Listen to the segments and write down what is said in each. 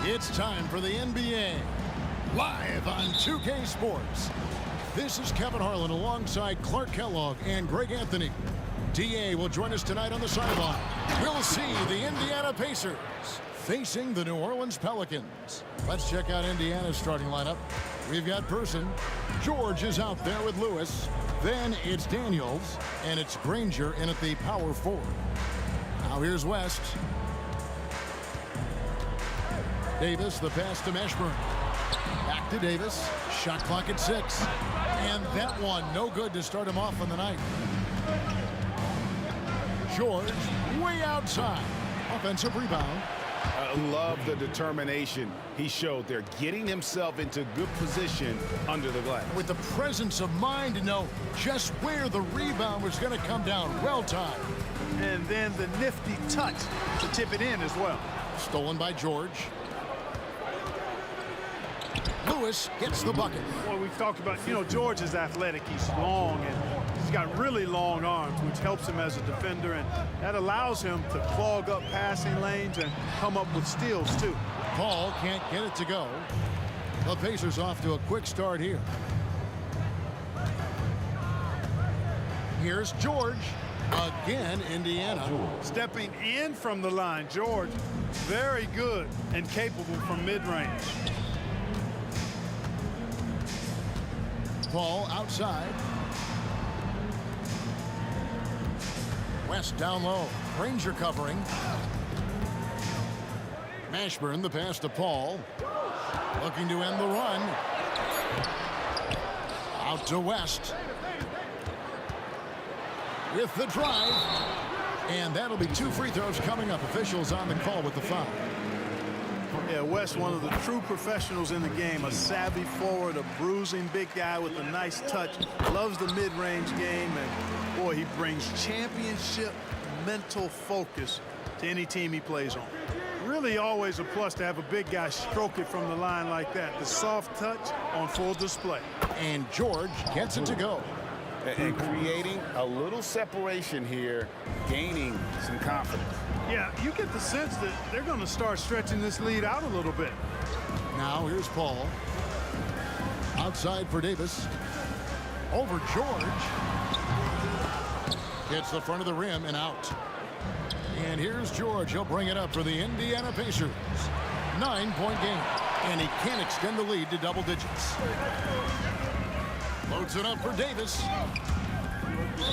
It's time for the NBA, live on 2K Sports. This is Kevin Harlan alongside Clark Kellogg and Greg Anthony. DA will join us tonight on the sideline. We'll see the Indiana Pacers facing the New Orleans Pelicans. Let's check out Indiana's starting lineup. We've got Person. George is out there with Lewis. Then it's Daniels, and it's Granger in at the power forward. Now here's West. Davis, the pass to Mashburn. Back to Davis. Shot clock at 6. And that one, no good to start him off on the night. George, way outside. Offensive rebound. I love the determination he showed there, getting himself into good position under the glass. With the presence of mind to know just where the rebound was going to come down. Well timed. And then the nifty touch to tip it in as well. Stolen by George. Lewis gets the bucket. Well, we've talked about, George is athletic. He's long, and he's got really long arms, which helps him as a defender, and that allows him to clog up passing lanes and come up with steals, too. Paul can't get it to go. The Pacers off to a quick start here. Here's George. Again, Indiana. Stepping in from the line, George, very good and capable from mid-range. Paul outside. West down low. Granger covering. Mashburn, the pass to Paul. Looking to end the run. Out to West. With the drive. And that'll be 2 free throws coming up. Officials on the call with the foul. Yeah, West, one of the true professionals in the game. A savvy forward, a bruising big guy with a nice touch. Loves the mid-range game, and boy, he brings championship mental focus to any team he plays on. Really always a plus to have a big guy stroke it from the line like that. The soft touch on full display. And George gets it to go. And creating a little separation here, gaining some confidence. Yeah, you get the sense that they're going to start stretching this lead out a little bit. Now here's Paul. Outside for Davis. Over George. Hits the front of the rim and out. And here's George. He'll bring it up for the Indiana Pacers. 9-point game. And he can't extend the lead to double digits. Loads it up for Davis.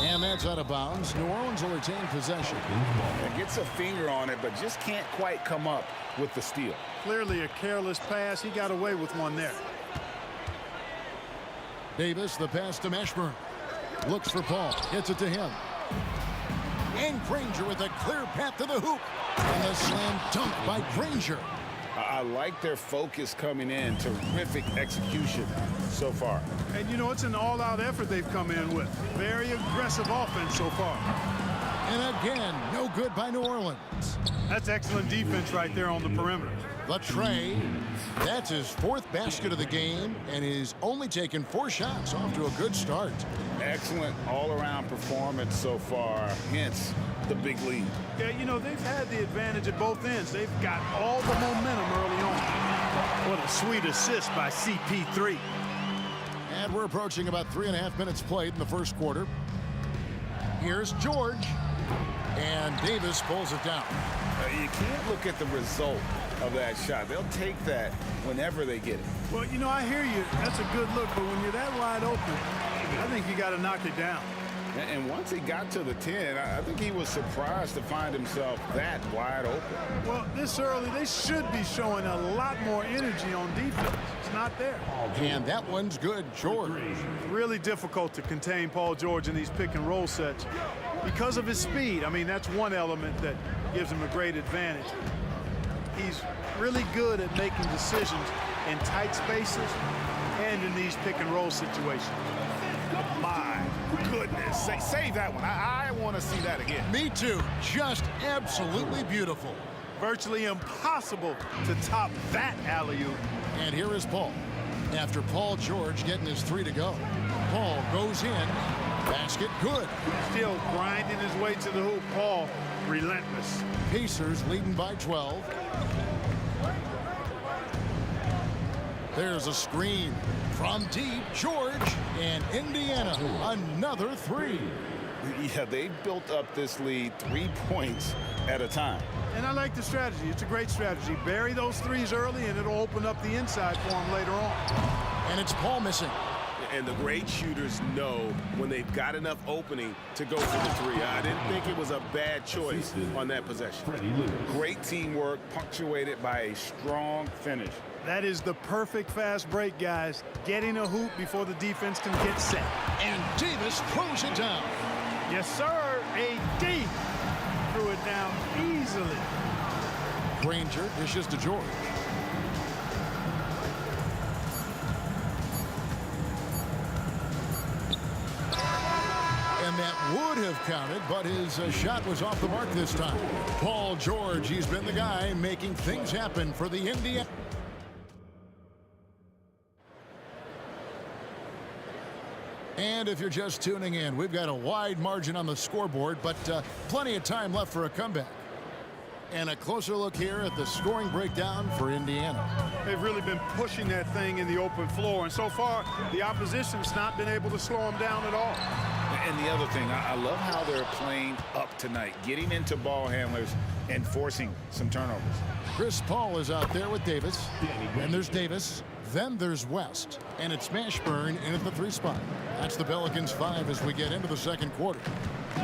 And that's out of bounds. New Orleans will retain possession. Gets a finger on it, but just can't quite come up with the steal. Clearly a careless pass. He got away with one there. Davis, the pass to Mashburn. Looks for Paul. Hits it to him. And Granger with a clear path to the hoop. And a slam dunk by Granger. I like their focus coming in. Terrific execution so far. And, it's an all-out effort they've come in with. Very aggressive offense so far. And again, no good by New Orleans. That's excellent defense right there on the perimeter. The tray. That's his 4th basket of the game, and he's only taken 4 shots. Off to a good start. Excellent all-around performance so far, hence the big lead. Yeah, they've had the advantage at both ends. They've got all the momentum early on. What a sweet assist by CP3. And we're approaching about 3.5 minutes played in the first quarter. Here's George. And Davis pulls it down. You can't look at the result of that shot. They'll take that whenever they get it. Well, I hear you. That's a good look, but when you're that wide open, I think you got to knock it down. And once he got to the 10, I think he was surprised to find himself that wide open. Well, this early, they should be showing a lot more energy on defense. It's not there. And that one's good, George. Really difficult to contain Paul George in these pick-and-roll sets because of his speed. I mean, that's one element that gives him a great advantage. He's really good at making decisions in tight spaces and in these pick-and-roll situations. My goodness. Save that one. I want to see that again. Me too. Just absolutely beautiful. Virtually impossible to top that alley-oop. And here is Paul. After Paul George getting his 3 to go. Paul goes in. Basket good. Still grinding his way to the hoop. Paul, relentless. Pacers leading by 12. There's a screen from deep. George and Indiana. Another three. Yeah, they built up this lead 3 points at a time. And I like the strategy. It's a great strategy. Bury those threes early, and it'll open up the inside for them later on. And it's Paul missing. And the great shooters know when they've got enough opening to go for the three. I didn't think it was a bad choice on that possession. Great teamwork, punctuated by a strong finish. That is the perfect fast break, guys. Getting a hoop before the defense can get set. And Davis throws it down. Yes, sir. AD threw it down easily. Granger dishes to George. And that would have counted, but his shot was off the mark this time. Paul George, he's been the guy making things happen for the Indiana. And if you're just tuning in, we've got a wide margin on the scoreboard, but plenty of time left for a comeback. And a closer look here at the scoring breakdown for Indiana. They've really been pushing that thing in the open floor, and so far the opposition's not been able to slow them down at all. And the other thing, I love how they're playing up tonight, getting into ball handlers and forcing some turnovers. Chris Paul is out there with Davis, and there's Davis. Then there's West, and it's Mashburn in at the 3 spot. That's the Pelicans 5 as we get into the second quarter.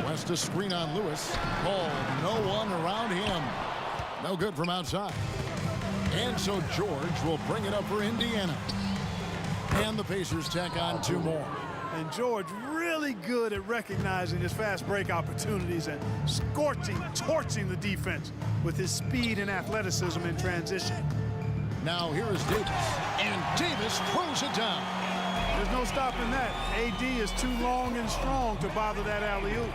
West a screen on Lewis. Paul, no one around him. No good from outside. And so George will bring it up for Indiana. And the Pacers tack on 2 more. And George really good at recognizing his fast break opportunities and torching the defense with his speed and athleticism in transition. Now here is Davis. And Davis throws it down. There's no stopping that. AD is too long and strong to bother that alley-oop.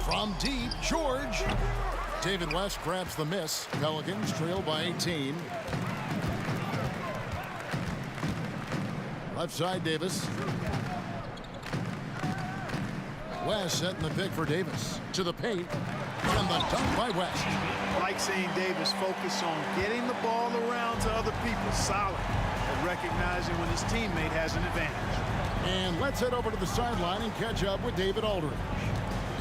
From deep, George. David West grabs the miss. Pelicans trail by 18. Left side, Davis. West setting the pick for Davis. To the paint. And the dunk by West. I like seeing Davis focus on getting the ball around to other people. Solid at recognizing when his teammate has an advantage. And let's head over to the sideline and catch up with David Aldridge.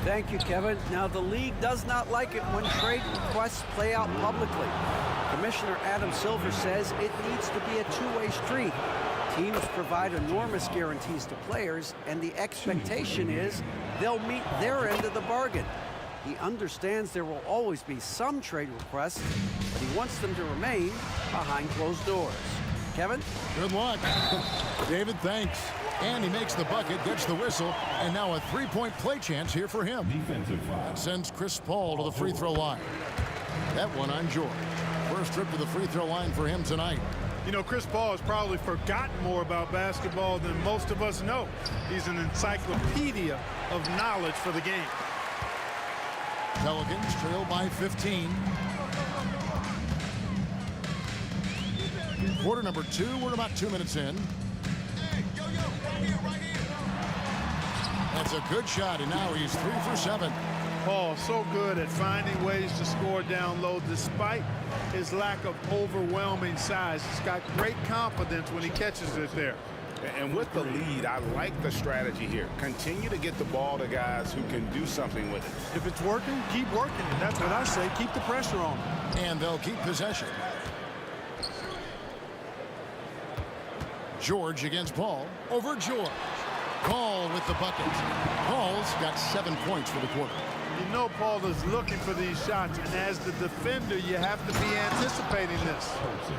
Thank you, Kevin. Now, the league does not like it when trade requests play out publicly. Commissioner Adam Silver says it needs to be a two-way street. Teams provide enormous guarantees to players, and the expectation is they'll meet their end of the bargain. He understands there will always be some trade requests, but he wants them to remain behind closed doors. Kevin? Good luck. David, thanks. And he makes the bucket, gets the whistle, and now a three-point play chance here for him. That sends Chris Paul to the free throw line. That one on George. First trip to the free throw line for him tonight. You know, Chris Paul has probably forgotten more about basketball than most of us know. He's an encyclopedia of knowledge for the game. Pelicans trail by 15. Quarter number 2, we're about 2 minutes in. That's a good shot, and now he's 3 for 7. Paul so good at finding ways to score down low despite his lack of overwhelming size. He's got great confidence when he catches it there. And with the lead, I like the strategy here. Continue to get the ball to guys who can do something with it. If it's working, keep working it. That's what I say. Keep the pressure on. And they'll keep possession. George against Paul. Over George. Paul with the bucket. Paul's got 7 points for the quarter. You know Paul is looking for these shots, and as the defender, you have to be anticipating this.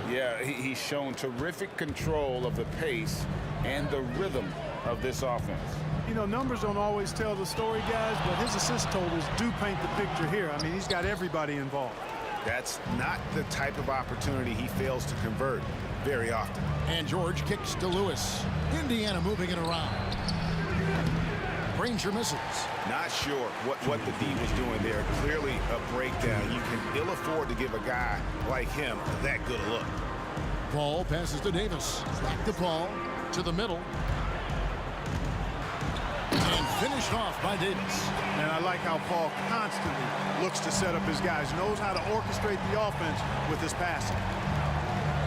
Yeah, he's shown terrific control of the pace and the rhythm of this offense. You know, numbers don't always tell the story, guys, but his assist totals do paint the picture here. I mean, he's got everybody involved. That's not the type of opportunity he fails to convert very often. And George kicks to Lewis. Indiana moving it around. Granger misses. Not sure what the D was doing there. Clearly a breakdown. You can ill afford to give a guy like him that good a look. Paul passes to Davis. Back to Paul. To the middle. And finished off by Davis. And I like how Paul constantly looks to set up his guys. Knows how to orchestrate the offense with his passing.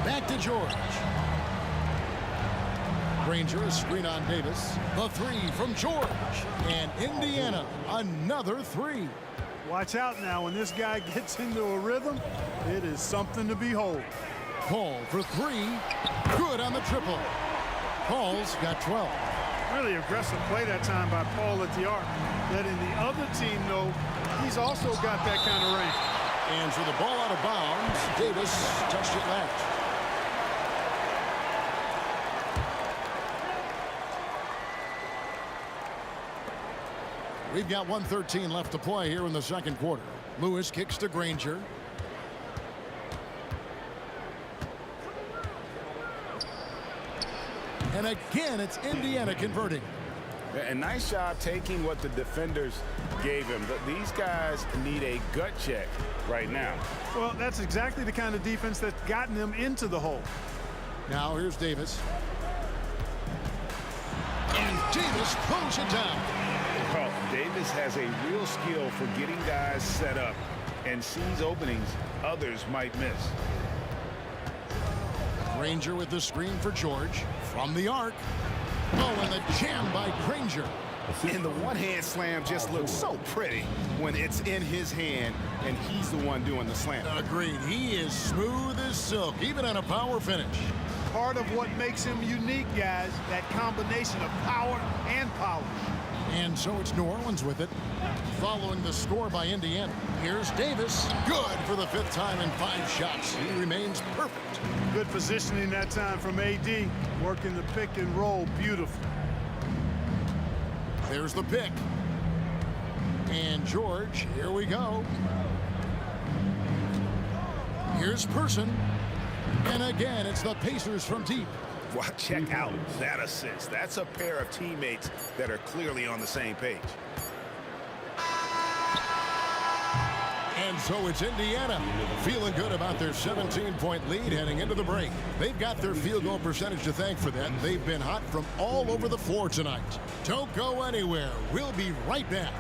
Back to George. Granger, a screen on Davis. The three from George. And Indiana, another three. Watch out now. When this guy gets into a rhythm, it is something to behold. Paul for three. Good on the triple. Paul's got 12. Really aggressive play that time by Paul at the arc. Letting the other team know he's also got that kind of range. And for the ball out of bounds, Davis touched it last. We've got 1:13 left to play here in the second quarter. Lewis kicks to Granger. And again, it's Indiana converting. A nice job taking what the defenders gave him. But these guys need a gut check right now. Well, that's exactly the kind of defense that's gotten them into the hole. Now here's Davis. And Davis pulls it down. Well, Davis has a real skill for getting guys set up and sees openings others might miss. Granger with the screen for George from the arc. Oh, and the jam by Granger. And the one-hand slam just looks so pretty when it's in his hand and he's the one doing the slam. Agreed. He is smooth as silk, even on a power finish. Part of what makes him unique, guys, that combination of power and polish. And so it's New Orleans with it, following the score by Indiana. Here's Davis. Good for the fifth time in 5 shots. He remains perfect. Good positioning that time from AD, working the pick and roll beautiful. There's the pick. And George, here we go. Here's Person. And again, it's the Pacers from deep. Well, check out that assist. That's a pair of teammates that are clearly on the same page. And so it's Indiana feeling good about their 17-point lead heading into the break. They've got their field goal percentage to thank for that. They've been hot from all over the floor tonight. Don't go anywhere. We'll be right back.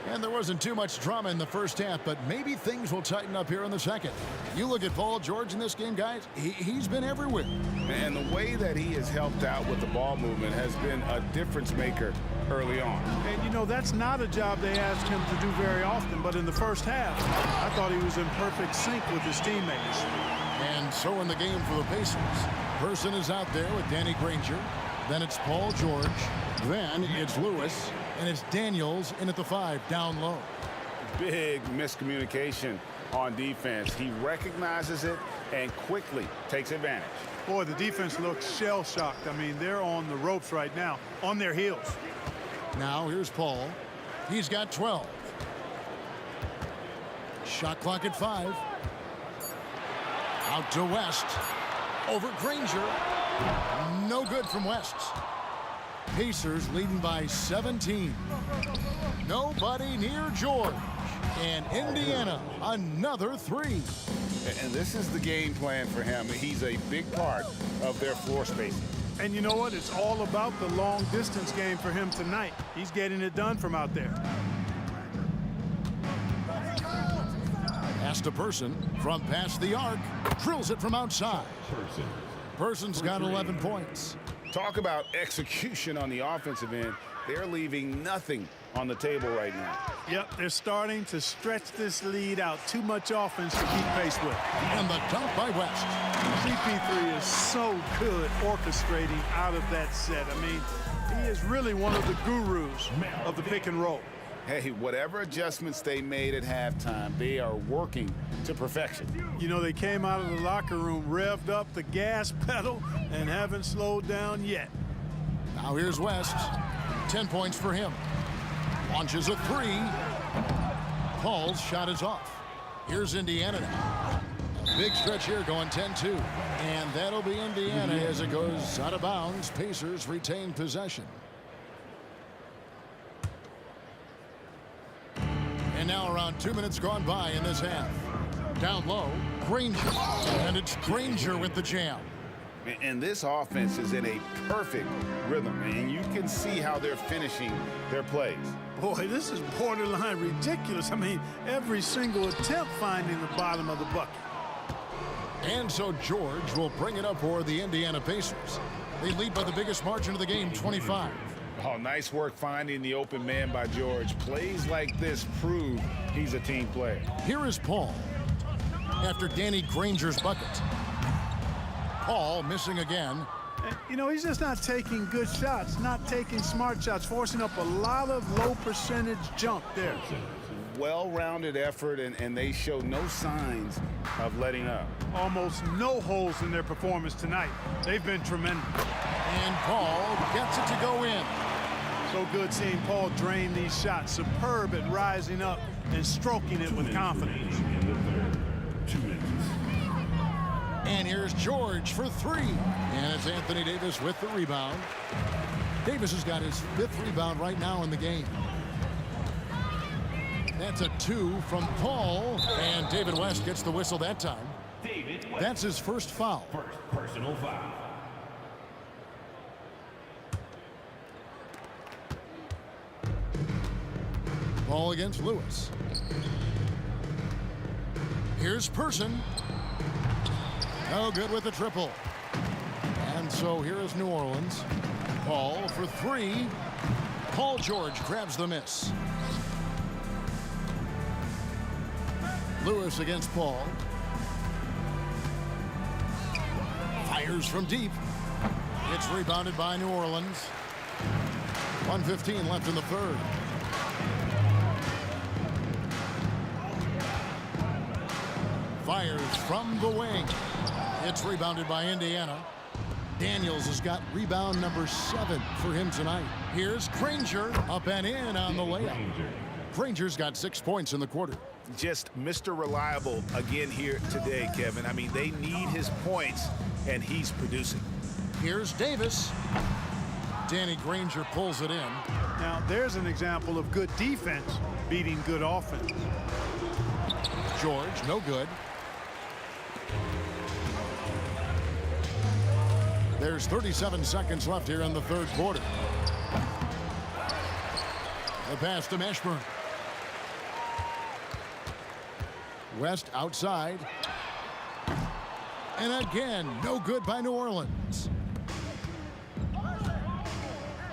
And there wasn't too much drama in the first half, but maybe things will tighten up here in the second. You look at Paul George in this game, guys, he's been everywhere. And the way that he has helped out with the ball movement has been a difference maker early on. And, you know, that's not a job they asked him to do very often, but in the first half, I thought he was in perfect sync with his teammates. And so in the game for the Pacers, Person is out there with Danny Granger. Then it's Paul George. Then it's Lewis. And it's Daniels in at the 5, down low. Big miscommunication on defense. He recognizes it and quickly takes advantage. Boy, the defense looks shell-shocked. I mean, they're on the ropes right now, on their heels. Now here's Paul. He's got 12. Shot clock at 5. Out to West. Over Granger. No good from West. Pacers leading by 17. Nobody near George. And Indiana, another 3. And this is the game plan for him. He's a big part of their floor spacing. And you know what? It's all about the long distance game for him tonight. He's getting it done from out there. Pass to Person from past the arc. Drills it from outside. Person's got 11 points. Talk about execution on the offensive end. They're leaving nothing on the table right now. Yep, they're starting to stretch this lead out. Too much offense to keep pace with. And the dunk by West. CP3 is so good orchestrating out of that set. I mean, he is really one of the gurus of the pick and roll. Hey, whatever adjustments they made at halftime, they are working to perfection. You know, they came out of the locker room, revved up the gas pedal, and haven't slowed down yet. Now here's West. 10 points for him. Launches a 3. Paul's shot is off. Here's Indiana now. A big stretch here going 10-2. And that'll be Indiana as it goes out of bounds. Pacers retain possession. And now around 2 minutes gone by in this half. Down low, Granger. And it's Granger with the jam. And this offense is in a perfect rhythm, and you can see how they're finishing their plays. Boy, this is borderline ridiculous. I mean, every single attempt finding the bottom of the bucket. And so George will bring it up for the Indiana Pacers. They lead by the biggest margin of the game, 25. Oh, nice work finding the open man by George. Plays like this prove he's a team player. Here is Paul after Danny Granger's bucket. Paul missing again. You know, he's just not taking good shots, not taking smart shots, forcing up a lot of low percentage jump there. Well-rounded effort, and they show no signs of letting up. Almost no holes in their performance tonight. They've been tremendous. And Paul gets it to go in. So good seeing Paul drain these shots. Superb at rising up and stroking it with confidence. And here's George for three. And it's Anthony Davis with the rebound. Davis has got his 5th rebound right now in the game. That's a 2 from Paul. And David West gets the whistle that time. That's his first foul. First personal foul. Ball against Lewis. Here's Person. No good with the triple. And so here is New Orleans. Paul for 3. Paul George grabs the miss. Lewis against Paul. Fires from deep. It's rebounded by New Orleans. 1:15 left in the third. Fires from the wing. It's rebounded by Indiana. Daniels has got rebound number 7 for him tonight. Here's Granger up and in on the layup. Granger's got 6 points in the quarter. Just Mr. Reliable again here today, Kevin. I mean, they need his points, and he's producing. Here's Davis. Danny Granger pulls it in. Now, there's an example of good defense beating good offense. George, no good. There's 37 seconds left here in the third quarter. The pass to Mashburn. West outside. And again, no good by New Orleans.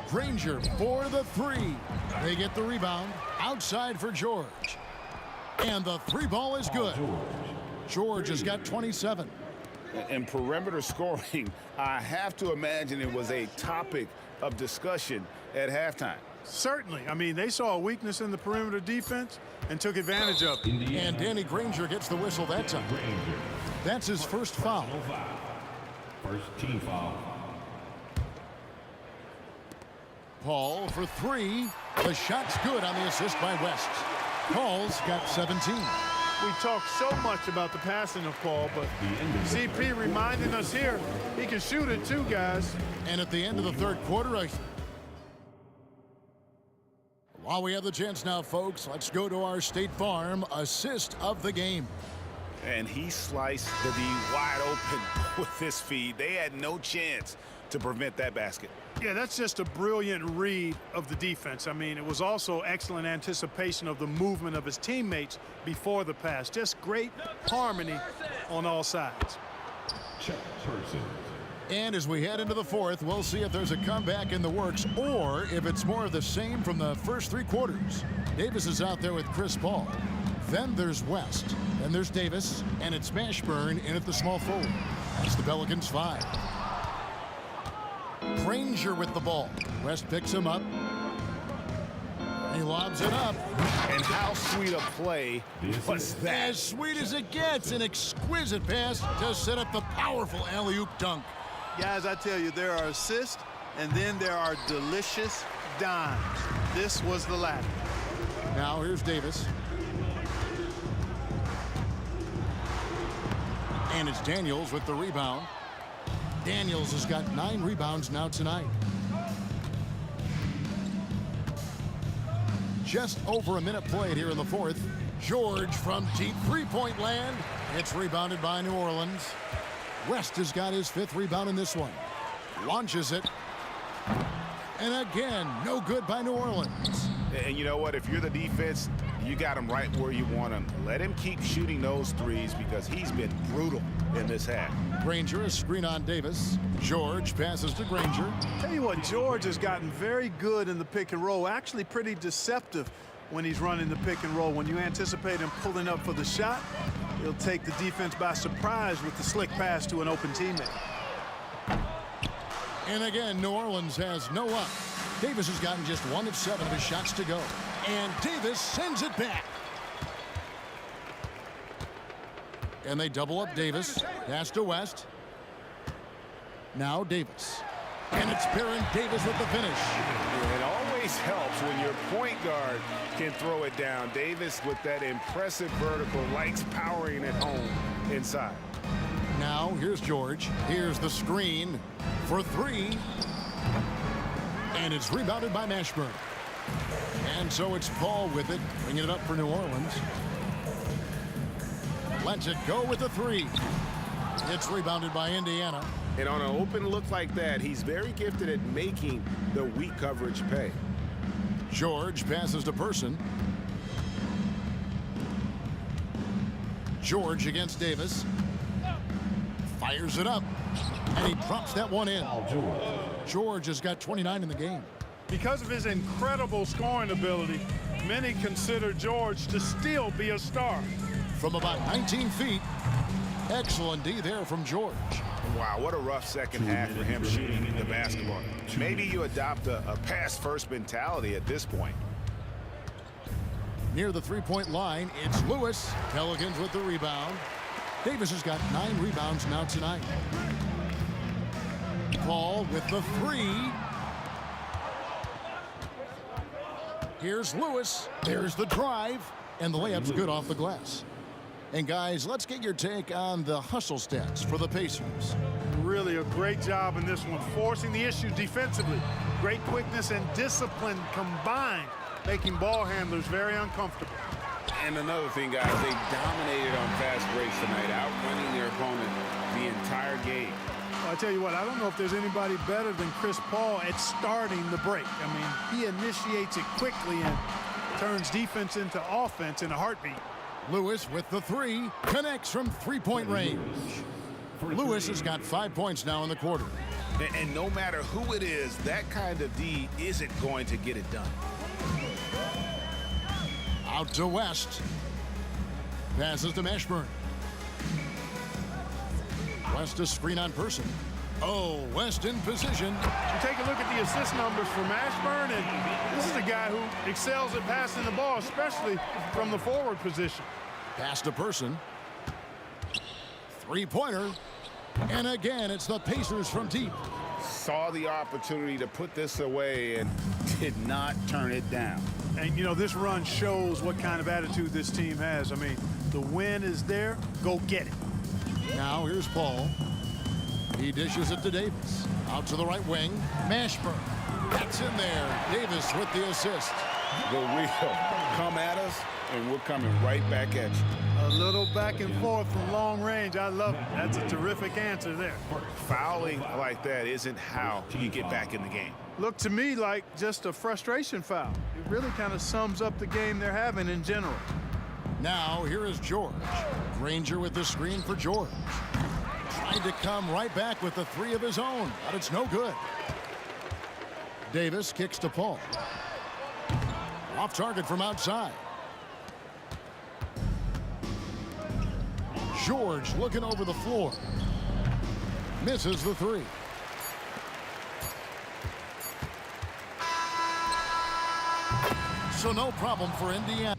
Granger for the 3. They get the rebound. Outside for George. And the 3 ball is good. George has got 27. And perimeter scoring, I have to imagine it was a topic of discussion at halftime. Certainly. I mean, they saw a weakness in the perimeter defense and took advantage of it. And Danny Granger gets the whistle that time. That's his first foul. First team foul. Paul for 3. The shot's good on the assist by West. Paul's got 17. We talk so much about the passing of Paul, but CP reminding us here, he can shoot it too, guys. And at the end of the third quarter, while we have the chance now, folks, let's go to our State Farm assist of the game. And he sliced the D wide open with this feed. They had no chance to prevent that basket. Yeah, that's just a brilliant read of the defense. I mean, it was also excellent anticipation of the movement of his teammates before the pass. Just great harmony on all sides. Check Person. And as we head into the fourth, we'll see if there's a comeback in the works or if it's more of the same from the first 3 quarters. Davis is out there with Chris Paul. Then there's West. Then there's Davis. And it's Mashburn in at the small forward. That's the Pelicans 5. Granger with the ball. West picks him up. He lobs it up. And how sweet a play was that? As sweet as it gets. An exquisite pass to set up the powerful alley-oop dunk. Guys, I tell you, there are assists, and then there are delicious dimes. This was the latter. Now here's Davis. And it's Daniels with the rebound. Daniels has got 9 rebounds now tonight. Just over a minute played here in the fourth. George from deep three-point land. It's rebounded by New Orleans. West has got his 5th rebound in this one. Launches it. And again, no good by New Orleans. And you know what? If you're the defense, you got him right where you want him. Let him keep shooting those threes because he's been brutal in this half. Granger, a screen on Davis. George passes to Granger. Tell you what, George has gotten very good in the pick and roll. Actually pretty deceptive when he's running the pick and roll. When you anticipate him pulling up for the shot, he'll take the defense by surprise with the slick pass to an open teammate. And again, New Orleans has no up. Davis has gotten just 1 of 7 of his shots to go. And Davis sends it back. And they double up Davis. Pass to West. Now Davis. And it's Baron Davis with the finish. It always helps when your point guard can throw it down. Davis with that impressive vertical likes powering it home inside. Now here's George. Here's the screen for 3. And it's rebounded by Mashburn. And so it's Paul with it, bringing it up for New Orleans. Lets it go with the 3. It's rebounded by Indiana. And on an open look like that, he's very gifted at making the weak coverage pay. George passes to Person. George against Davis. Fires it up. And he drops that one in. George has got 29 in the game. Because of his incredible scoring ability, many consider George to still be a star. From about 19 feet, excellent D there from George. Wow, what a rough second half for him shooting the basketball. Maybe you adopt a pass-first mentality at this point. Near the three-point line, it's Lewis. Pelicans with the rebound. Davis has got 9 rebounds now tonight. Paul with the 3. Here's Lewis. There's the drive. And the layup's good off the glass. And guys, let's get your take on the hustle stats for the Pacers. Really a great job in this one, forcing the issue defensively. Great quickness and discipline combined, making ball handlers very uncomfortable. And another thing, guys, they dominated on fast breaks tonight, outrunning their opponent the entire game. Well, I tell you what, I don't know if there's anybody better than Chris Paul at starting the break. I mean, he initiates it quickly and turns defense into offense in a heartbeat. Lewis with the 3, connects from three-point range. Lewis has got 5 points now in the quarter. And no matter who it is, that kind of D isn't going to get it done. Out to West. Passes to Mashburn. West a screen on Person. Oh, West in position. You take a look at the assist numbers for Mashburn, and this is a guy who excels at passing the ball, especially from the forward position. Pass to Person. Three-pointer. And again, it's the Pacers from deep. Saw the opportunity to put this away and did not turn it down. And, you know, this run shows what kind of attitude this team has. I mean, the win is there. Go get it. Now here's Paul. He dishes it to Davis. Out to the right wing. Mashburn. That's in there. Davis with the assist. The wheel come at us, and we're coming right back at you. A little back and forth from long range. I love it. That's a terrific answer there. Fouling like that isn't how you get back in the game. Looked to me like just a frustration foul. It really kind of sums up the game they're having in general. Now here is George. Granger with the screen for George. Trying to come right back with the 3 of his own, but it's no good. Davis kicks to Paul. Off target from outside. George looking over the floor. Misses the 3. So no problem for Indiana.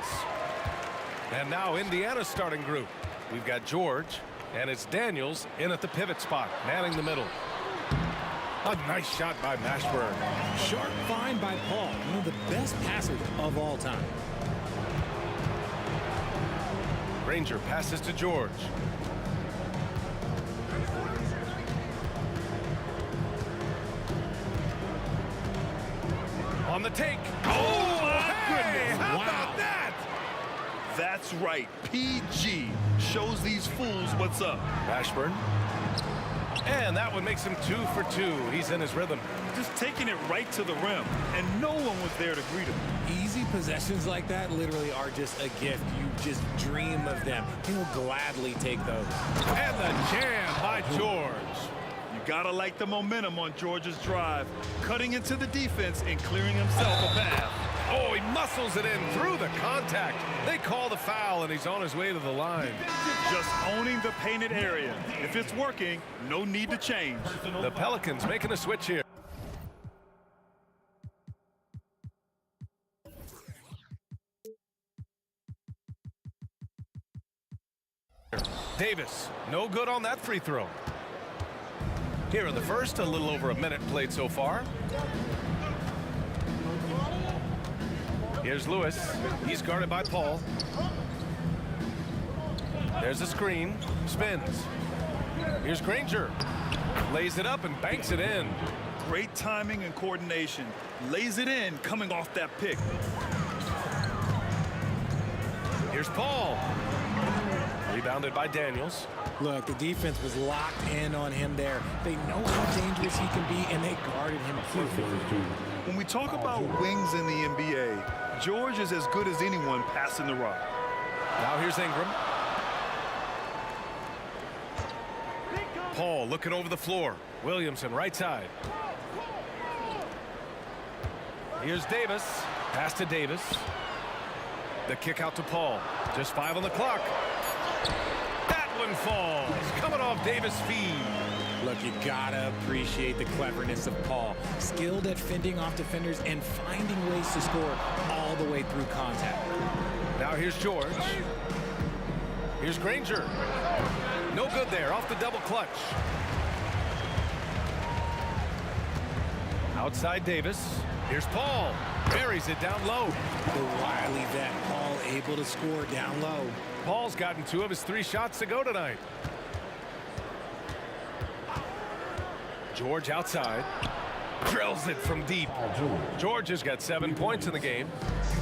defense. And now Indiana's starting group. We've got George, and it's Daniels in at the pivot spot, manning the middle. A nice shot by Mashburn. Sharp find by Paul, one of the best passers of all time. Granger passes to George. On the take. Oh, my goodness. How about that? That's right. PG shows these fools what's up. Mashburn. And that one makes him 2 for 2. He's in his rhythm. Just taking it right to the rim, and no one was there to greet him. Easy possessions like that literally are just a gift. You just dream of them. He'll gladly take those. And the jam by George. You gotta like the momentum on George's drive, cutting into the defense and clearing himself a path. Oh, he muscles it in through the contact. They call the foul, and he's on his way to the line. Just owning the painted area. If it's working, no need to change. The Pelicans making a switch here. Davis, no good on that free throw. Here in the first, a little over a minute played so far. Here's Lewis. He's guarded by Paul. There's a screen. Spins. Here's Granger. Lays it up and banks it in. Great timing and coordination. Lays it in coming off that pick. Here's Paul. Rebounded by Daniels. Look, the defense was locked in on him there. They know how dangerous he can be, and they guarded him perfectly. When we talk about wings in the NBA, George is as good as anyone passing the rock. Now here's Ingram. Paul looking over the floor. Williamson right side. Here's Davis. Pass to Davis. The kick out to Paul. Just 5 on the clock. That one falls. Coming off Davis' feed. Look, you gotta appreciate the cleverness of Paul. Skilled at fending off defenders and finding ways to score all the way through contact. Now here's George. Here's Granger. No good there, off the double clutch. Outside Davis. Here's Paul. Buries it down low. The wily vet, Paul, able to score down low. Paul's gotten 2 of his 3 shots to go tonight. George outside. Drills it from deep. George has got 7 points in the game.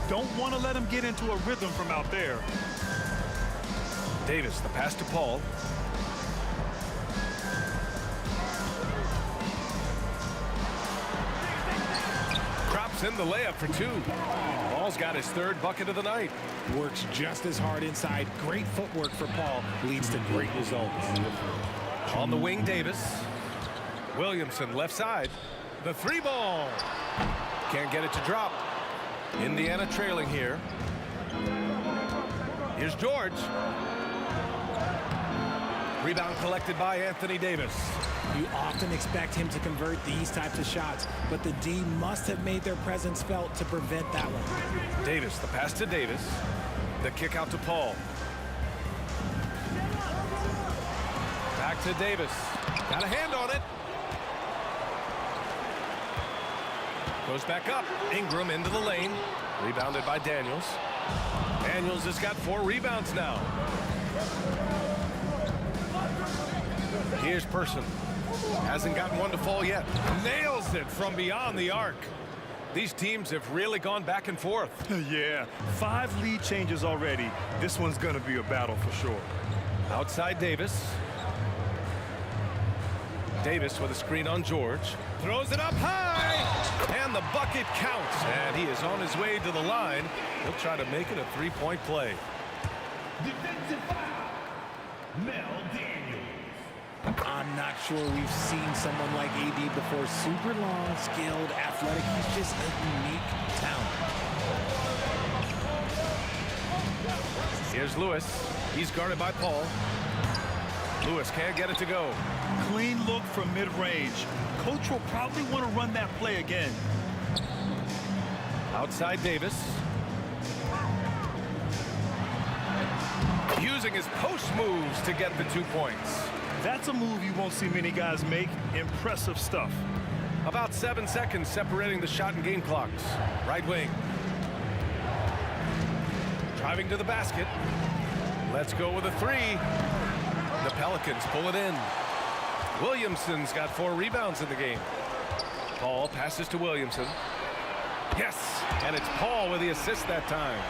Don't want to let him get into a rhythm from out there. Davis, the pass to Paul. Drops in the layup for 2. Paul's got his 3rd bucket of the night. Works just as hard inside. Great footwork for Paul. Leads to great results. On the wing, Davis. Williamson left side. The 3 ball. Can't get it to drop. Indiana trailing here. Here's George. Rebound collected by Anthony Davis. You often expect him to convert these types of shots, but the D must have made their presence felt to prevent that one. Davis, the pass to Davis. The kick out to Paul. Back to Davis. Got a hand on it. Goes back up. Ingram into the lane. Rebounded by Daniels. Daniels has got 4 rebounds now. Here's Person. Hasn't gotten one to fall yet. Nails it from beyond the arc. These teams have really gone back and forth. Yeah, 5 lead changes already. This one's going to be a battle for sure. Outside Davis. Davis with a screen on George. Throws it up high. And the bucket counts. And he is on his way to the line. He'll try to make it a 3-point play. Defensive foul. Mel Daniels. I'm not sure we've seen someone like AD before. Super long, skilled, athletic. He's just a unique talent. Here's Lewis. He's guarded by Paul. Lewis can't get it to go. Clean look from mid-range. Coach will probably want to run that play again. Outside Davis. using his post moves to get the 2 points. That's a move you won't see many guys make. Impressive stuff. About 7 seconds separating the shot and game clocks. Right wing. Driving to the basket. Let's go with a 3. The Pelicans pull it in. Williamson's got 4 rebounds in the game. Paul passes to Williamson. Yes, and it's Paul with the assist that time.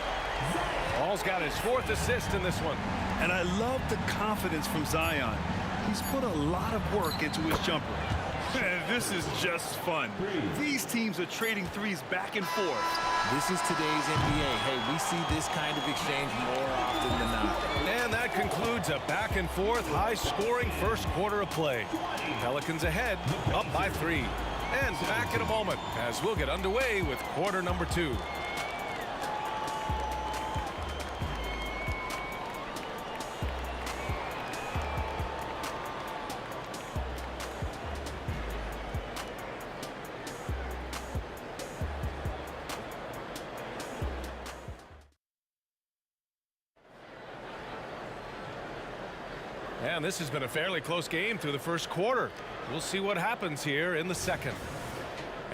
Paul's got his 4th assist in this one. And I love the confidence from Zion. He's put a lot of work into his jumper. This is just fun. These teams are trading threes back and forth. This is today's NBA. Hey, we see this kind of exchange more often than not. And that concludes a back-and-forth, high-scoring first quarter of play. Pelicans ahead, up by 3. And back in a moment as we'll get underway with quarter number 2. And this has been a fairly close game through the first quarter. We'll see what happens here in the second.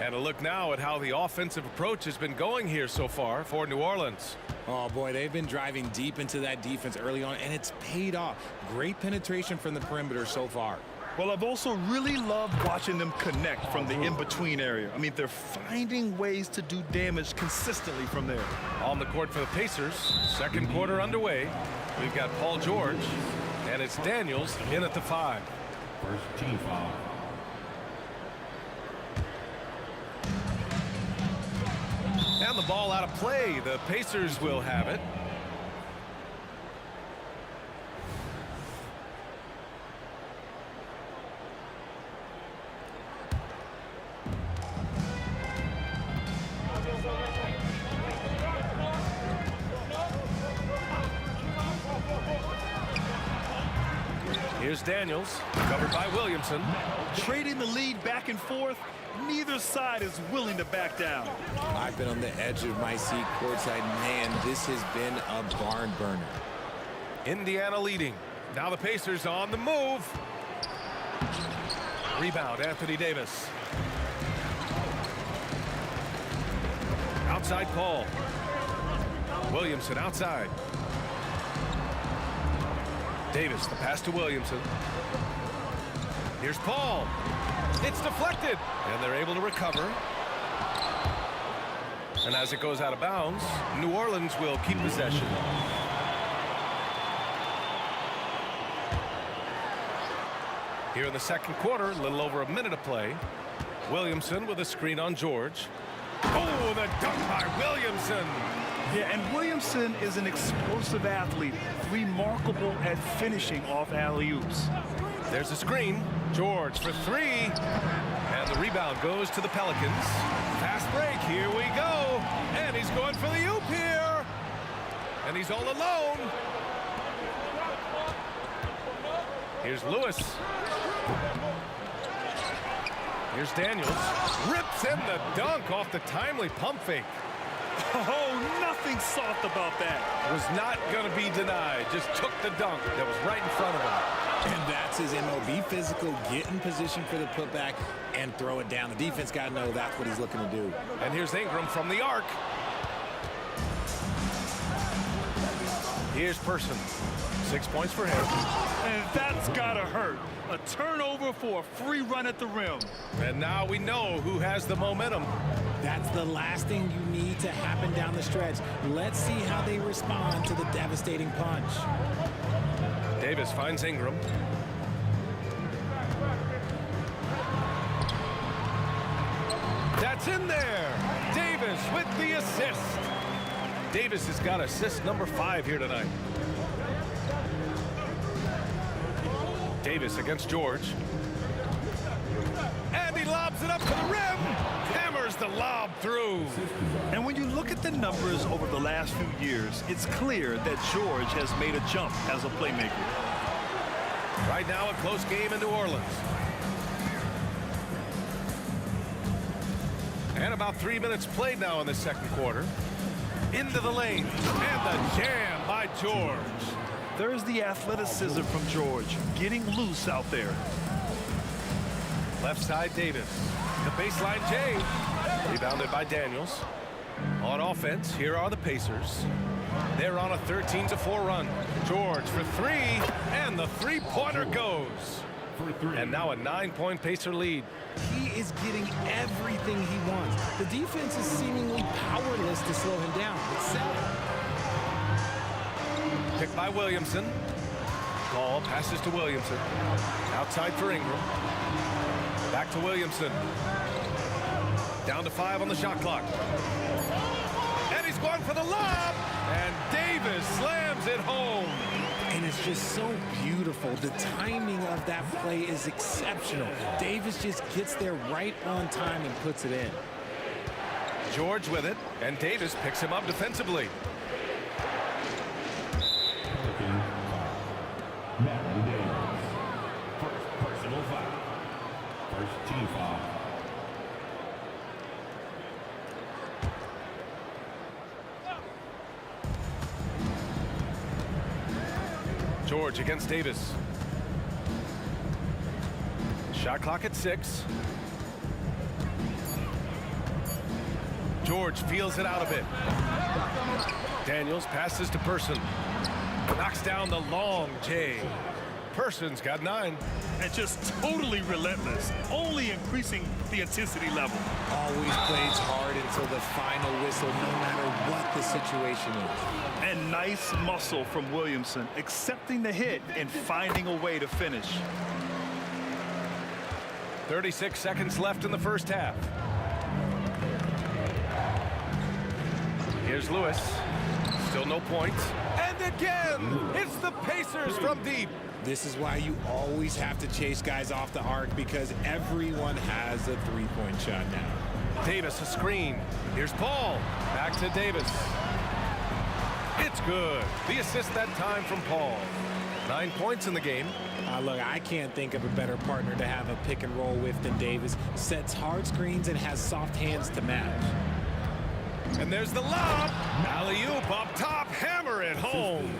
And a look now at how the offensive approach has been going here so far for New Orleans. Oh, boy, they've been driving deep into that defense early on, and it's paid off. Great penetration from the perimeter so far. Well, I've also really loved watching them connect from the in-between area. I mean, they're finding ways to do damage consistently from there. On the court for the Pacers, second quarter underway. We've got Paul George, and it's Daniels in at the 5. First team foul. And the ball out of play. The Pacers will have it. Here's Daniels, covered by Williamson. Trading the lead back and forth, neither side is willing to back down. I've been on the edge of my seat courtside. Man, this has been a barn burner. Indiana leading. Now the Pacers on the move. Rebound, Anthony Davis. Outside Paul. Williamson outside. Davis, the pass to Williamson. Here's Paul. It's deflected, and they're able to recover. And as it goes out of bounds, New Orleans will keep possession. Here in the second quarter, a little over a minute of play. Williamson with a screen on George. Oh, the dunk by Williamson. Yeah, and Williamson is an explosive athlete, remarkable at finishing off alley-oops. There's a screen. George for 3. And the rebound goes to the Pelicans. Fast break. Here we go. And he's going for the oop here. And he's all alone. Here's Lewis. Here's Daniels. Rips in the dunk off the timely pump fake. Oh, nothing soft about that. Was not going to be denied. Just took the dunk that was right in front of him. And that's his MO. Be physical, get in position for the putback, and throw it down. The defense got to know that's what he's looking to do. And here's Ingram from the arc. Here's Person. 6 points for him. And that's got to hurt. A turnover for a free run at the rim. And now we know who has the momentum. That's the last thing you need to happen down the stretch. Let's see how they respond to the devastating punch. Davis finds Ingram. That's in there. Davis with the assist. Davis has got assist number 5 here tonight. Davis against George. And he lobs it up to the rim. Hammers the lob through. And when you look at the numbers over the last few years, it's clear that George has made a jump as a playmaker. Right now, a close game in New Orleans. And about 3 minutes played now in the second quarter. Into the lane. And the jam by George. There's the athleticism from George, getting loose out there. Left side, Davis. The baseline, Jay. Rebounded by Daniels. On offense, here are the Pacers. They're on a 13-4 run. George for three, and the three-pointer goes. And now a 9-point Pacer lead. He is getting everything he wants. The defense is seemingly powerless to slow him down. It's sad. Picked by Williamson. Ball passes to Williamson. Outside for Ingram. Back to Williamson. Down to 5 on the shot clock. And he's going for the lob. And Davis slams it home. And it's just so beautiful. The timing of that play is exceptional. Davis just gets there right on time and puts it in. George with it, and Davis picks him up defensively. Personal foul. First team foul. George against Davis. Shot clock at 6. George feels it out a bit. Daniels passes to Person. Knocks down the long J. Person's got 9. And just totally relentless, only increasing the intensity level. Always plays hard until the final whistle, no matter what the situation is. And nice muscle from Williamson, accepting the hit and finding a way to finish. 36 seconds left in the first half. Here's Lewis. Still no points. And again, it's the Pacers from deep. This is why you always have to chase guys off the arc, because everyone has a three-point shot now. Davis a screen. Here's Paul. Back to Davis. It's good. The assist that time from Paul. 9 points in the game. Look, I can't think of a better partner to have a pick and roll with than Davis. Sets hard screens and has soft hands to match. And there's the lob. Alley-oop up top. Hammer it home.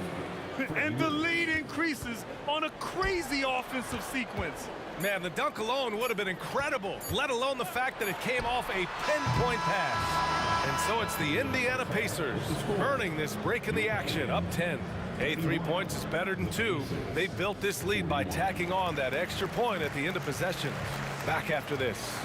And the lead increases on a crazy offensive sequence. Man, the dunk alone would have been incredible, let alone the fact that it came off a pinpoint pass. And so it's the Indiana Pacers earning this break in the action, up 10. Hey, 3 points is better than 2. They built this lead by tacking on that extra point at the end of possession. Back after this.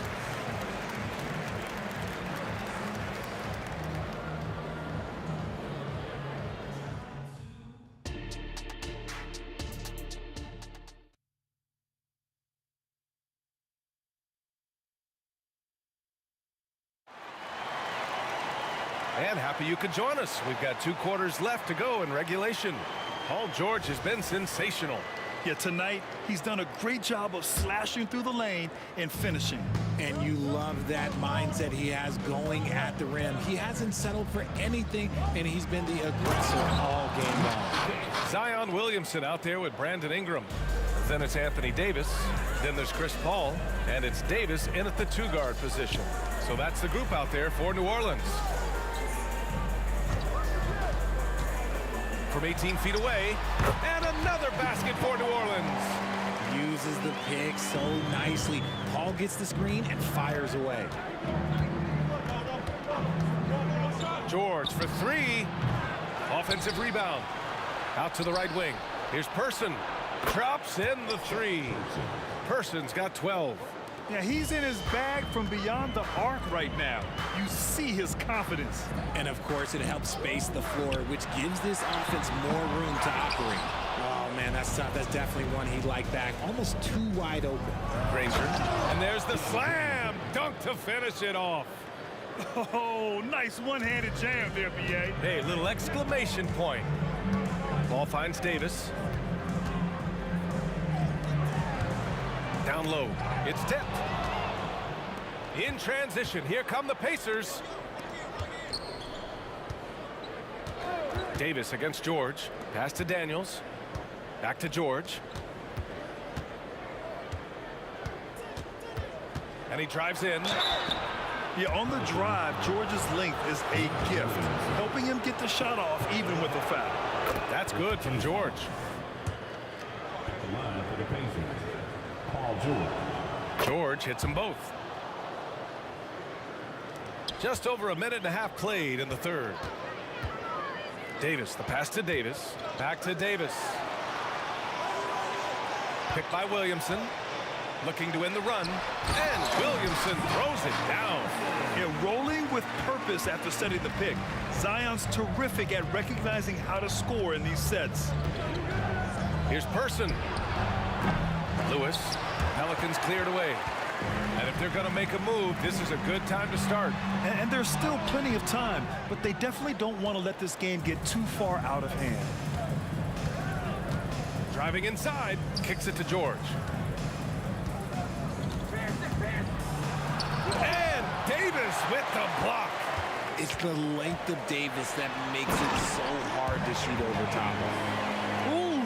And happy you could join us. We've got 2 quarters left to go in regulation. Paul George has been sensational. Yeah, tonight he's done a great job of slashing through the lane and finishing. And you love that mindset he has going at the rim. He hasn't settled for anything, and he's been the aggressor all game long. Zion Williamson out there with Brandon Ingram. Then it's Anthony Davis. Then there's Chris Paul. And it's Davis in at the 2-guard position. So that's the group out there for New Orleans. From 18 feet away, and another basket for New Orleans. Uses the pick so nicely. Paul gets the screen and fires away. George for 3. Offensive rebound. Out to the right wing. Here's Person. Drops in the 3. Person's got 12. Yeah, he's in his bag from beyond the arc right now. You see his confidence. And of course, it helps space the floor, which gives this offense more room to operate. Oh man, that's tough. That's definitely one he'd like back. Almost too wide open. Granger. And there's the slam dunk to finish it off. Oh, nice one-handed jam there, B.A. Hey, little exclamation point. Ball finds Davis. Down low. It's tipped. In transition, here come the Pacers. Davis against George. Pass to Daniels. Back to George. And he drives in. Yeah, on the drive, George's length is a gift, helping him get the shot off even with a foul. That's good from George. At the line for the Pacers, Paul George. George hits them both. Just over a minute and a half played in the third. Davis, the pass to Davis. Back to Davis. Picked by Williamson. Looking to win the run. And Williamson throws it down. Yeah, rolling with purpose after setting the pick. Zion's terrific at recognizing how to score in these sets. Here's Person. Lewis. Pelicans cleared away. And if they're going to make a move, this is a good time to start. And there's still plenty of time, but they definitely don't want to let this game get too far out of hand. Driving inside, kicks it to George. And Davis with the block. It's the length of Davis that makes it so hard to shoot over top of. Ooh,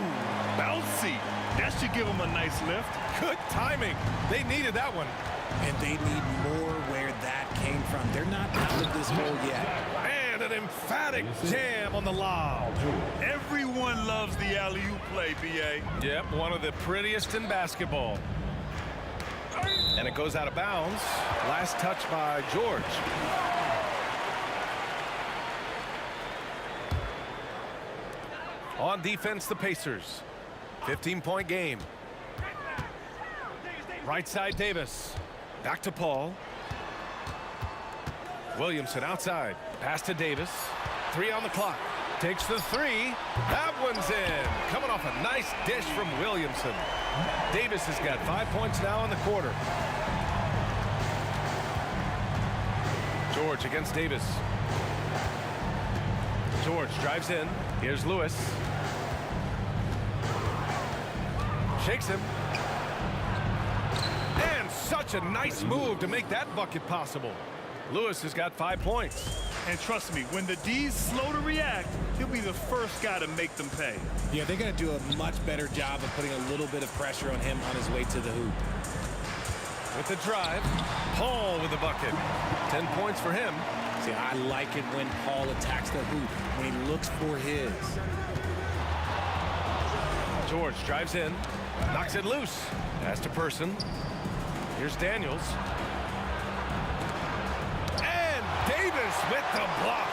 bouncy. That should give him a nice lift. Good timing. They needed that one. And they need more where that came from. They're not out of this hole yet. And an emphatic jam on the lob. Everyone loves the alley-oop play, B.A. Yep, one of the prettiest in basketball. And it goes out of bounds. Last touch by George. On defense, the Pacers. 15-point game. Right side, Davis. Back to Paul. Williamson outside. Pass to Davis. 3 on the clock. Takes the 3. That one's in. Coming off a nice dish from Williamson. Davis has got 5 points now in the quarter. George against Davis. George drives in. Here's Lewis. Shakes him. And such a nice move to make that bucket possible. Lewis has got 5 points. And trust me, when the D's slow to react, he'll be the first guy to make them pay. Yeah, they're going to do a much better job of putting a little bit of pressure on him on his way to the hoop. With the drive, Paul with the bucket. 10 points for him. See, I like it when Paul attacks the hoop, when he looks for his. George drives in, knocks it loose. Pass to Person. Here's Daniels. And Davis with the block.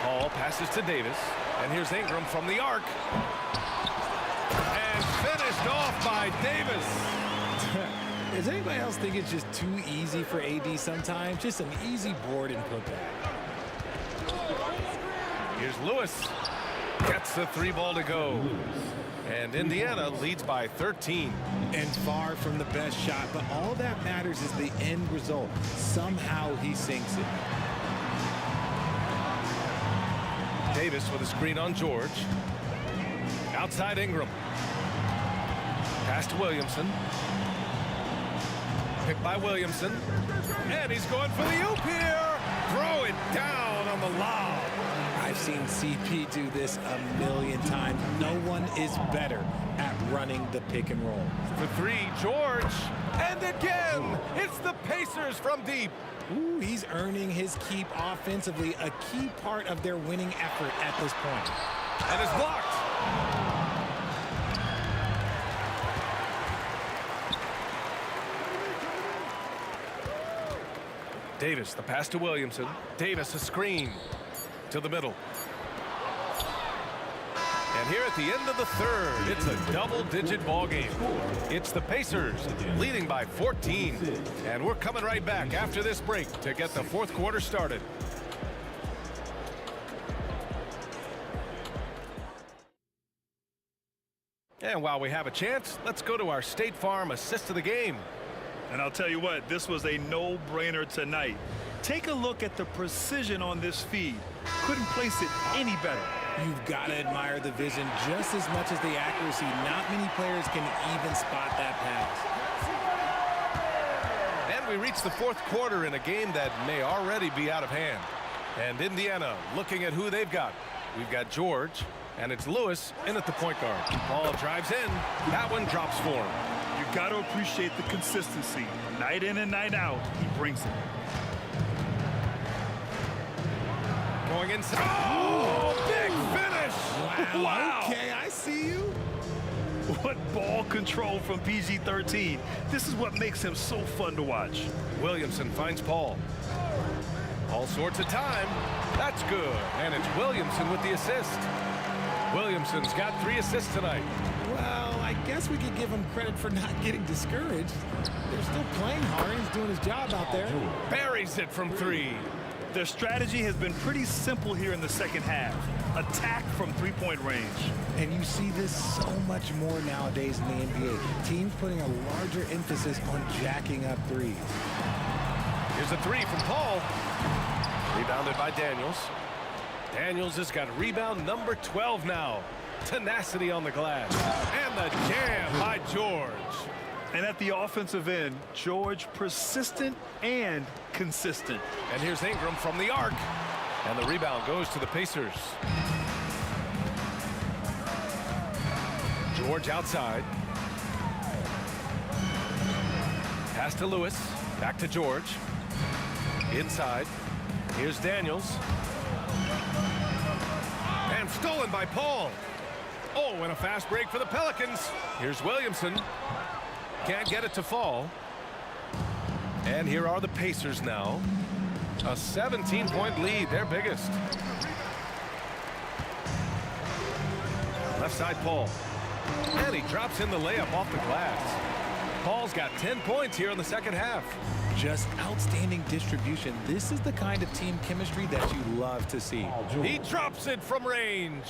Paul passes to Davis. And here's Ingram from the arc. And finished off by Davis. Does anybody else think it's just too easy for AD sometimes? Just an easy board and putback. Here's Lewis. Gets the 3 ball to go. And Indiana leads by 13. And far from the best shot, but all that matters is the end result. Somehow he sinks it. Davis with a screen on George. Outside Ingram. Pass to Williamson. Picked by Williamson. And he's going for the oop here. Throw it down on the lob. I've seen CP do this a million times. No one is better at running the pick and roll. For 3, George. And again, it's the Pacers from deep. Ooh, he's earning his keep offensively, a key part of their winning effort at this point. And it's blocked. Davis, the pass to Williamson. Davis, a screen to the middle. And here at the end of the third, it's a double-digit ball game. It's the Pacers leading by 14. And we're coming right back after this break to get the fourth quarter started. And while we have a chance, let's go to our State Farm assist of the game. And I'll tell you what, this was a no-brainer tonight. Take a look at the precision on this feed. Couldn't place it any better. You've got to admire the vision just as much as the accuracy. Not many players can even spot that pass. And we reach the fourth quarter in a game that may already be out of hand. And Indiana looking at who they've got. We've got George, and it's Lewis in at the point guard. Paul drives in. That one drops for him. You got to appreciate the consistency. Night in and night out, he brings it. Going inside. Oh, big finish. Wow. Okay, I see you. What ball control from PG-13. This is what makes him so fun to watch. Williamson finds Paul. All sorts of time. That's good. And it's Williamson with the assist. Williamson's got 3 assists tonight. Well, I guess we could give him credit for not getting discouraged. They're still playing hard. He's doing his job out there. Buries it from 3. Their strategy has been pretty simple here in the second half. Attack from three-point range. And you see this so much more nowadays in the NBA. Teams putting a larger emphasis on jacking up threes. Here's a 3 from Paul. Rebounded by Daniels. Daniels has got rebound number 12 now. Tenacity on the glass. And the jam by George. And at the offensive end, George persistent and consistent. And here's Ingram from the arc. And the rebound goes to the Pacers. George outside. Pass to Lewis. Back to George. Inside. Here's Daniels. And stolen by Paul. Oh, and a fast break for the Pelicans. Here's Williamson. Can't get it to fall. And here are the Pacers now. A 17-point lead, their biggest. Left side, Paul. And he drops in the layup off the glass. Paul's got 10 points here in the second half. Just outstanding distribution. This is the kind of team chemistry that you love to see. He drops it from range.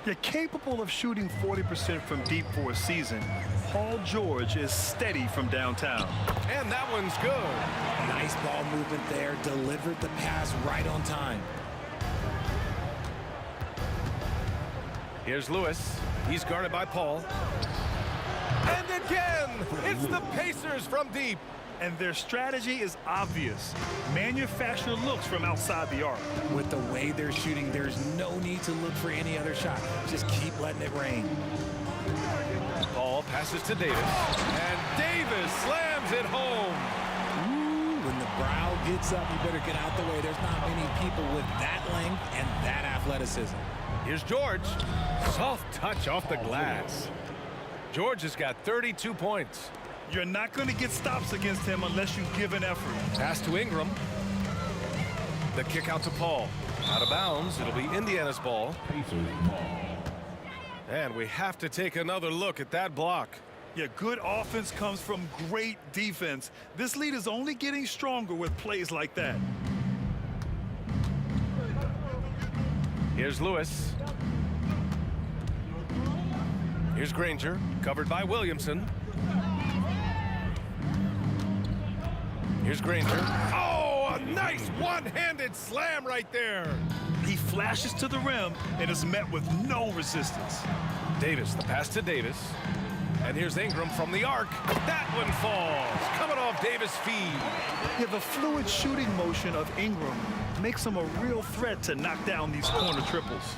You're capable of shooting 40% from deep for a season. Paul George is steady from downtown. And that one's good. Nice ball movement there. Delivered the pass right on time. Here's Lewis. He's guarded by Paul. And again, it's the Pacers from deep. And their strategy is obvious. Manufacture looks from outside the arc. With the way they're shooting, there's no need to look for any other shot. Just keep letting it rain. Paul passes to Davis. And Davis slams it home. Ooh, when the brow gets up, you better get out the way. There's not many people with that length and that athleticism. Here's George. Soft touch off the glass. George has got 32 points. You're not going to get stops against him unless you give an effort. Pass to Ingram. The kick out to Paul. Out of bounds. It'll be Indiana's ball. Pacers ball. And we have to take another look at that block. Yeah, good offense comes from great defense. This lead is only getting stronger with plays like that. Here's Lewis. Here's Granger, covered by Williamson. Here's Granger. Oh, a nice one-handed slam right there. He flashes to the rim and is met with no resistance. Davis, the pass to Davis. And here's Ingram from the arc. That one falls, coming off Davis' feed. Yeah, the fluid shooting motion of Ingram makes him a real threat to knock down these corner triples.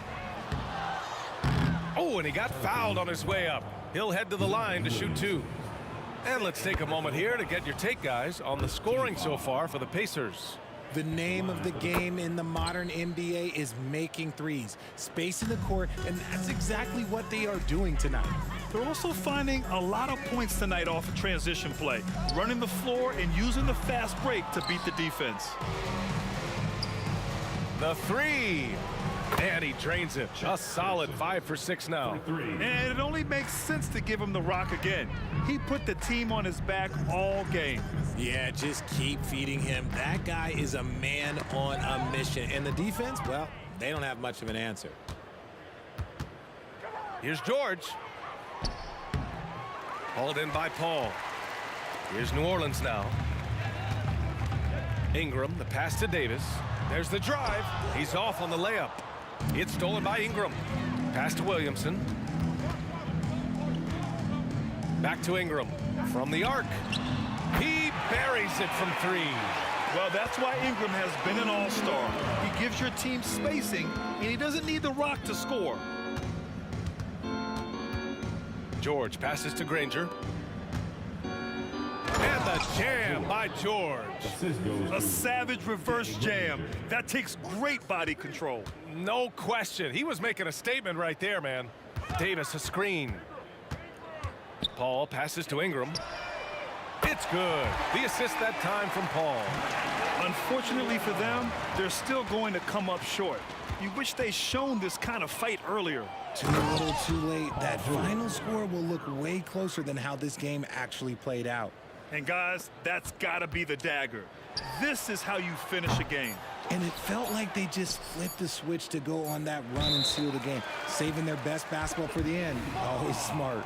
Oh, and he got fouled on his way up. He'll head to the line to shoot 2. And let's take a moment here to get your take, guys, on the scoring so far for the Pacers. The name of the game in the modern NBA is making threes, spacing the court, and that's exactly what they are doing tonight. They're also finding a lot of points tonight off of transition play, running the floor and using the fast break to beat the defense. The 3. And he drains it. A solid 5 for 6 now. And it only makes sense to give him the rock again. He put the team on his back all game. Yeah, just keep feeding him. That guy is a man on a mission. And the defense, well, they don't have much of an answer. Here's George. Hauled in by Paul. Here's New Orleans now. Ingram, the pass to Davis. There's the drive. He's off on the layup. It's stolen by Ingram. Pass to Williamson. Back to Ingram. From the arc. He buries it from 3. Well, that's why Ingram has been an all-star. He gives your team spacing, and he doesn't need the rock to score. George passes to Granger. And the jam by George. Assist goes A to savage reverse jam. That takes great body control. No question. He was making a statement right there, man. Davis, a screen. Paul passes to Ingram. It's good. The assist that time from Paul. Unfortunately for them, they're still going to come up short. You wish they'd shown this kind of fight earlier. Too little, too late. That final score will look way closer than how this game actually played out. And guys, that's got to be the dagger. This is how you finish a game. And it felt like they just flipped the switch to go on that run and seal the game, saving their best basketball for the end. Always smart.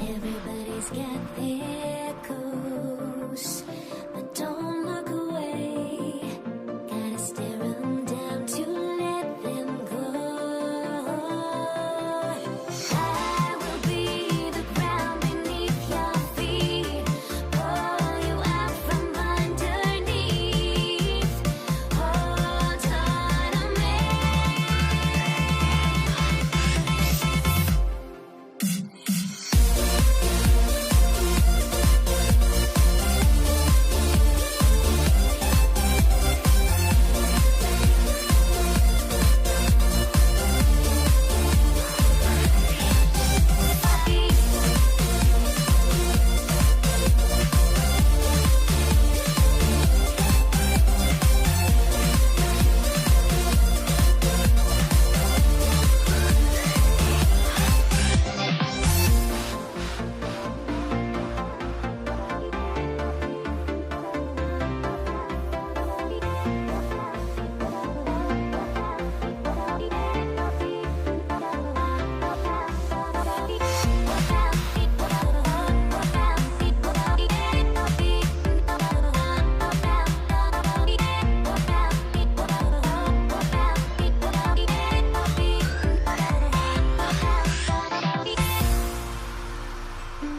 Everybody's got their goals, but don't look away. Gotta stare 'em down to let them go. I will be the ground beneath your feet, pull you out from underneath. Hold on to me.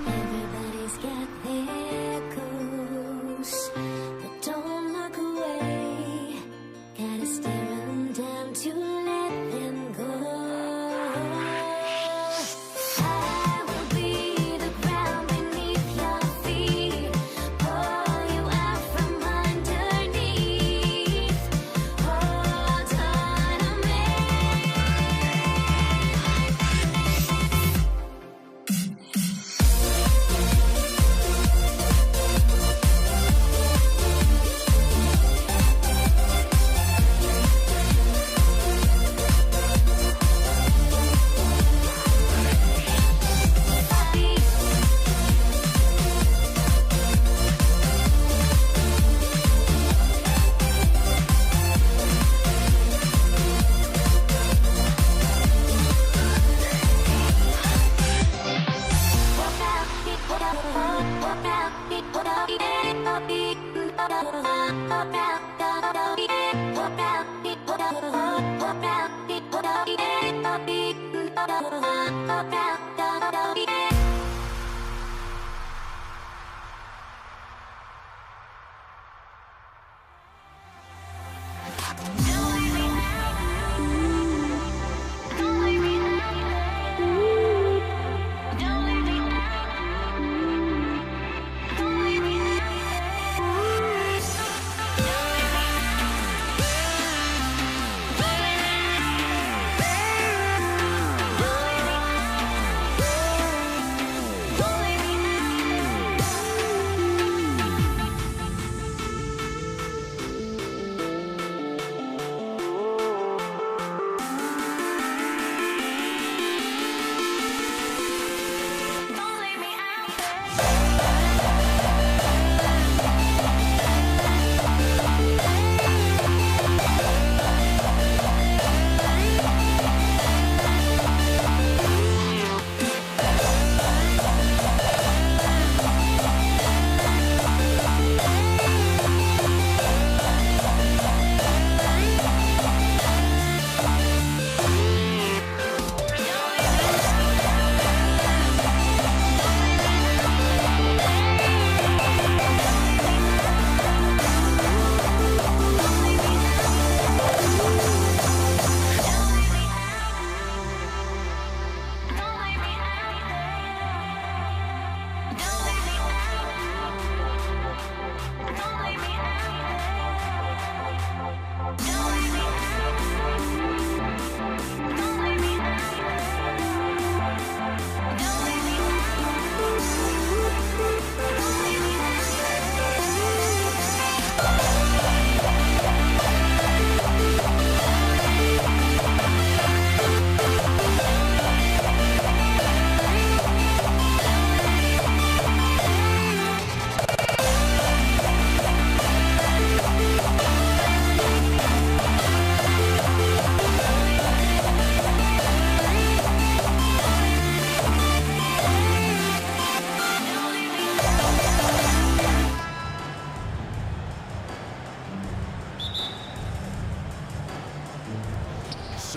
Everybody's got their goals, but don't look away. Gotta stare 'em down to let them go. I will be the ground beneath your feet, pull you out from underneath. Hold on to me.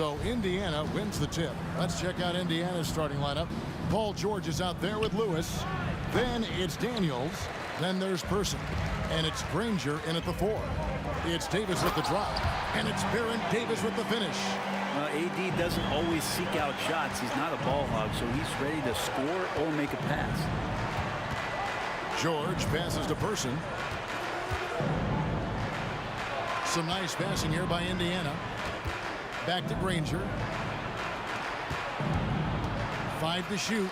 So Indiana wins the tip. Let's check out Indiana's starting lineup. Paul George is out there with Lewis. Then it's Daniels. Then there's Person. And it's Granger in at the 4. It's Davis with the drop. And it's Baron Davis with the finish. AD doesn't always seek out shots. He's not a ball hog, so he's ready to score or make a pass. George passes to Person. Some nice passing here by Indiana. Back to Granger. 5 to shoot.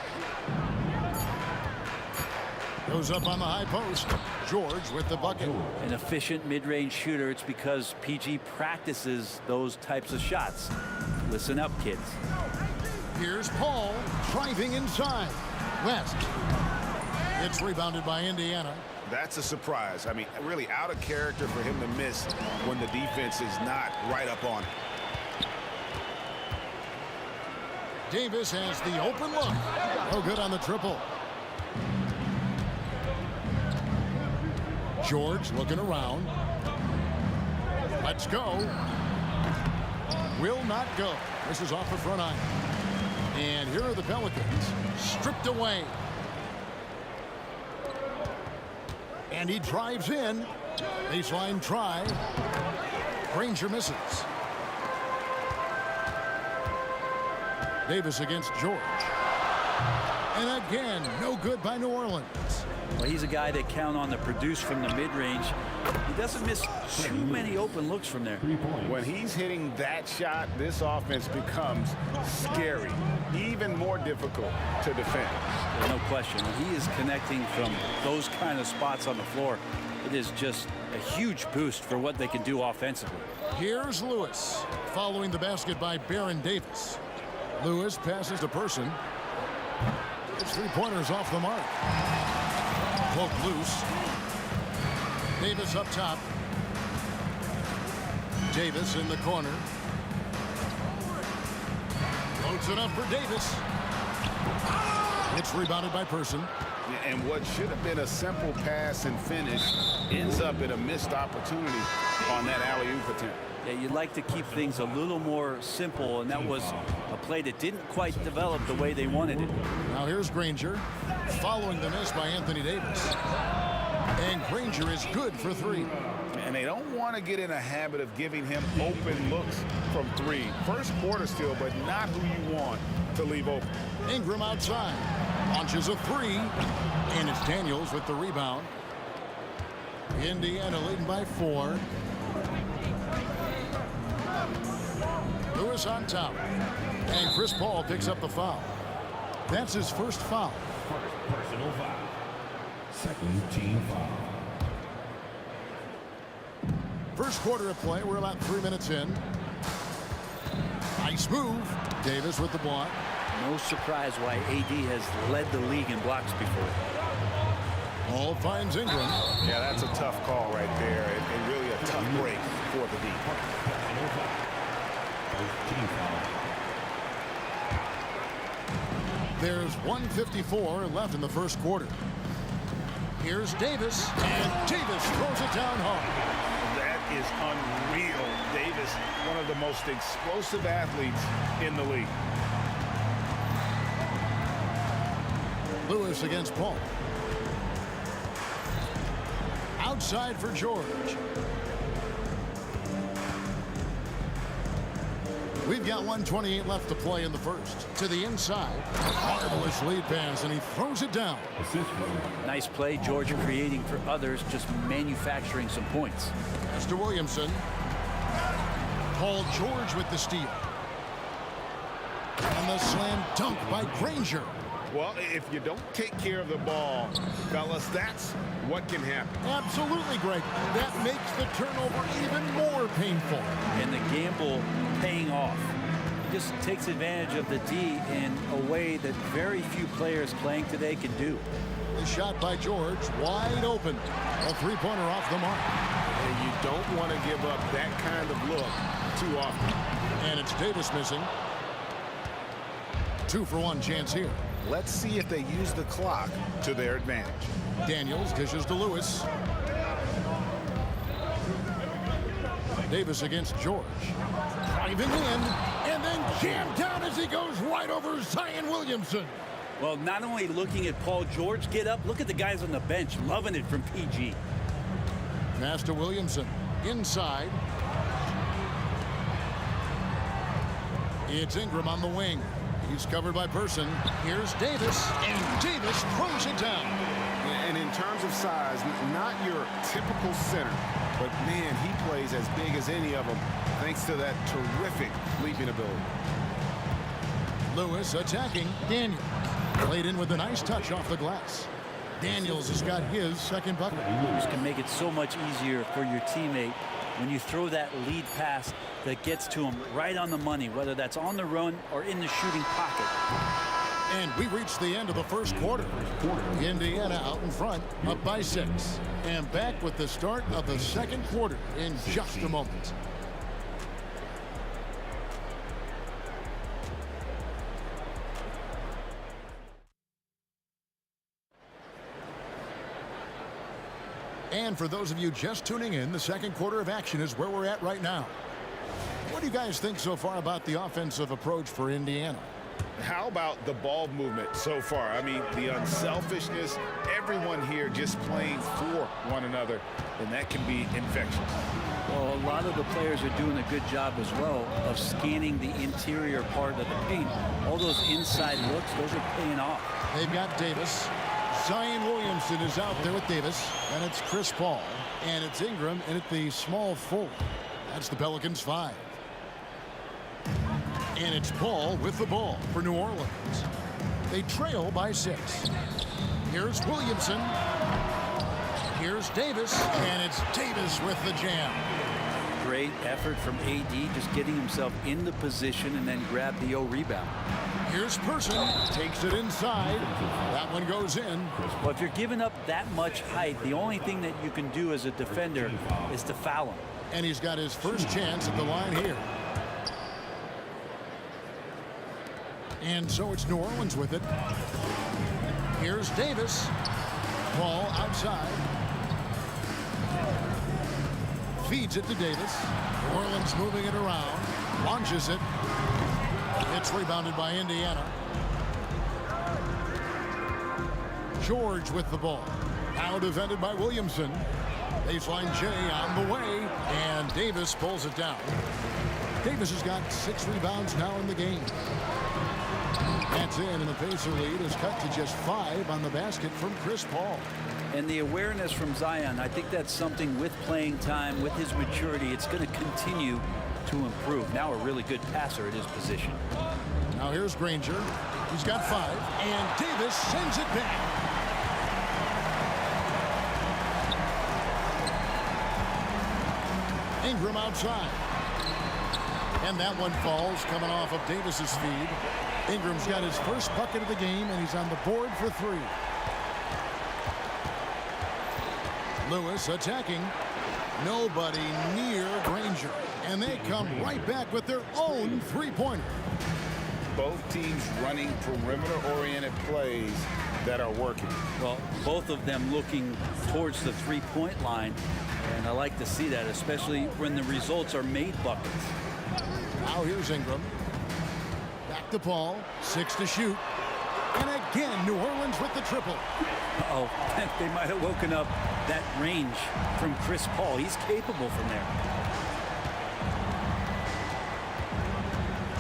Goes up on the high post. George with the bucket. An efficient mid-range shooter. It's because PG practices those types of shots. Listen up, kids. Here's Paul driving inside. West. It's rebounded by Indiana. That's a surprise. I mean, really out of character for him to miss when the defense is not right up on him. Davis has the open look. No good on the triple. George looking around. Let's go. Will not go. This is off the front iron. And here are the Pelicans. Stripped away. And he drives in. Baseline try. Granger misses. Davis against George. And again, no good by New Orleans. Well, he's a guy that count on to produce from the mid-range. He doesn't miss too many open looks from there. When he's hitting that shot, this offense becomes scary, even more difficult to defend. There's no question. When he is connecting from those kind of spots on the floor, it is just a huge boost for what they can do offensively. Here's Lewis following the basket by Baron Davis. Lewis passes to Person. It's 3-pointers off the mark. Poke loose. Davis up top. Davis in the corner. Floats it up for Davis. It's rebounded by Person. And what should have been a simple pass and finish ends up in a missed opportunity on that alley-oop attempt. Yeah, you'd like to keep things a little more simple, and that was a play that didn't quite develop the way they wanted it. Now here's Granger following the miss by Anthony Davis. And Granger is good for 3. And they don't want to get in a habit of giving him open looks from 3. First quarter still, but not who you want to leave open. Ingram outside. Launches a 3. And it's Daniels with the rebound. Indiana leading by 4. Lewis on top. And Chris Paul picks up the foul. That's his first foul. Personal foul. Second team foul. First quarter of play. We're about 3 minutes in. Nice move. Davis with the block. No surprise why AD has led the league in blocks before. Paul finds Ingram. Yeah, that's a tough call right there, and really a tough break for the D. Team foul. There's 1:54 left in the first quarter. Here's Davis, and Davis throws it down hard. That is unreal. Davis, one of the most explosive athletes in the league. Lewis against Paul. Outside for George. We've got 1:28 left to play in the first. To the inside. Marvelous lead pass, and he throws it down. Nice play, George creating for others, just manufacturing some points. Pass to Williamson. Paul George with the steal. And the slam dunk by Granger. Well, if you don't take care of the ball, fellas, that's what can happen. Absolutely, Greg. That makes the turnover even more painful. And the gamble paying off. He just takes advantage of the D in a way that very few players playing today can do. The shot by George, wide open. A 3-pointer off the mark. And you don't want to give up that kind of look too often. And it's Davis missing. 2-for-1 chance here. Let's see if they use the clock to their advantage. Daniels dishes to Lewis. Davis against George. Driving in, and then jammed down as he goes right over Zion Williamson. Well, not only looking at Paul George get up, look at the guys on the bench loving it from PG. Pass to Williamson. Inside. It's Ingram on the wing. He's covered by Person. Here's Davis, and Davis throws it down. And in terms of size, not your typical center, but man, he plays as big as any of them thanks to that terrific leaping ability. Lewis attacking Daniels. Played in with a nice touch off the glass. Daniels has got his second bucket. This can make it so much easier for your teammate when you throw that lead pass that gets to him right on the money, whether that's on the run or in the shooting pocket. And we reached the end of the first quarter. Indiana out in front, up by 6. And back with the start of the second quarter in just a moment. And for those of you just tuning in, the second quarter of action is where we're at right now. What do you guys think so far about the offensive approach for Indiana? How about the ball movement so far? I mean, the unselfishness, everyone here just playing for one another, and that can be infectious. Well, a lot of the players are doing a good job as well of scanning the interior part of the paint. All those inside looks, those are paying off. They've got Davis. Zion Williamson is out there with Davis, and it's Chris Paul, and it's Ingram, and at the small forward. That's the Pelicans 5. And it's Paul with the ball for New Orleans. They trail by 6. Here's Williamson. Here's Davis, and it's Davis with the jam. Great effort from AD, just getting himself in the position and then grab the rebound. Here's Person, takes it inside. That one goes in. Well, if you're giving up that much height, the only thing that you can do as a defender is to foul him. And he's got his first chance at the line here. And so it's New Orleans with it. Here's Davis. Ball outside. Feeds it to Davis. New Orleans moving it around. Launches it. It's rebounded by Indiana. George with the ball. Now defended by Williamson. Baseline J on the way. And Davis pulls it down. Davis has got 6 rebounds now in the game. That's in, and the Pacer lead is cut to just 5 on the basket from Chris Paul. And the awareness from Zion, I think that's something with playing time, with his maturity, it's going to continue to improve. Now a really good passer at his position. Now here's Granger. He's got 5, and Davis sends it back. Ingram outside. And that one falls coming off of Davis's feed. Ingram's got his first bucket of the game, and he's on the board for 3. Lewis attacking. Nobody near Granger. And they come right back with their own three-pointer. Both teams running perimeter-oriented plays that are working. Well, both of them looking towards the three-point line. And I like to see that, especially when the results are made buckets. Now here's Ingram. Back to Paul. 6 to shoot. And again, New Orleans with the triple. Uh-oh, they might have woken up that range from Chris Paul. He's capable from there.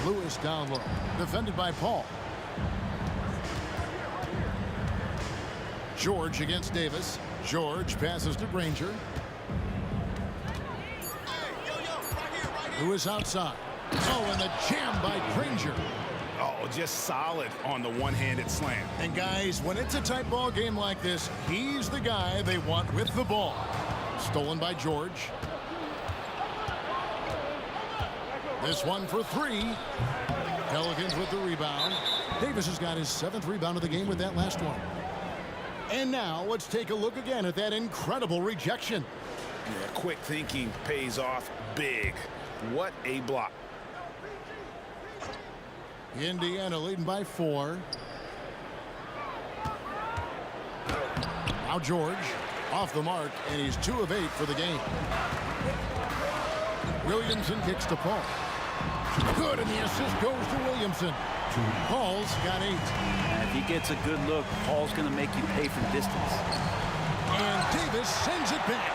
Lewis down low. Defended by Paul. George against Davis. George passes to Granger. Lewis outside. Oh, and the jam by Granger. Oh, just solid on the one-handed slam. And guys, when it's a tight ball game like this, he's the guy they want with the ball. Stolen by George. This one for 3. Pelicans with the rebound. Davis has got his 7th rebound of the game with that last one. And now let's take a look again at that incredible rejection. Yeah, quick thinking pays off big. What a block. Indiana leading by 4. Now George off the mark, and he's 2 of 8 for the game. Williamson kicks to Paul. Good, and the assist goes to Williamson. Paul's got 8. And if he gets a good look, Paul's going to make you pay for distance. And Davis sends it back.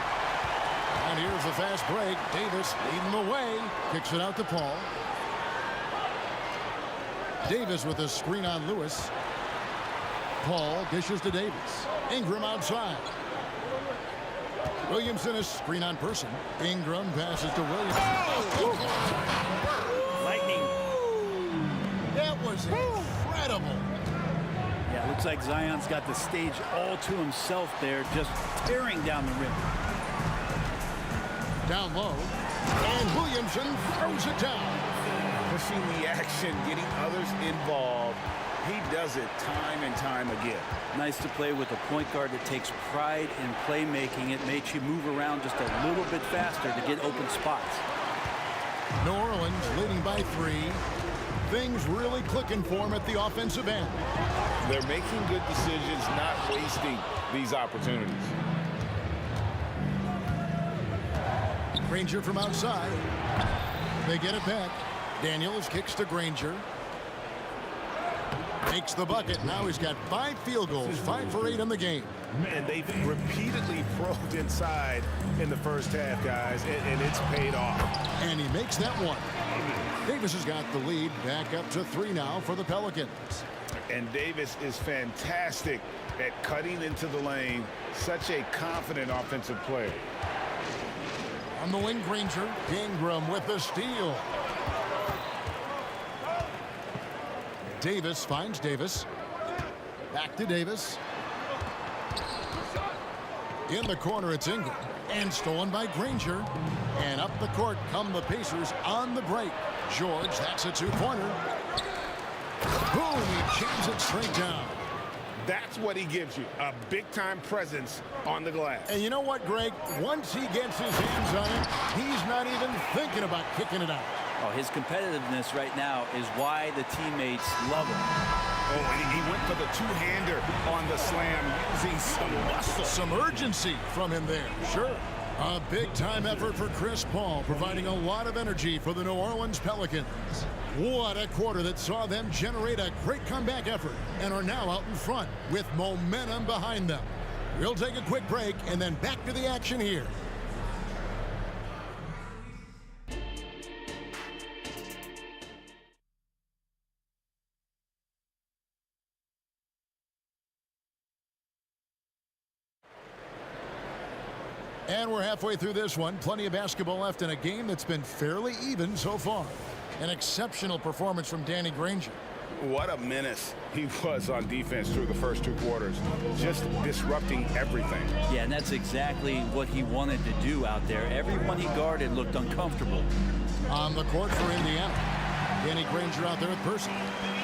And here's the fast break. Davis leading the way. Kicks it out to Paul. Davis with a screen on Lewis. Paul dishes to Davis. Ingram outside. Williamson is screen on Person. Ingram passes to Williamson. Lightning. That was incredible. Yeah, it looks like Zion's got the stage all to himself there, just tearing down the rim. Down low. And Williamson throws it down. Pushing the action, getting others involved. He does it time and time again. Nice to play with a point guard that takes pride in playmaking. It makes you move around just a little bit faster to get open spots. New Orleans leading by 3. Things really clicking for him at the offensive end. They're making good decisions, not wasting these opportunities. Granger from outside. They get it back. Daniels kicks to Granger. Makes the bucket. Now he's got 5 field goals, 5 for 8 in the game. And they've repeatedly probed inside in the first half, guys, and it's paid off. And he makes that one. Davis has got the lead back up to 3 now for the Pelicans. And Davis is fantastic at cutting into the lane. Such a confident offensive player. On the wing, Granger. Ingram with the steal. Davis finds Davis. Back to Davis. In the corner, it's Ingram. And stolen by Granger. And up the court come the Pacers on the break. George, that's a 2-pointer. Boom, he jams it straight down. That's what he gives you, a big-time presence on the glass. And you know what, Greg? Once he gets his hands on it, he's not even thinking about kicking it out. Oh, his competitiveness right now is why the teammates love him. Oh, and he went for the two-hander on the slam, using some muscle. Some urgency from him there, sure. A big-time effort for Chris Paul, providing a lot of energy for the New Orleans Pelicans. What a quarter that saw them generate a great comeback effort and are now out in front with momentum behind them. We'll take a quick break and then back to the action here. And we're halfway through this one. Plenty of basketball left in a game that's been fairly even so far. An exceptional performance from Danny Granger. What a menace he was on defense through the first 2 quarters. Just disrupting everything. Yeah, and that's exactly what he wanted to do out there. Everyone he guarded looked uncomfortable. On the court for Indiana. Danny Granger out there with Person.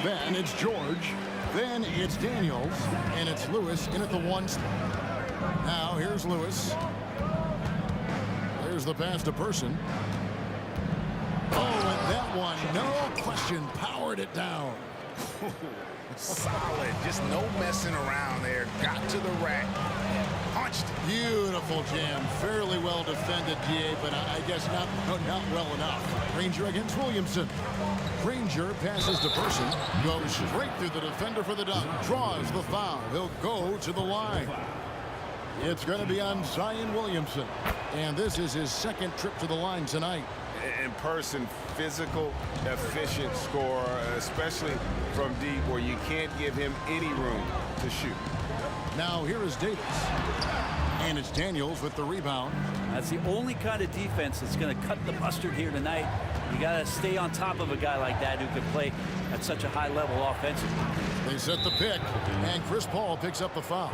Then it's George. Then it's Daniels. And it's Lewis in at the 1 spot. Now here's Lewis. There's the pass to Person. Oh, and that one, no question, powered it down. Solid. Just no messing around there. Got to the rack. Punched. Beautiful jam. Fairly well defended, DA, but I guess not well enough. Granger against Williamson. Granger passes to Person. Goes straight through the defender for the dunk. Draws the foul. He'll go to the line. It's going to be on Zion Williamson. And this is his 2nd trip to the line tonight. In Person, physical, efficient scorer, especially from deep where you can't give him any room to shoot. Now here is Davis. And it's Daniels with the rebound. That's the only kind of defense that's going to cut the mustard here tonight. You got to stay on top of a guy like that who can play at such a high level offensively. They set the pick, and Chris Paul picks up the foul.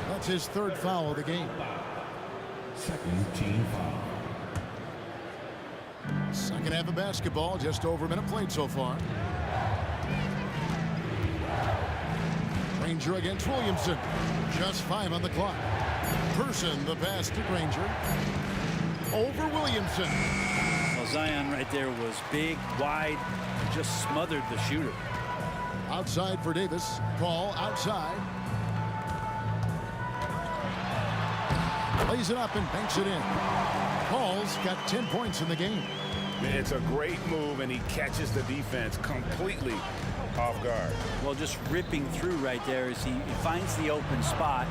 That's his 3rd foul of the game. 2nd team foul. Second half of basketball, just over a minute played so far. Granger against Williamson. Just 5 on the clock. Person, the pass to Granger. Over Williamson. Well, Zion right there was big, wide, just smothered the shooter. Outside for Davis. Paul outside. Lays it up and banks it in. Paul's got 10 points in the game. It's a great move, and he catches the defense completely off guard. Well, just ripping through right there as he finds the open spot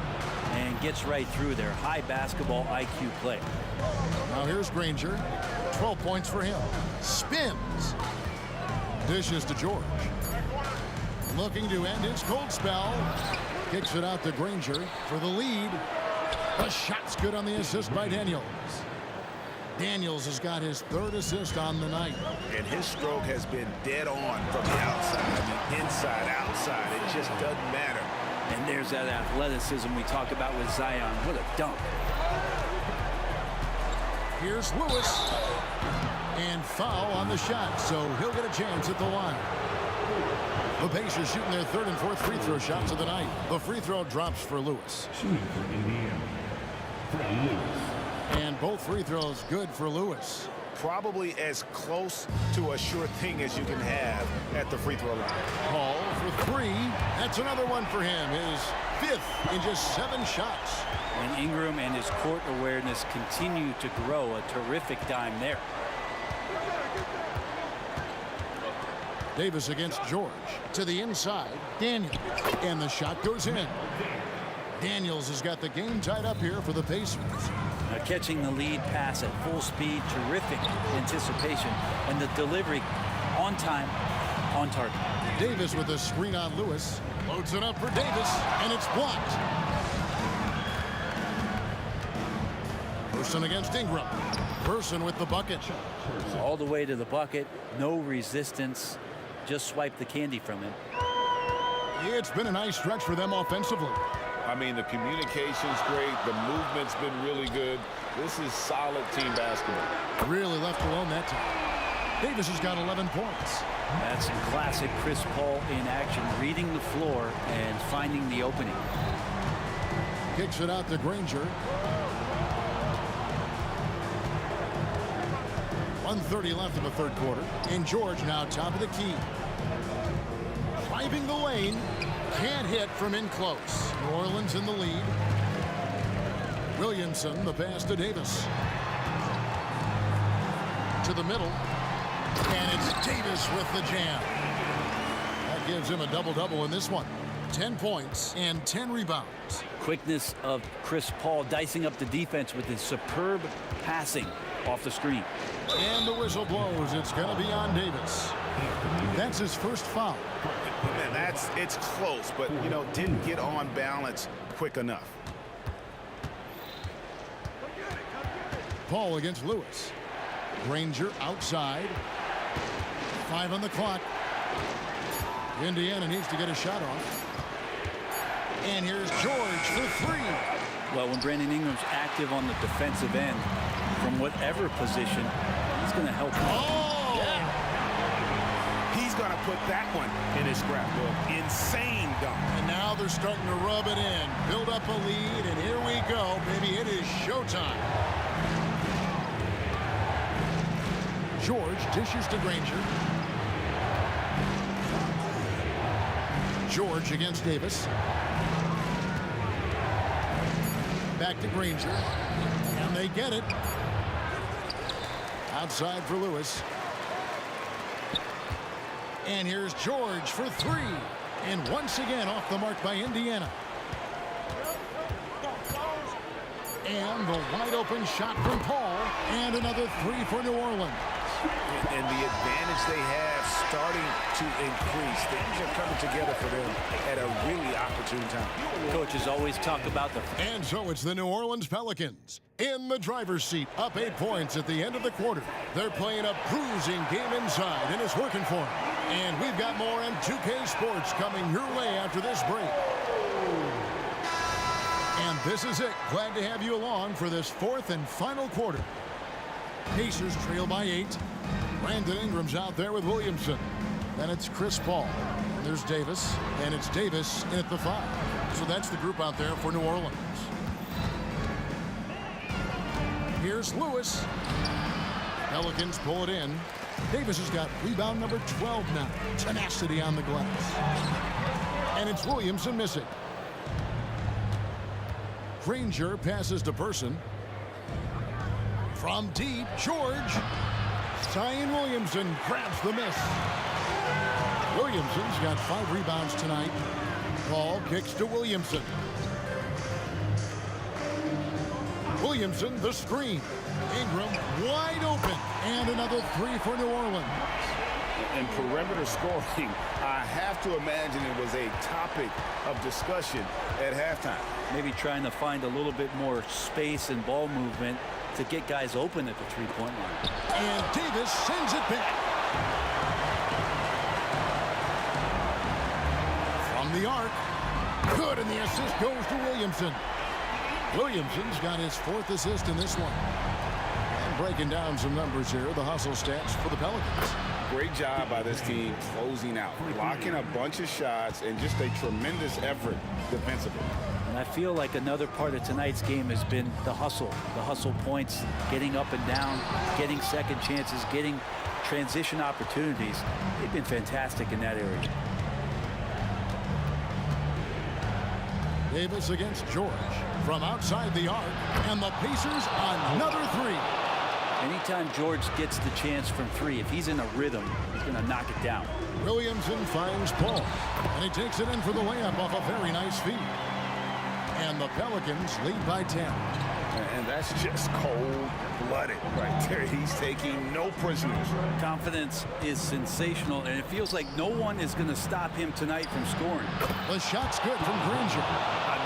and gets right through there. High basketball IQ play. Now here's Granger. 12 points for him. Spins. Dishes to George. Looking to end his cold spell. Kicks it out to Granger for the lead. The shot's good on the assist by Daniels. Daniels has got his 3rd assist on the night. And his stroke has been dead on from the outside. I mean, inside, outside. It just doesn't matter. And there's that athleticism we talked about with Zion. What a dunk. Here's Lewis. And foul on the shot, so he'll get a chance at the line. The Pacers shooting their 3rd and 4th free throw shots of the night. The free throw drops for Lewis. Shooting for Indiana, Freddie Lewis. And both free throws good for Lewis. Probably as close to a sure thing as you can have at the free throw line. Paul for 3. That's another one for him. His 5th in just 7 shots. And Ingram and his court awareness continue to grow. A terrific dime there. Davis against George. To the inside. Daniels. And the shot goes in. Daniels has got the game tied up here for the Pacers. Now catching the lead pass at full speed. Terrific anticipation. And the delivery on time, on target. Davis with a screen on Lewis. Loads it up for Davis. And it's blocked. Person against Ingram. Person with the bucket. All the way to the bucket. No resistance. Just swipe the candy from him. It's been a nice stretch for them offensively. I mean, the communication's great. The movement's been really good. This is solid team basketball. Really left alone that time. Davis has got 11 points. That's some classic Chris Paul in action, reading the floor and finding the opening. Kicks it out to Granger. 1:30 left in the 3rd quarter. And George now top of the key. Driving the lane. Can't hit from in close. New Orleans in the lead. Williamson, the pass to Davis. To the middle. And it's Davis with the jam. That gives him a double-double in this one. 10 points and 10 rebounds. Quickness of Chris Paul dicing up the defense with his superb passing off the screen. And the whistle blows. It's going to be on Davis. That's his first foul. Man, it's close, but, you know, didn't get on balance quick enough. Paul against Lewis. Granger outside. 5 on the clock. Indiana needs to get a shot off. And here's George for 3. Well, when Brandon Ingram's active on the defensive end, from whatever position, he's going to help him. Oh! Yeah. He's going to put that one in his scrapbook. Insane dunk. And now they're starting to rub it in. Build up a lead, and here we go, baby. It is showtime. George dishes to Granger. George against Davis. Back to Granger. And they get it. Outside for Lewis. And here's George for 3. And once again off the mark by Indiana. And the wide open shot from Paul. And another 3 for New Orleans. And the advantage they have starting to increase. Things are coming together for them at a really opportune time. Coaches always talk about the... And so it's the New Orleans Pelicans in the driver's seat, up 8 points at the end of the quarter. They're playing a bruising game inside, and it's working for them. And we've got more on 2K Sports coming your way after this break. And this is it. Glad to have you along for this 4th and final quarter. Pacers trail by 8. Brandon Ingram's out there with Williamson. Then it's Chris Paul. And there's Davis. And it's Davis in at the 5. So that's the group out there for New Orleans. Here's Lewis. Pelicans pull it in. Davis has got rebound number 12 now. Tenacity on the glass. And it's Williamson missing. Granger passes to Person. From deep, George. Zion Williamson grabs the miss. Williamson's got 5 rebounds tonight. Paul kicks to Williamson. Williamson, the screen. Ingram wide open. And another 3 for New Orleans. And perimeter scoring, I have to imagine it was a topic of discussion at halftime. Maybe trying to find a little bit more space and ball movement to get guys open at the three-point line. And Davis sends it back. From the arc. Good, and the assist goes to Williamson. Williamson's got his 4th assist in this one. And breaking down some numbers here, the hustle stats for the Pelicans. Great job by this team closing out, blocking a bunch of shots, and just a tremendous effort defensively. And I feel like another part of tonight's game has been the hustle points, getting up and down, getting second chances, getting transition opportunities. They've been fantastic in that area. Davis against George from outside the arc, and the Pacers another 3. Anytime George gets the chance from 3, if he's in a rhythm, he's going to knock it down. Williamson finds Paul, and he takes it in for the layup off a very nice feed. And the Pelicans lead by 10. And that's just cold-blooded right there. He's taking no prisoners. Confidence is sensational, and it feels like no one is going to stop him tonight from scoring. The shot's good from Granger.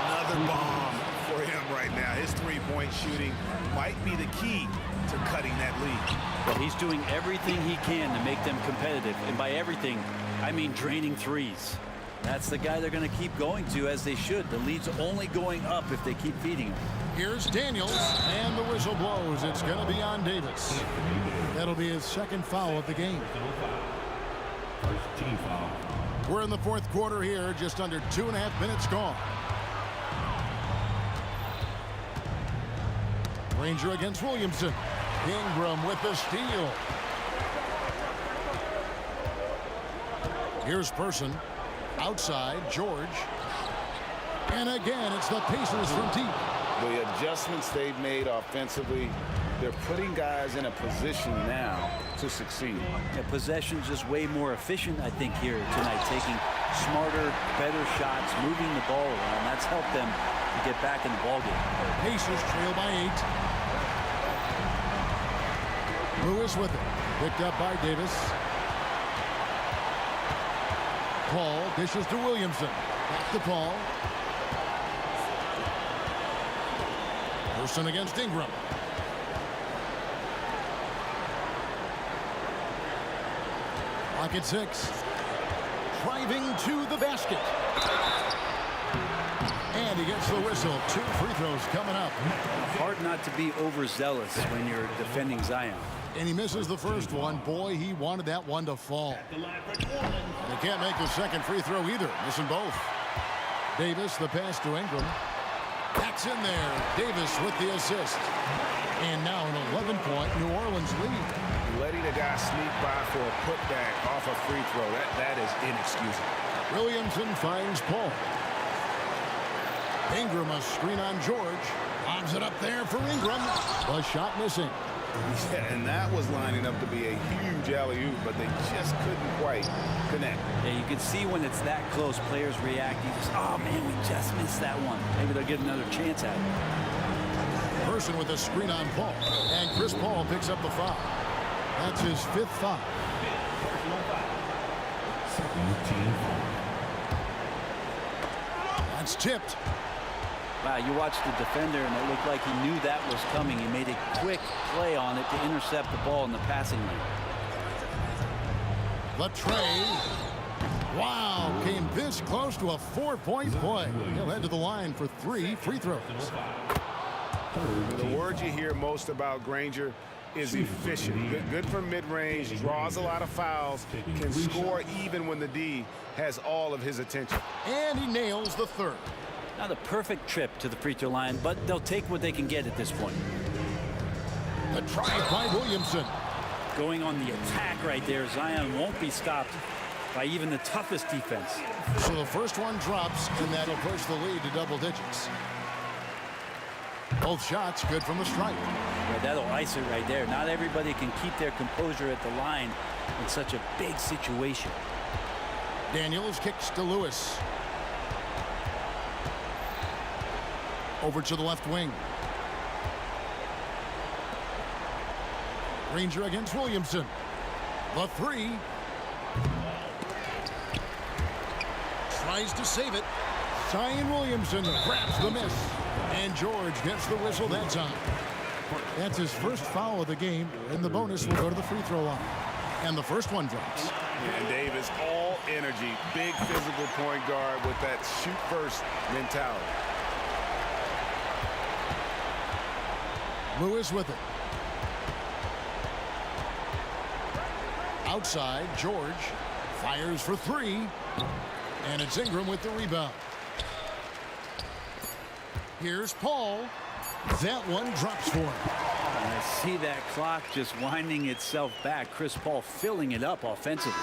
Another bomb for him right now. His three-point shooting might be the key to cutting that lead. Well, he's doing everything he can to make them competitive. And by everything, I mean draining threes. That's the guy they're going to keep going to, as they should. The lead's only going up if they keep feeding him. Here's Daniels, and the whistle blows. It's going to be on Davis. That'll be his 2nd foul of the game. First team foul. We're in the 4th quarter here, just under 2.5 minutes gone. Granger against Williamson. Ingram with the steal. Here's Person. Outside, George. And again, it's the Pacers from deep. The adjustments they've made offensively, they're putting guys in a position now to succeed. Yeah, possession's just way more efficient, I think, here tonight. Taking smarter, better shots, moving the ball around. That's helped them to get back in the ballgame. Pacers trail by 8. Lewis with it. Picked up by Davis. Paul dishes to Williamson. Back to Paul. Person against Ingram. Clock at 6. Driving to the basket. And he gets the whistle. 2 free throws coming up. Hard not to be overzealous when you're defending Zion. And he misses the first one. Boy, he wanted that one to fall. They can't make the second free throw either. Missing both. Davis, the pass to Ingram. Backs in there. Davis with the assist. And now an 11-point New Orleans lead. Letting a guy sneak by for a putback off a free throw, that is inexcusable. Williamson finds Paul. Ingram a screen on George. Lobs it up there for Ingram. The shot missing. Yeah, and that was lining up to be a huge alley-oop, but they just couldn't quite connect. Yeah, you can see when it's that close, players react. You just, oh man, we just missed that one. Maybe they'll get another chance at it. Person with a screen on Paul. And Chris Paul picks up the foul. That's his 5th foul. That's tipped. Wow, you watched the defender, and it looked like he knew that was coming. He made a quick play on it to intercept the ball in the passing lane. The tray. Wow, came this close to a 4-point play. He'll head to the line for 3 free throws. The word you hear most about Granger is efficient. Good from mid-range, draws a lot of fouls, can score even when the D has all of his attention. And he nails the 3rd. Not a perfect trip to the free throw line, but they'll take what they can get at this point. The try by Williamson. Going on the attack right there. Zion won't be stopped by even the toughest defense. So the first one drops, and that'll push the lead to double digits. Both shots good from the stripe. Yeah, that'll ice it right there. Not everybody can keep their composure at the line in such a big situation. Daniels kicks to Lewis. Over to the left wing. Ranger against Williamson. The three. Tries to save it. Zion Williamson grabs the miss. And George gets the whistle that time. That's his first foul of the game, and the bonus will go to the free throw line. And the first one drops. And Davis, all energy, big physical point guard with that shoot first mentality. Lewis with it. Outside, George fires for three. And it's Ingram with the rebound. Here's Paul. That one drops for him. And I see that clock just winding itself back. Chris Paul filling it up offensively.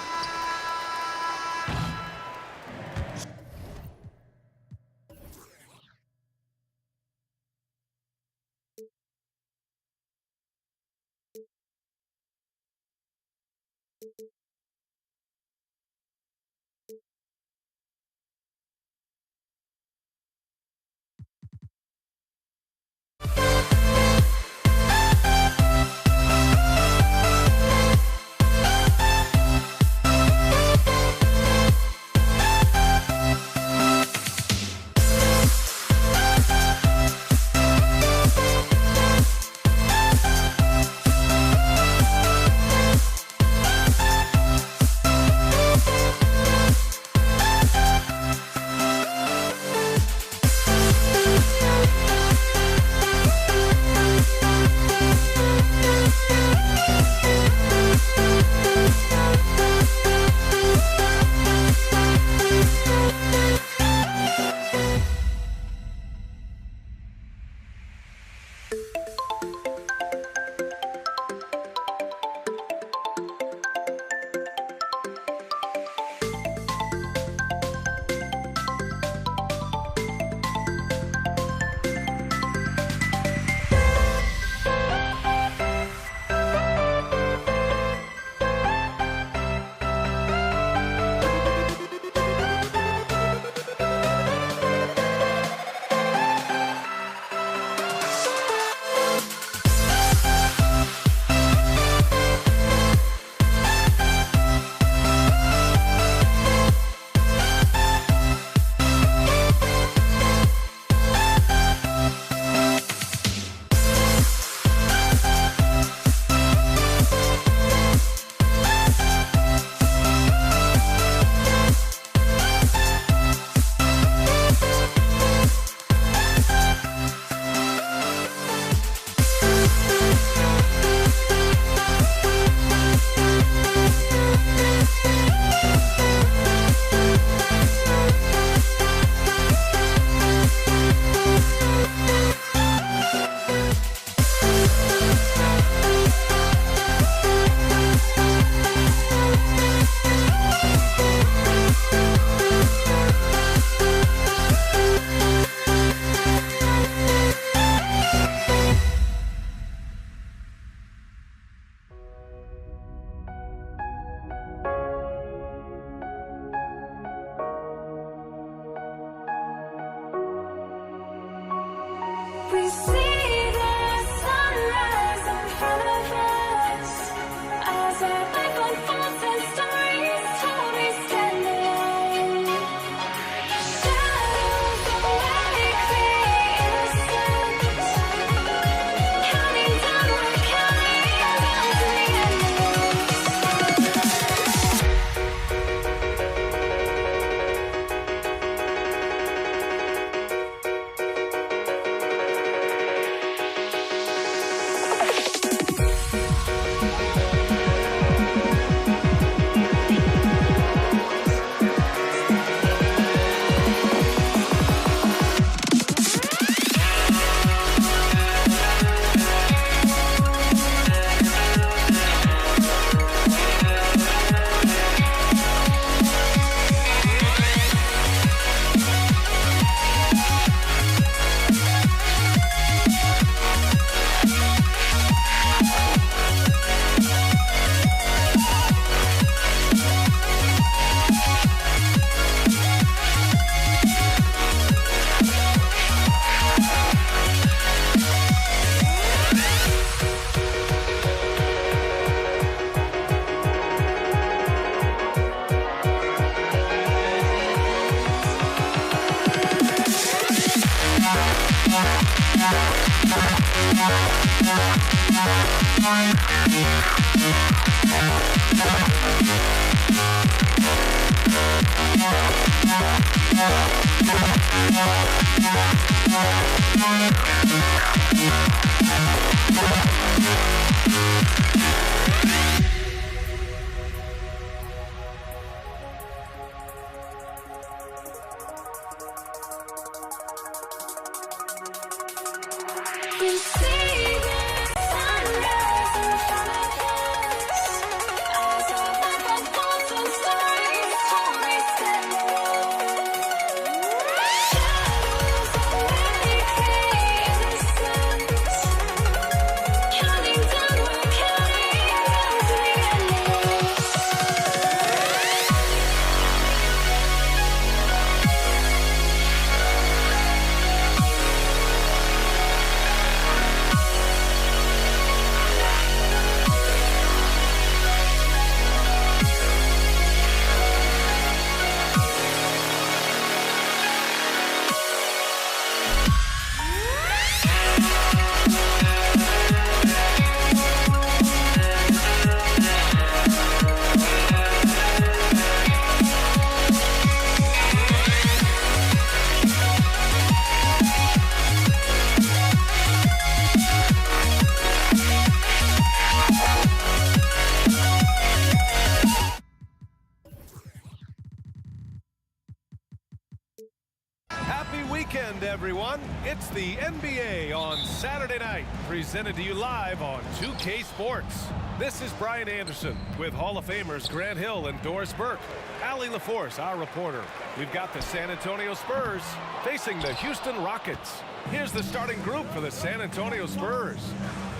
Happy weekend, everyone. It's the NBA on Saturday night, presented to you live on 2K Sports. This is Brian Anderson with Hall of Famers Grant Hill and Doris Burke. Allie LaForce, our reporter. We've got the San Antonio Spurs facing the Houston Rockets. Here's the starting group for the San Antonio Spurs.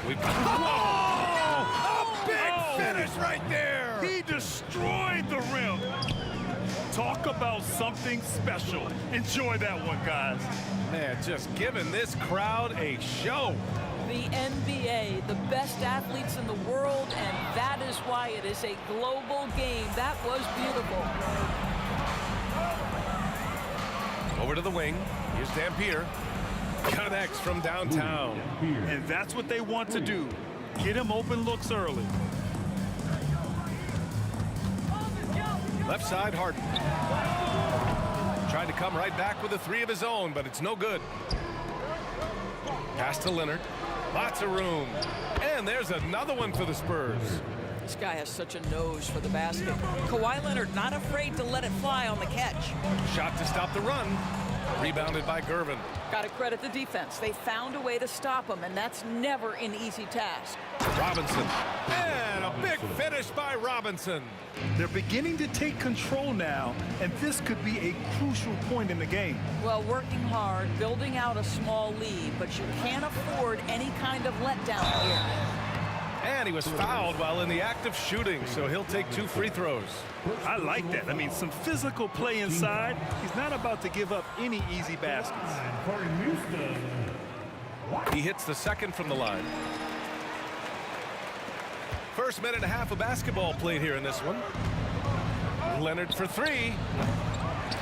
We've got... Oh! A big finish right there! He destroyed the rim. Talk about something special. Enjoy that one, guys. Man, just giving this crowd a show. The NBA, the best athletes in the world, and that is why it is a global game. That was beautiful. Over to the wing. Here's Dampier. Connects from downtown. And that's what they want to do. Get him open looks early. Left side, Harden. Trying to come right back with a three of his own, but it's no good. Pass to Leonard. Lots of room. And there's another one for the Spurs. This guy has such a nose for the basket. Kawhi Leonard not afraid to let it fly on the catch. Shot to stop the run. Rebounded by Gervin. Got to credit the defense. They found a way to stop him, and that's never an easy task. Robinson. And a big finish by Robinson. They're beginning to take control now, and this could be a crucial point in the game. Well, working hard, building out a small lead, but you can't afford any kind of letdown here. And he was fouled while in the act of shooting, so he'll take 2 free throws. I like that. I mean, some physical play inside. He's not about to give up any easy baskets. He hits the second from the line. First minute and a half of basketball played here in this one. Leonard for 3.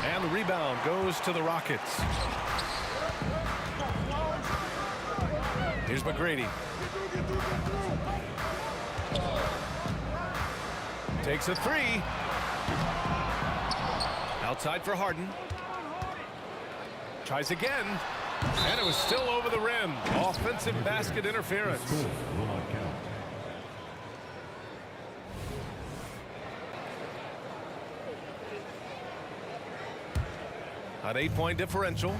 And the rebound goes to the Rockets. Here's McGrady. Takes a 3. Outside for Harden. Tries again. And it was still over the rim. Offensive basket interference. An 8-point differential.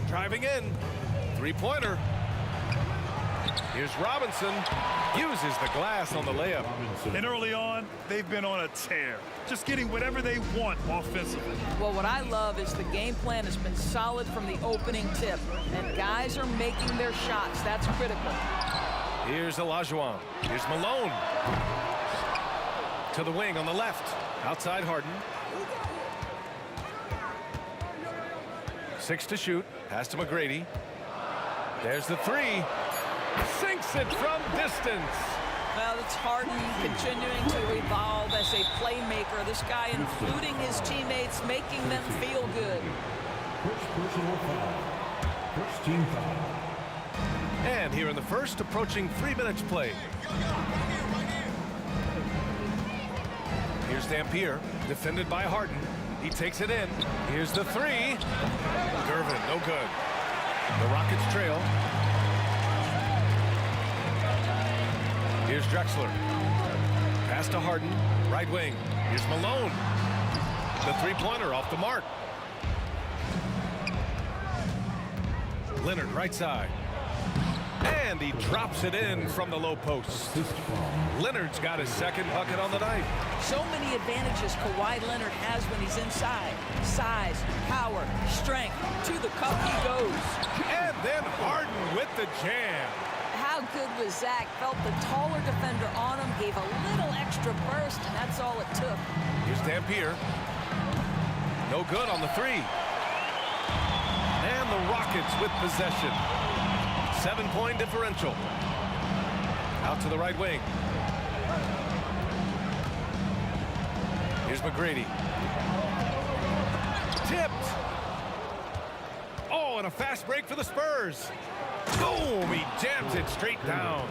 Driving in. 3-pointer. Here's Robinson. Uses the glass on the layup. And early on, they've been on a tear. Just getting whatever they want offensively. Well, what I love is the game plan has been solid from the opening tip. And guys are making their shots. That's critical. Here's Olajuwon. Here's Malone. To the wing on the left. Outside Harden. 6 to shoot. Pass to McGrady. There's the 3. Sinks it from distance. Well, it's Harden continuing to evolve as a playmaker. This guy including his teammates, making them feel good. First personal foul. First team foul. And here in the first, approaching 3 minutes played. Here's Dampier, defended by Harden. He takes it in. Here's the three. Gervin, no good. The Rockets trail. Here's Drexler. Pass to Harden, right wing. Here's Malone. The three-pointer off the mark. Leonard, right side. And he drops it in from the low post. Leonard's got his second bucket on the night. So many advantages Kawhi Leonard has when he's inside. Size, power, strength. To the cup he goes. And then Harden with the jam. How good was Zach? Felt the taller defender on him, gave a little extra burst, and that's all it took. Here's Dampier. No good on the three. And the Rockets with possession. 7-point differential. Out to the right wing. Here's McGrady. Tipped. Oh, and a fast break for the Spurs. Boom, he jams it straight down.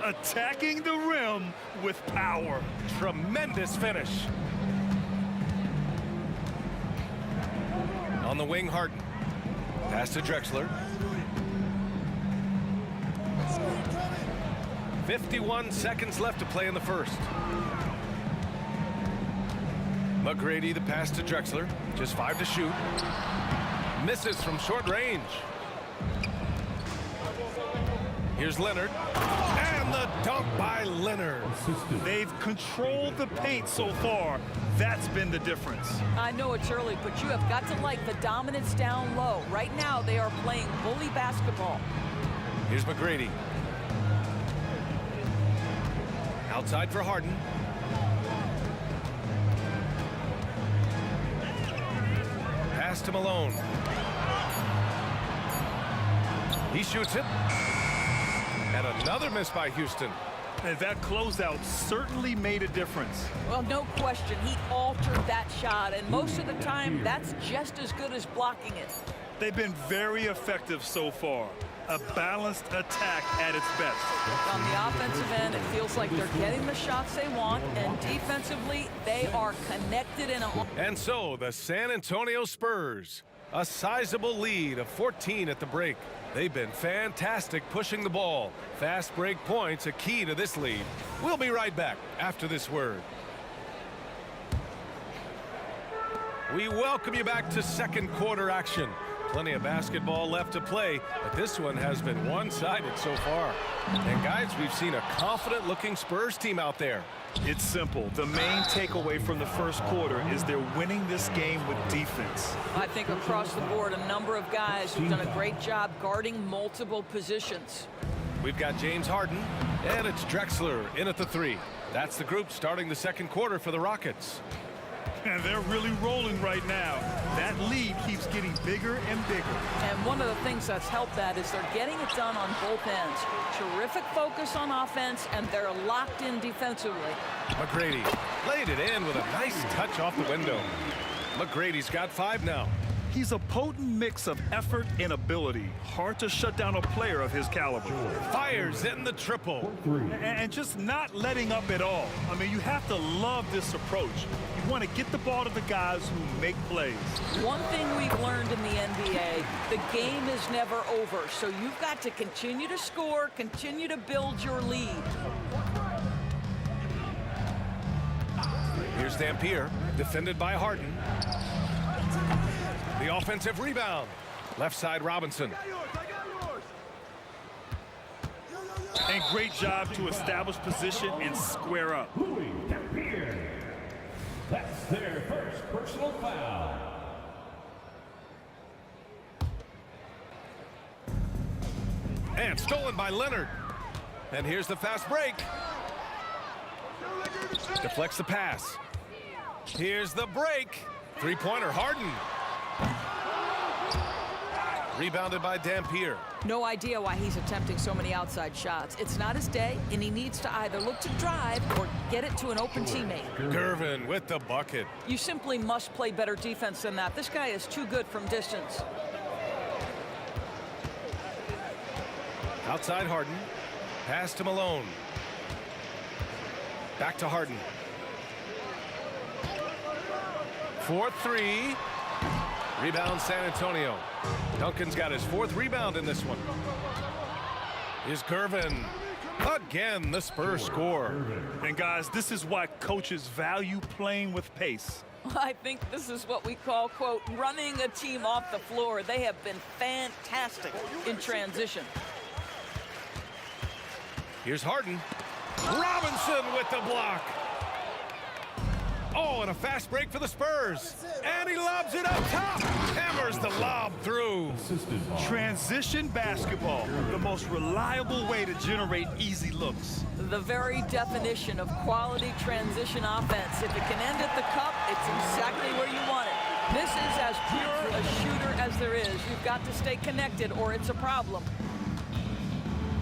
Attacking the rim with power. Tremendous finish. On the wing, Harden. Pass to Drexler. 51 seconds left to play in the first. McGrady, the pass to Drexler. Just 5 to shoot. Misses from short range. Here's Leonard. And the dunk by Leonard. They've controlled the paint so far. That's been the difference. I know it's early, but you have got to like the dominance down low. Right now, they are playing bully basketball. Here's McGrady. Outside for Harden. Pass to Malone. He shoots it. And another miss by Houston. And that closeout certainly made a difference. Well, no question. He altered that shot, and most of the time, that's just as good as blocking it. They've been very effective so far. A balanced attack at its best. On the offensive end, it feels like they're getting the shots they want, and defensively, they are connected in a... And so, the San Antonio Spurs, a sizable lead of 14 at the break. They've been fantastic pushing the ball. Fast break points a key to this lead. We'll be right back after this word. We welcome you back to second quarter action. Plenty of basketball left to play, but this one has been one-sided so far. And guys, we've seen a confident-looking Spurs team out there. It's simple. The main takeaway from the first quarter is they're winning this game with defense. I think across the board, a number of guys who've done a great job guarding multiple positions. We've got James Harden, and it's Drexler in at the three. That's the group starting the second quarter for the Rockets. And they're really rolling right now. That lead keeps getting bigger and bigger. And one of the things that's helped that is they're getting it done on both ends. Terrific focus on offense, and they're locked in defensively. McGrady laid it in with a nice touch off the window. McGrady's got 5 now. He's a potent mix of effort and ability. Hard to shut down a player of his caliber. Fires in the triple. And just not letting up at all. I mean, you have to love this approach. You want to get the ball to the guys who make plays. One thing we've learned in the NBA, the game is never over. So you've got to continue to score, continue to build your lead. Here's Dampier, defended by Harden. The offensive rebound. Left side, Robinson. And great job to establish position and square up. That's their first personal foul. And stolen by Leonard. And here's the fast break. Deflects the pass. Here's the break. Three-pointer, Harden. Rebounded by Dampier. No idea why he's attempting so many outside shots. It's not his day, and he needs to either look to drive or get it to an open teammate. Gervin with the bucket. You simply must play better defense than that. This guy is too good from distance. Outside Harden. Pass to Malone. Back to Harden. 4-3. Rebound San Antonio. Duncan's got his 4th rebound in this one. Is Gervin. Again, the Spurs score. And guys, this is why coaches value playing with pace. I think this is what we call, quote, running a team off the floor. They have been fantastic in transition. Here's Harden. Robinson with the block. Oh, and a fast break for the Spurs. And he lobs it up top. Hammers the lob through. Transition basketball, the most reliable way to generate easy looks. The very definition of quality transition offense. If it can end at the cup, it's exactly where you want it. This is as pure a shooter as there is. You've got to stay connected or it's a problem.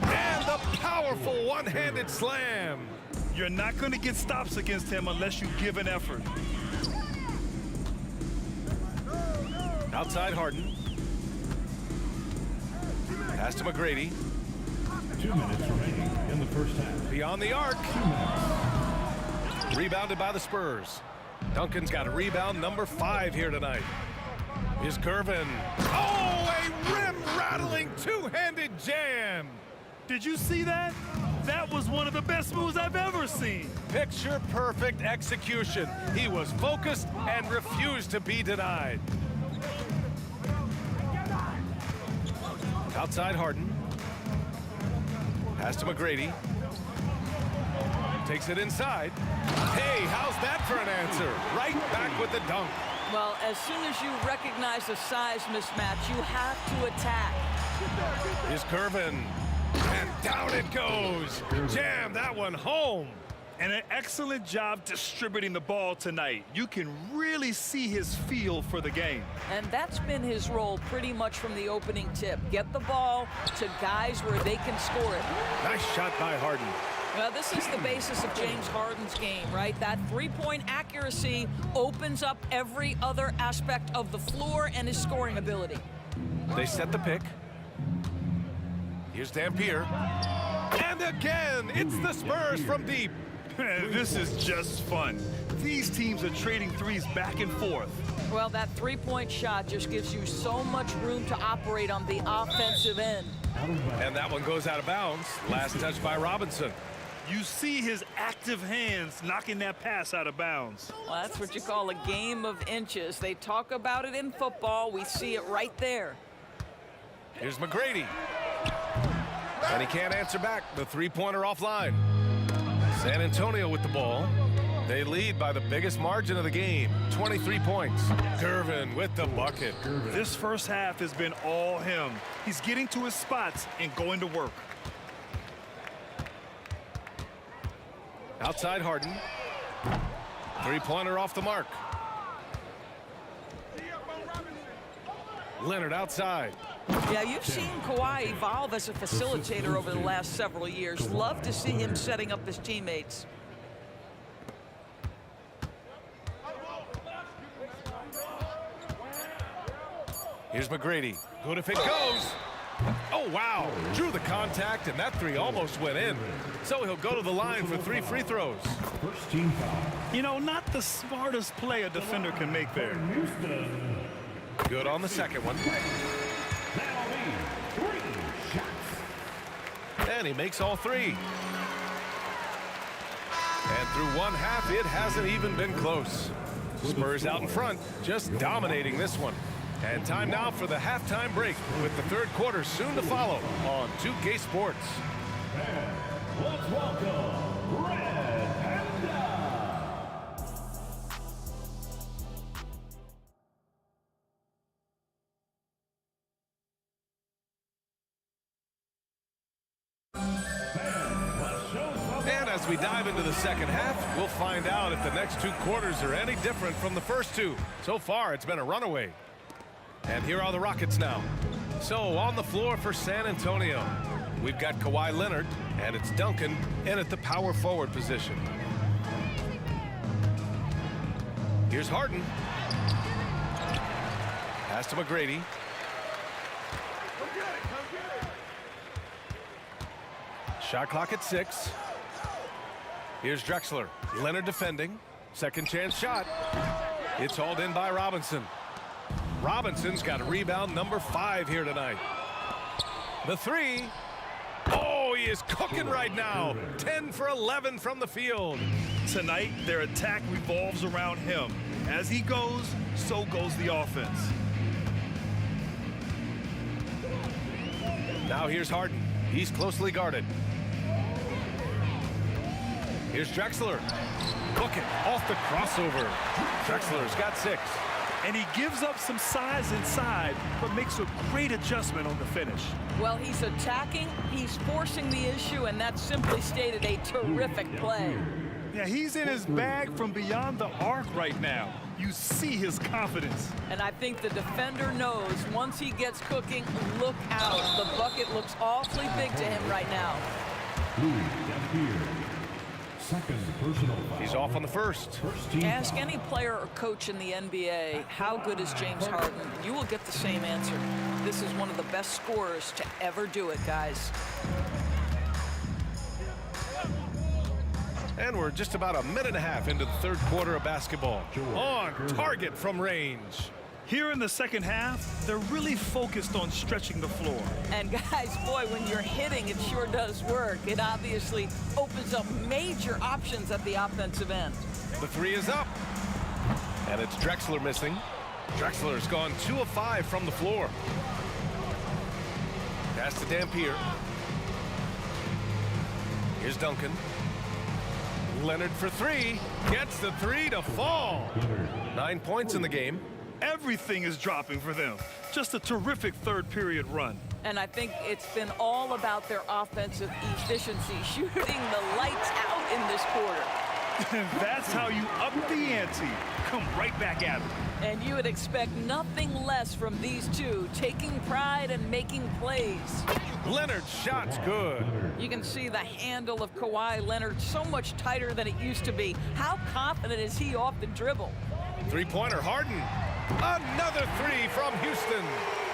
And the powerful one-handed slam. You're not going to get stops against him unless you give an effort. Outside Harden. Pass to McGrady. 2 minutes remaining in the first half. Beyond the arc. Rebounded by the Spurs. Duncan's got a rebound number 5 here tonight. Is Gervin. Oh, a rim-rattling two-handed jam. Did you see that? That was one of the best moves I've ever seen. Picture-perfect execution. He was focused and refused to be denied. Outside Harden. Pass to McGrady. Takes it inside. Hey, how's that for an answer? Right back with the dunk. Well, as soon as you recognize a size mismatch, you have to attack. Is Gervin. And down it goes. Jam that one home. And an excellent job distributing the ball tonight. You can really see his feel for the game. And that's been his role pretty much from the opening tip. Get the ball to guys where they can score it. Nice shot by Harden. Well, this is the basis of James Harden's game, right? That three-point accuracy opens up every other aspect of the floor and his scoring ability. They set the pick. Here's Dampier. And again, it's the Spurs from deep. This is just fun. These teams are trading threes back and forth. Well, that three-point shot just gives you so much room to operate on the offensive end. And that one goes out of bounds. Last touch by Robinson. You see his active hands knocking that pass out of bounds. Well, that's what you call a game of inches. They talk about it in football. We see it right there. Here's McGrady. And he can't answer back. The three-pointer offline. San Antonio with the ball. They lead by the biggest margin of the game, 23 points. Gervin with the bucket. This first half has been all him. He's getting to his spots and going to work. Outside Harden. Three-pointer off the mark. Leonard outside. Yeah, you've seen Kawhi evolve as a facilitator over the last several years. Love to see him setting up his teammates. Here's McGrady. Good if it goes. Oh, wow. Drew the contact, and that three almost went in. So he'll go to the line for 3 free throws. First team foul. You know, not the smartest play a defender can make there. Good on the second one. And he makes all 3. And through one half, it hasn't even been close. Spurs out in front, just dominating this one. And time now for the halftime break, with the third quarter soon to follow on 2K Sports. And let's welcome Red Panda. And as we dive into the second half, we'll find out if the next 2 quarters are any different from the first 2. So far, it's been a runaway. And here are the Rockets now. So on the floor for San Antonio, we've got Kawhi Leonard, and it's Duncan in at the power forward position. Here's Harden. Pass to McGrady. Shot clock at 6. Here's Drexler. Leonard defending. Second chance shot. It's hauled in by Robinson. Robinson's got rebound number 5 here tonight. The 3. Oh, he is cooking right now. 10 for 11 from the field. Tonight, their attack revolves around him. As he goes, so goes the offense. Now here's Harden. He's closely guarded. Here's Drexler. Booking off the crossover. Drexler's got 6. And he gives up some size inside, but makes a great adjustment on the finish. Well, he's attacking, he's forcing the issue, and that's simply stated a terrific play. Yeah, he's in his bag from beyond the arc right now. You see his confidence. And I think the defender knows once he gets cooking, look out. The bucket looks awfully big to him right now. Second personal foul. He's off on the first. Ask any player or coach in the NBA, how good is James Harden? You will get the same answer. This is one of the best scorers to ever do it, guys. And we're just about a minute and a half into the third quarter of basketball. On target from range. Here in the second half, they're really focused on stretching the floor. And guys, boy, when you're hitting, it sure does work. It obviously opens up major options at the offensive end. The 3 is up. And it's Drexler missing. Drexler's gone 2 of 5 from the floor. Pass to Dampier. Here's Duncan. Leonard for 3. Gets the 3 to fall. 9 points in the game. Everything is dropping for them. Just a terrific third period run. And I think it's been all about their offensive efficiency, shooting the lights out in this quarter. And that's how you up the ante. Come right back at it. And you would expect nothing less from these two, taking pride and making plays. Leonard's shot's good. You can see the handle of Kawhi Leonard so much tighter than it used to be. How confident is he off the dribble? Three-pointer, Harden. Another 3 from Houston.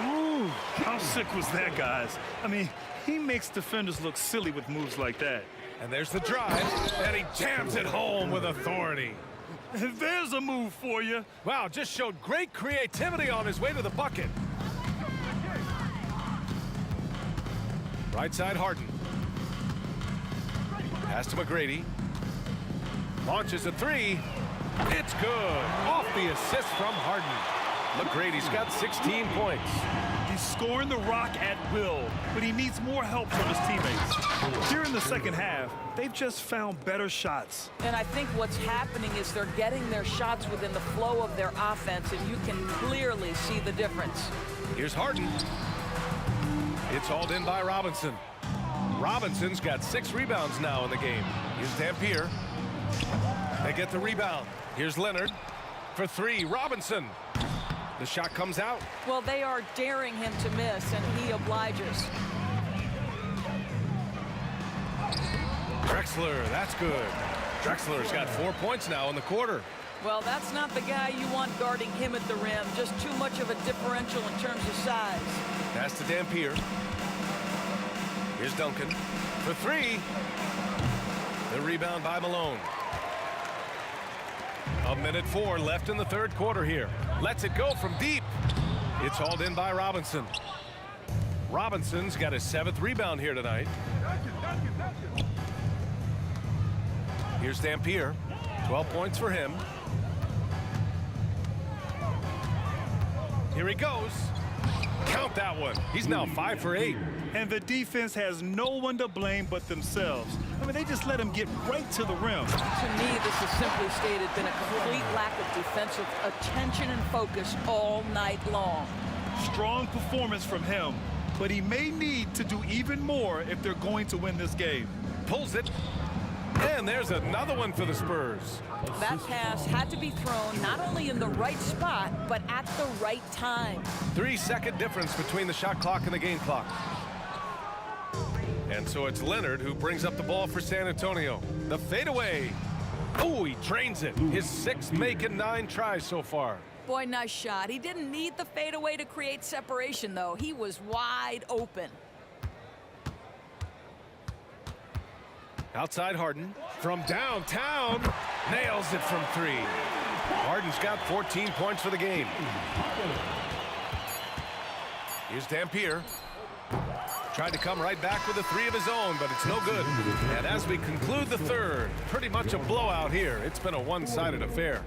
Ooh, how sick was that, guys? I mean, he makes defenders look silly with moves like that. And there's the drive, and he jams it home with authority. There's a move for you. Wow, just showed great creativity on his way to the bucket. Right side, Harden. Pass to McGrady. Launches a 3. It's good. Off the assist from Harden. McGrady's got 16 points. He's scoring the rock at will, but he needs more help from his teammates. Here in the second half, they've just found better shots. And I think what's happening is they're getting their shots within the flow of their offense, and you can clearly see the difference. Here's Harden. It's hauled in by Robinson. Robinson's got 6 rebounds now in the game. Here's Dampier. They get the rebound. Here's Leonard for 3. Robinson. The shot comes out. Well, they are daring him to miss, and he obliges. Drexler, that's good. Drexler's got 4 points now in the quarter. Well, that's not the guy you want guarding him at the rim. Just too much of a differential in terms of size. Pass to Dampier. Here's Duncan for 3. The rebound by Malone. A minute 4 left in the third quarter here. Lets it go from deep. It's hauled in by Robinson. Robinson's got his 7th rebound here tonight. Here's Dampier. 12 points for him. Here he goes. Count that one. He's now 5 for 8. And the defense has no one to blame but themselves. I mean, they just let him get right to the rim. To me, this has simply stated been a complete lack of defensive attention and focus all night long. Strong performance from him, but he may need to do even more if they're going to win this game. Pulls it. And there's another one for the Spurs. That pass had to be thrown not only in the right spot, but at the right time. 3-second difference between the shot clock and the game clock. And so it's Leonard who brings up the ball for San Antonio. The fadeaway. Oh, he drains it. His 6th make in 9 tries so far. Boy, nice shot. He didn't need the fadeaway to create separation, though. He was wide open. Outside Harden. From downtown. Nails it from 3. Harden's got 14 points for the game. Here's Dampier. Tried to come right back with a 3 of his own, but it's no good. And as we conclude the third, pretty much a blowout here. It's been a one-sided affair.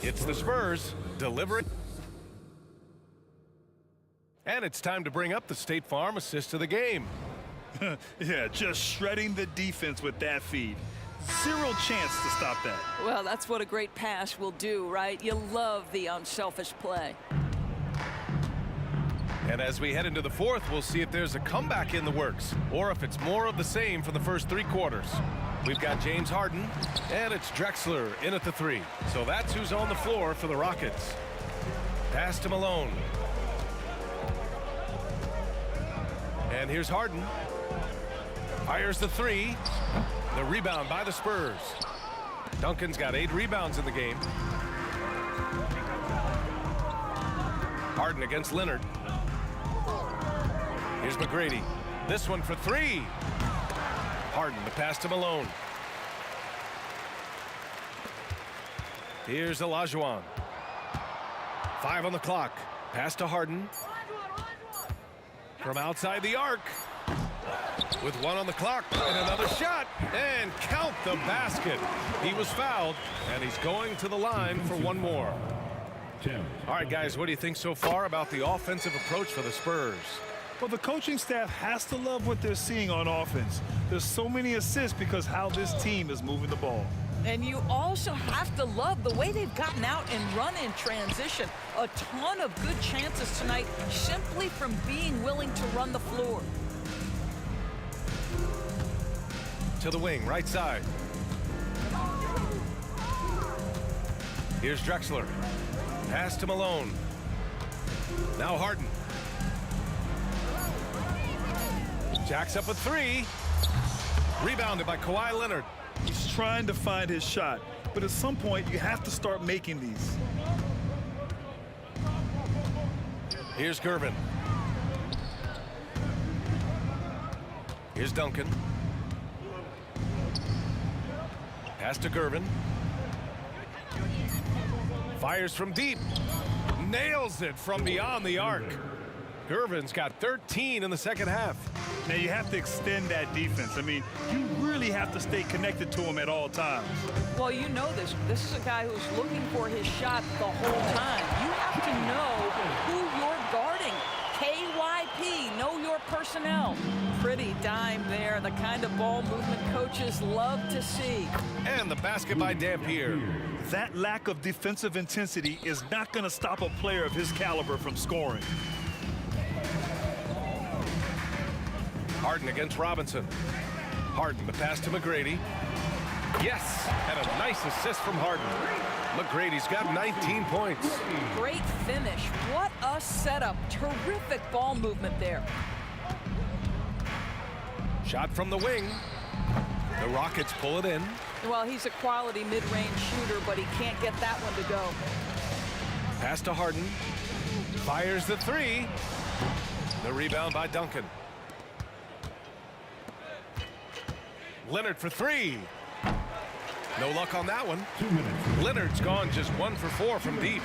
It's the Spurs delivering. And it's time to bring up the State Farm assist of the game. Yeah, just shredding the defense with that feed. 0 chance to stop that. Well, that's what a great pass will do, right? You love the unselfish play. And as we head into the fourth, we'll see if there's a comeback in the works or if it's more of the same for the first 3 quarters. We've got James Harden, and it's Drexler in at the 3. So that's who's on the floor for the Rockets. Pass to Malone. And here's Harden. Fires the 3. The rebound by the Spurs. Duncan's got 8 rebounds in the game. Harden against Leonard. Here's McGrady. This one for 3. Harden, the pass to Malone. Here's Olajuwon. 5 on the clock. Pass to Harden. From outside the arc. With 1 on the clock and another shot. And count the basket. He was fouled, and he's going to the line for 1 more. All right, guys, what do you think so far about the offensive approach for the Spurs? Well, the coaching staff has to love what they're seeing on offense. There's so many assists because how this team is moving the ball. And you also have to love the way they've gotten out and run in transition. A ton of good chances tonight simply from being willing to run the floor. To the wing, right side. Here's Drexler. Pass to Malone. Now Harden. Jacks up a 3. Rebounded by Kawhi Leonard. He's trying to find his shot, but at some point you have to start making these. Here's Gervin. Here's Duncan. Pass to Gervin. Fires from deep. Nails it from beyond the arc. Gervin's got 13 in the second half. Now you have to extend that defense. I mean, you really have to stay connected to him at all times. Well, you know this. This is a guy who's looking for his shot the whole time. You have to know who you're guarding. KYP, know your personnel. Pretty dime there, the kind of ball movement coaches love to see. And the basket by Dampier. That lack of defensive intensity is not going to stop a player of his caliber from scoring. Harden against Robinson. Harden, the pass to McGrady. Yes, and a nice assist from Harden. McGrady's got 19 points. Great finish. What a setup. Terrific ball movement there. Shot from the wing. The Rockets pull it in. Well, he's a quality mid-range shooter, but he can't get that one to go. Pass to Harden. Fires the 3. The rebound by Duncan. Leonard for 3. No luck on that one. Leonard's gone just 1 for 4 from deep.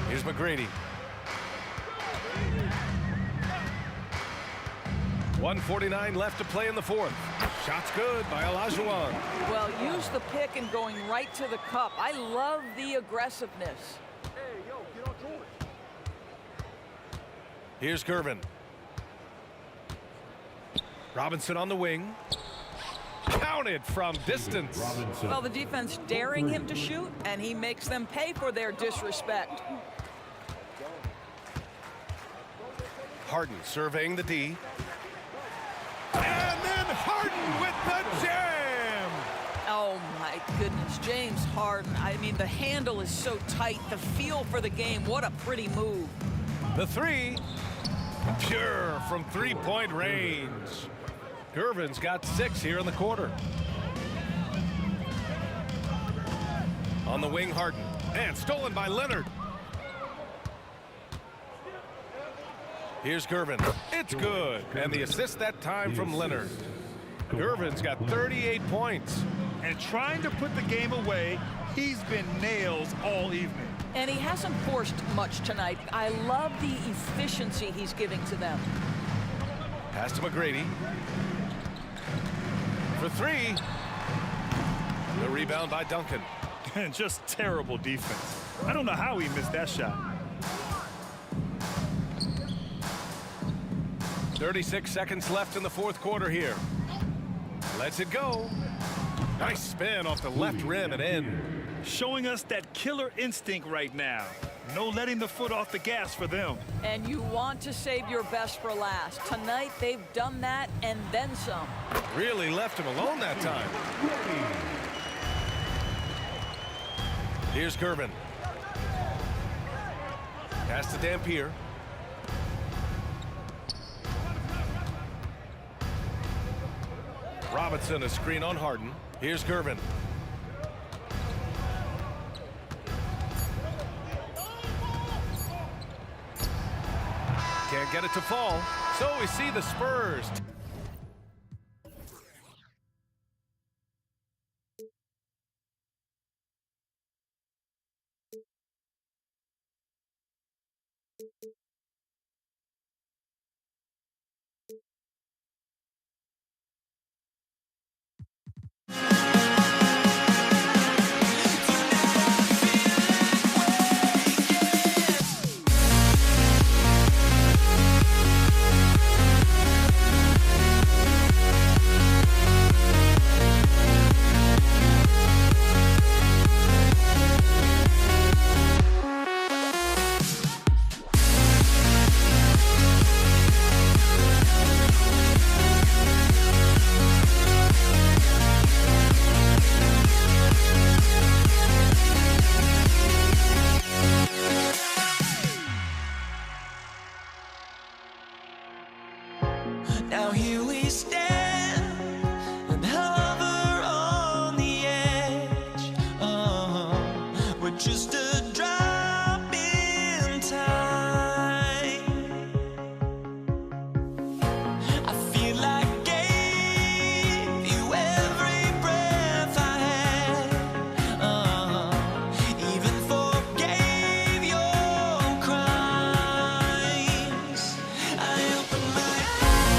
Here's McGrady. 1:49 left to play in the fourth. Shot's good by Olajuwon. Well, use the pick and going right to the cup. I love the aggressiveness. Here's Gervin. Robinson on the wing. Counted from distance. Well, the defense daring him to shoot, and he makes them pay for their disrespect. Harden surveying the D. And then Harden with the jam. Oh my goodness, James Harden. I mean, the handle is so tight. The feel for the game, what a pretty move. The three, pure from three-point range. Gervin's got 6 here in the quarter. On the wing, Harden, and stolen by Leonard. Here's Gervin. It's good. And the assist that time from Leonard. Gervin's got 38 points. And trying to put the game away, he's been nails all evening. And he hasn't forced much tonight. I love the efficiency he's giving to them. Pass to McGrady. For 3. The rebound by Duncan. And just terrible defense. I don't know how he missed that shot. 36 seconds left in the fourth quarter here. Lets it go. Nice spin off the left rim and in. Showing us that killer instinct right now. No letting the foot off the gas for them. And you want to save your best for last. Tonight, they've done that and then some. Really left him alone that time. Here's Gervin. Pass to Dampier. Robinson, a screen on Harden. Here's Gervin. Can't get it to fall. So we see the Spurs. Now here we stand and hover on the edge. We're just a drop in time. I feel like I gave you every breath I had. Even forgave your crimes. I opened my eyes.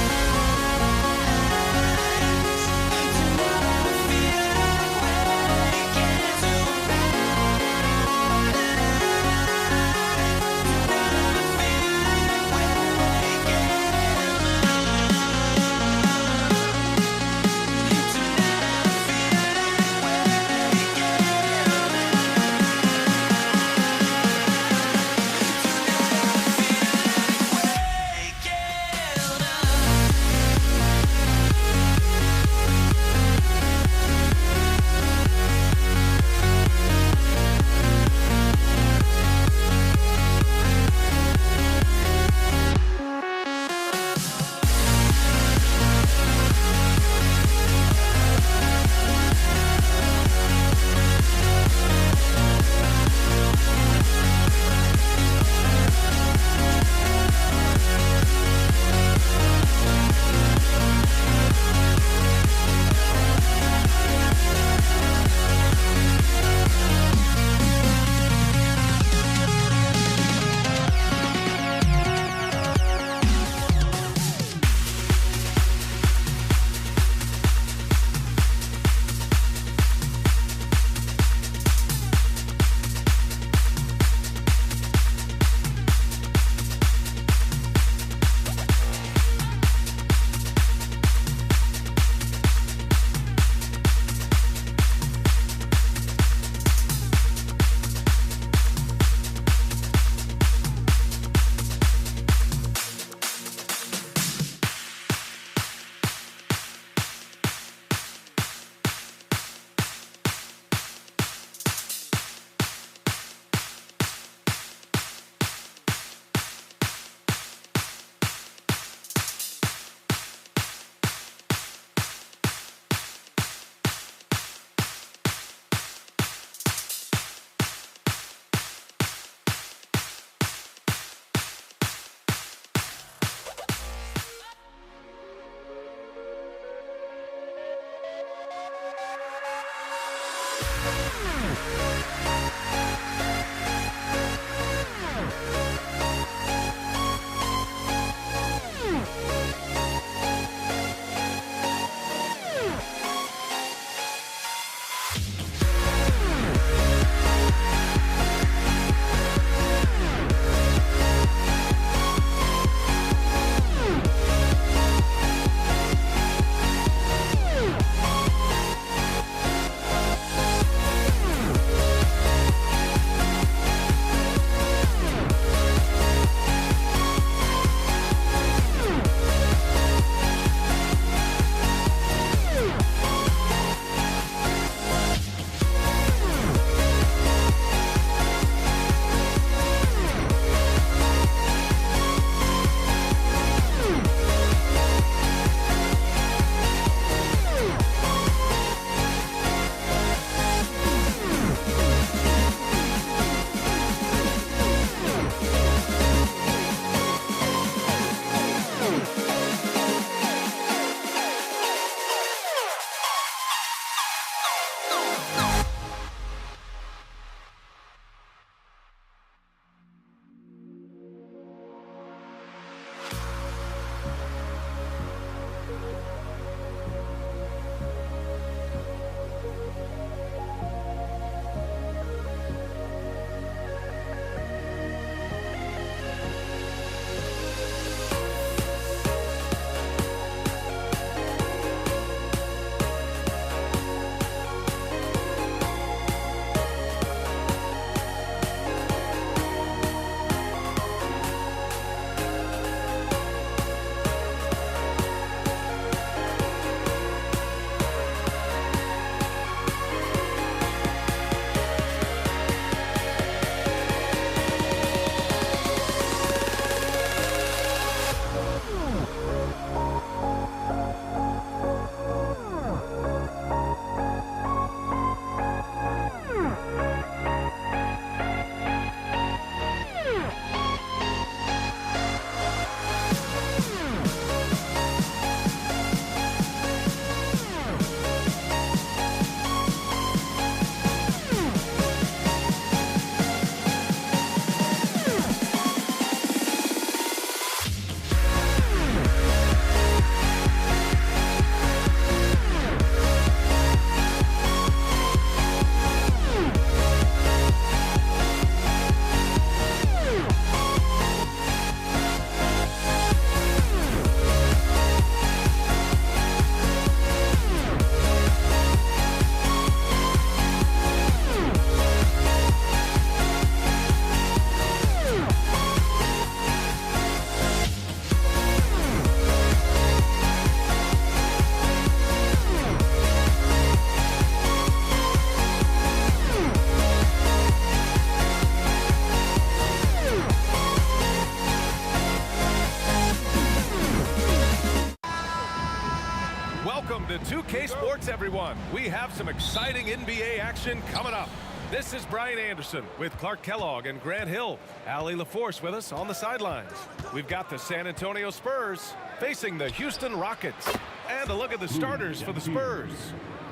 2K Sports, everyone. We have some exciting NBA action coming up. This is Brian Anderson with Clark Kellogg and Grant Hill. Allie LaForce with us on the sidelines. We've got the San Antonio Spurs facing the Houston Rockets. And a look at the starters for the Spurs.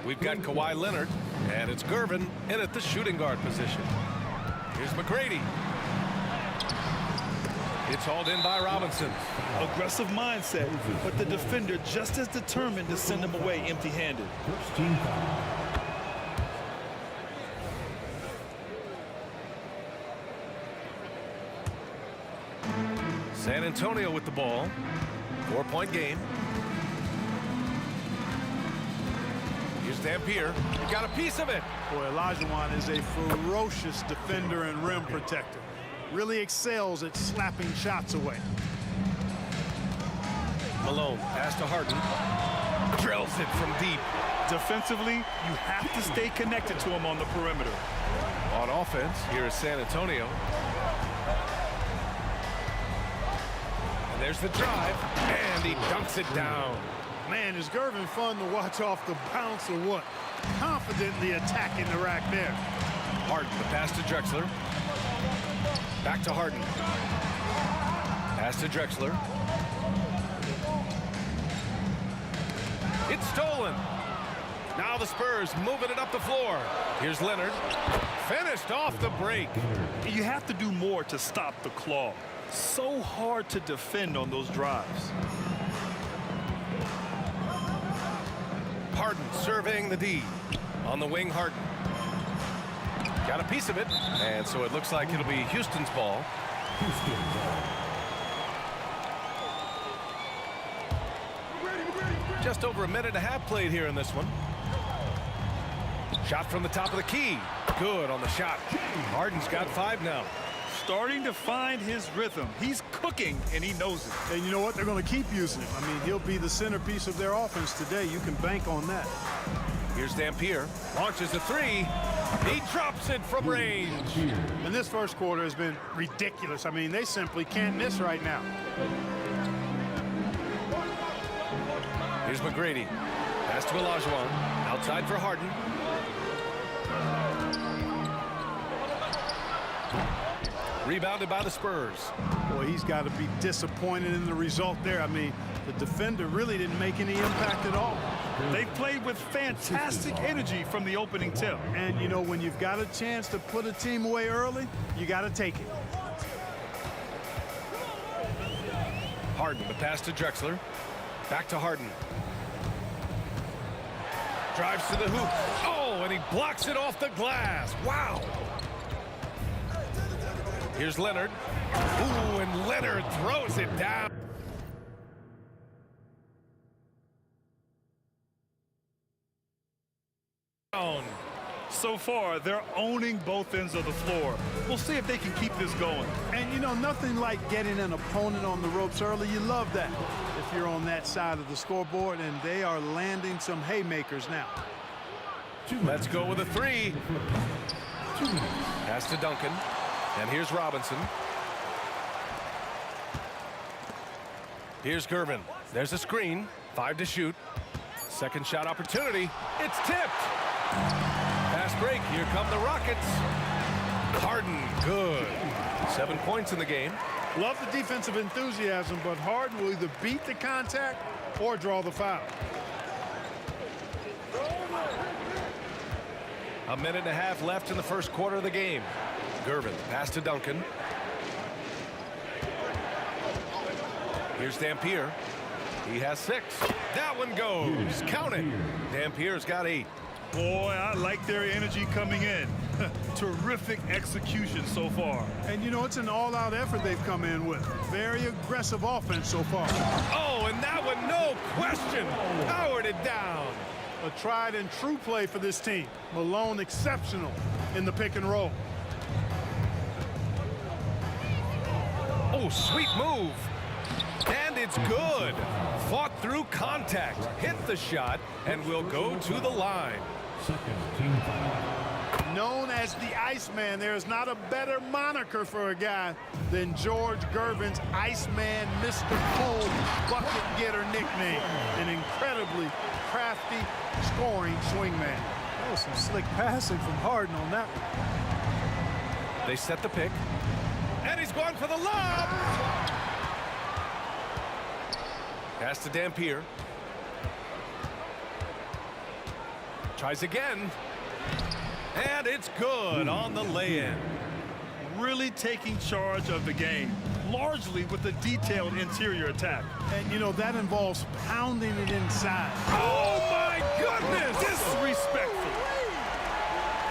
We've got Kawhi Leonard, and it's Gervin in at the shooting guard position. Here's McGrady. It's hauled in by Robinson. Aggressive mindset, but the defender just as determined to send him away empty-handed. San Antonio with the ball. 4-point game. Here's Dampier. He got a piece of it. Boy, Olajuwon is a ferocious defender and rim protector. Really excels at slapping shots away. Malone, pass to Harden. Drills it from deep. Defensively, you have to stay connected to him on the perimeter. On offense, here is San Antonio. And there's the drive, and he dunks it down. Man, is Gervin fun to watch off the bounce or what? Confidently attacking the rack there. Harden, the pass to Drexler. Back to Harden. Pass to Drexler. It's stolen. Now the Spurs moving it up the floor. Here's Leonard. Finished off the break. You have to do more to stop the claw. So hard to defend on those drives. Harden surveying the D. On the wing, Harden. Got a piece of it, and so it looks like it'll be Houston's ball. Just over a minute and a half played here in this one. Shot from the top of the key. Good on the shot. Harden's got 5 now. Starting to find his rhythm. He's cooking, and he knows it. And you know what? They're going to keep using him. I mean, he'll be the centerpiece of their offense today. You can bank on that. Here's Dampier. Launches a 3. He drops it from range. And this first quarter has been ridiculous. I mean, they simply can't miss right now. Here's McGrady. Pass to Olajuwon. Outside for Harden. Rebounded by the Spurs. Boy, he's got to be disappointed in the result there. I mean, the defender really didn't make any impact at all. They've played with fantastic energy from the opening tip. And, you know, when you've got a chance to put a team away early, you got to take it. Harden, the pass to Drexler. Back to Harden. Drives to the hoop. Oh, and he blocks it off the glass. Wow. Here's Leonard. Ooh, and Leonard throws it down. So far, they're owning both ends of the floor. We'll see if they can keep this going. And, you know, nothing like getting an opponent on the ropes early. You love that if you're on that side of the scoreboard, and they are landing some haymakers now. Let's go with a 3. Pass to Duncan. And here's Robinson. Here's Gervin. There's a screen. 5 to shoot. Second shot opportunity. It's tipped. Fast break. Here come the Rockets. Harden. Good. 7 points in the game. Love the defensive enthusiasm, but Harden will either beat the contact or draw the foul. A minute and a half left in the first quarter of the game. Gervin, pass to Duncan. Here's Dampier. He has 6. That one goes. Count it. Dampier's got 8. Boy, I like their energy coming in. Terrific execution so far. And, you know, it's an all-out effort they've come in with. Very aggressive offense so far. Oh, and that one, no question, powered it down. A tried and true play for this team. Malone exceptional in the pick and roll. Oh, sweet move. And it's good. Fought through contact, hit the shot, and will go to the line. Known as the Iceman, there is not a better moniker for a guy than George Gervin's Iceman, Mr. Cold bucket getter nickname. An incredibly crafty, scoring swingman. That was some slick passing from Harden on that one. They set the pick. And he's going for the lob. Pass to Dampier. Tries again. And it's good on the lay-in. Really taking charge of the game, largely with a detailed interior attack. And, you know, that involves pounding it inside. Oh, my goodness! Disrespectful.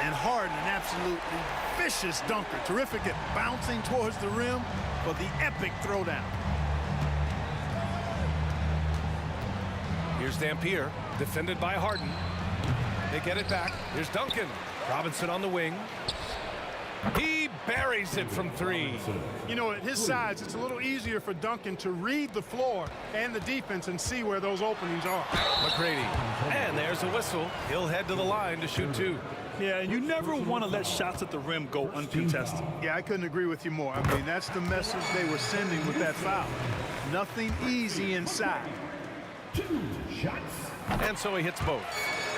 And Harden, an absolutely vicious dunker. Terrific at bouncing towards the rim for the epic throwdown. Here's Dampier, defended by Harden. They get it back. Here's Duncan. Robinson on the wing. He buries it from 3. You know, at his size, it's a little easier for Duncan to read the floor and the defense and see where those openings are. McGrady. And there's a whistle. He'll head to the line to shoot 2. Yeah, you never want to let shots at the rim go uncontested. Yeah, I couldn't agree with you more. I mean, that's the message they were sending with that foul. Nothing easy inside. 2 shots. And so he hits both.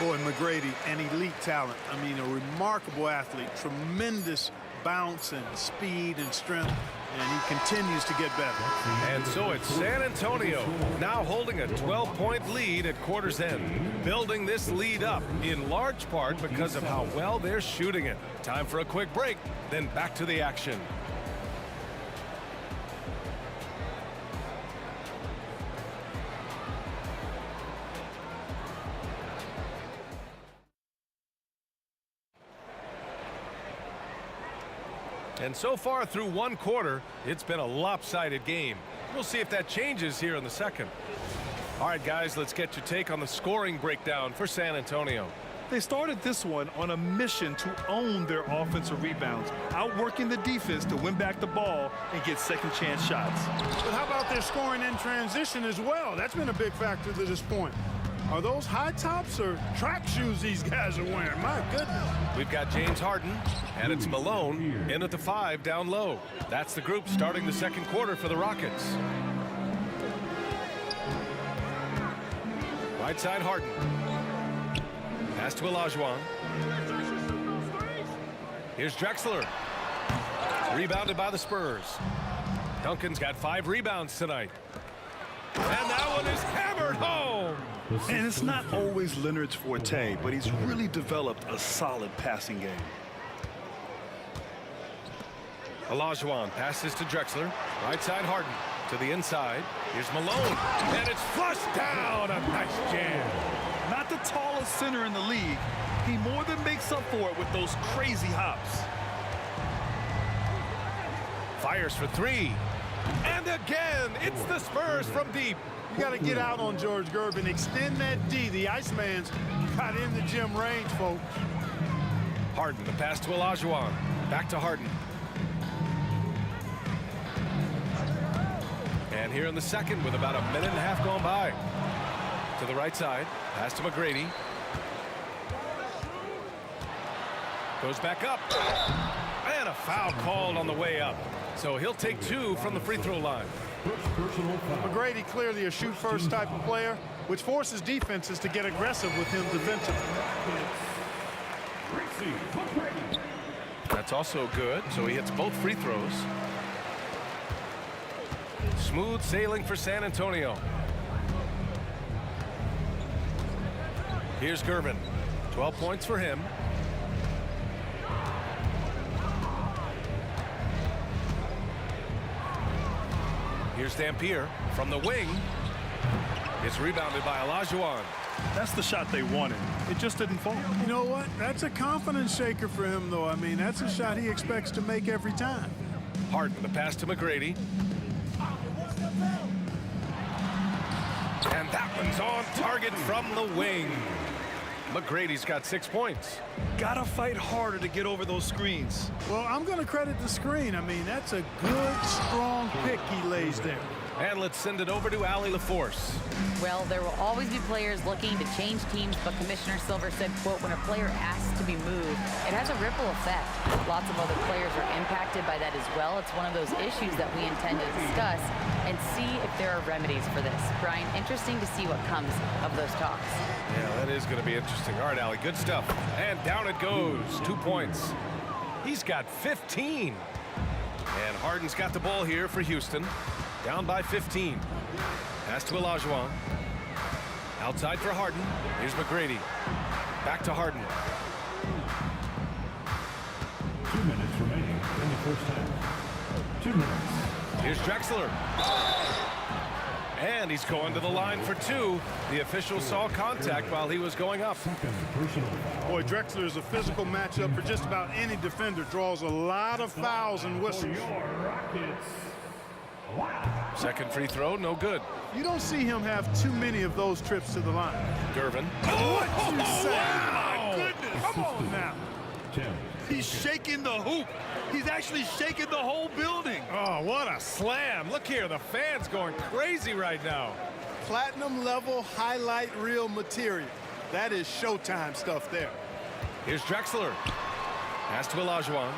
Boy, McGrady, an elite talent. I mean, a remarkable athlete. Tremendous bounce and speed and strength. And he continues to get better. And so it's San Antonio now holding a 12-point lead at quarter's end. Building this lead up in large part because of how well they're shooting it. Time for a quick break, then back to the action. And so far through one quarter, it's been a lopsided game. We'll see if that changes here in the second. All right, guys, let's get your take on the scoring breakdown for San Antonio. They started this one on a mission to own their offensive rebounds, outworking the defense to win back the ball and get second chance shots. But how about their scoring in transition as well? That's been a big factor to this point. Are those high tops or track shoes these guys are wearing? My goodness. We've got James Harden, and it's Malone in at the 5 down low. That's the group starting the second quarter for the Rockets. Right side Harden. Pass to Olajuwon. Here's Drexler. Rebounded by the Spurs. Duncan's got 5 rebounds tonight. And that one is hammered home. And it's not always Leonard's forte, but he's really developed a solid passing game. Olajuwon passes to Drexler. Right side Harden to the inside. Here's Malone. And it's flushed down. A nice jam. Not the tallest center in the league. He more than makes up for it with those crazy hops. Fires for 3. And again, it's the Spurs from deep. You got to get out on George Gervin. Extend that D. The Iceman's got in the gym range, folks. Harden, the pass to Olajuwon. Back to Harden. And here in the second with about a minute and a half gone by. To the right side. Pass to McGrady. Goes back up. And a foul called on the way up. So he'll take 2 from the free throw line. McGrady clearly a shoot-first type of player, which forces defenses to get aggressive with him defensively. That's also good, so he hits both free throws. Smooth sailing for San Antonio. Here's Gervin. 12 points for him. Here's Dampier from the wing. It's rebounded by Olajuwon. That's the shot they wanted. It just didn't fall. You know what? That's a confidence shaker for him, though. I mean, that's a shot he expects to make every time. Harden, the pass to McGrady. And that one's on target from the wing. McGrady's got 6 points. Gotta fight harder to get over those screens. Well, I'm going to credit the screen. I mean, that's a good, strong pick he lays there. And let's send it over to Allie LaForce. Well, there will always be players looking to change teams, but Commissioner Silver said, quote, when a player asks to be moved, it has a ripple effect. Lots of other players are impacted by that as well. It's one of those issues that we intend to discuss and see if there are remedies for this. Brian, interesting to see what comes of those talks. Yeah, that is going to be interesting. All right, Allie, good stuff. And down it goes. 2 points. He's got 15. And Harden's got the ball here for Houston. Down by 15. Pass to Olajuwon. Outside for Harden. Here's McGrady. Back to Harden. 2 minutes remaining in the first half. 2 minutes. Here's Drexler. And he's going to the line for 2. The official saw contact while he was going up. Boy, Drexler is a physical matchup for just about any defender. Draws a lot of fouls and whistles. Second free throw, no good. You don't see him have too many of those trips to the line. Gervin. What you say? My goodness. Come on now. He's shaking the hoop. He's actually shaking the whole building. Oh, what a slam. Look here, the fans going crazy right now. Platinum level highlight reel material. That is Showtime stuff there. Here's Drexler. Pass to Olajuwon.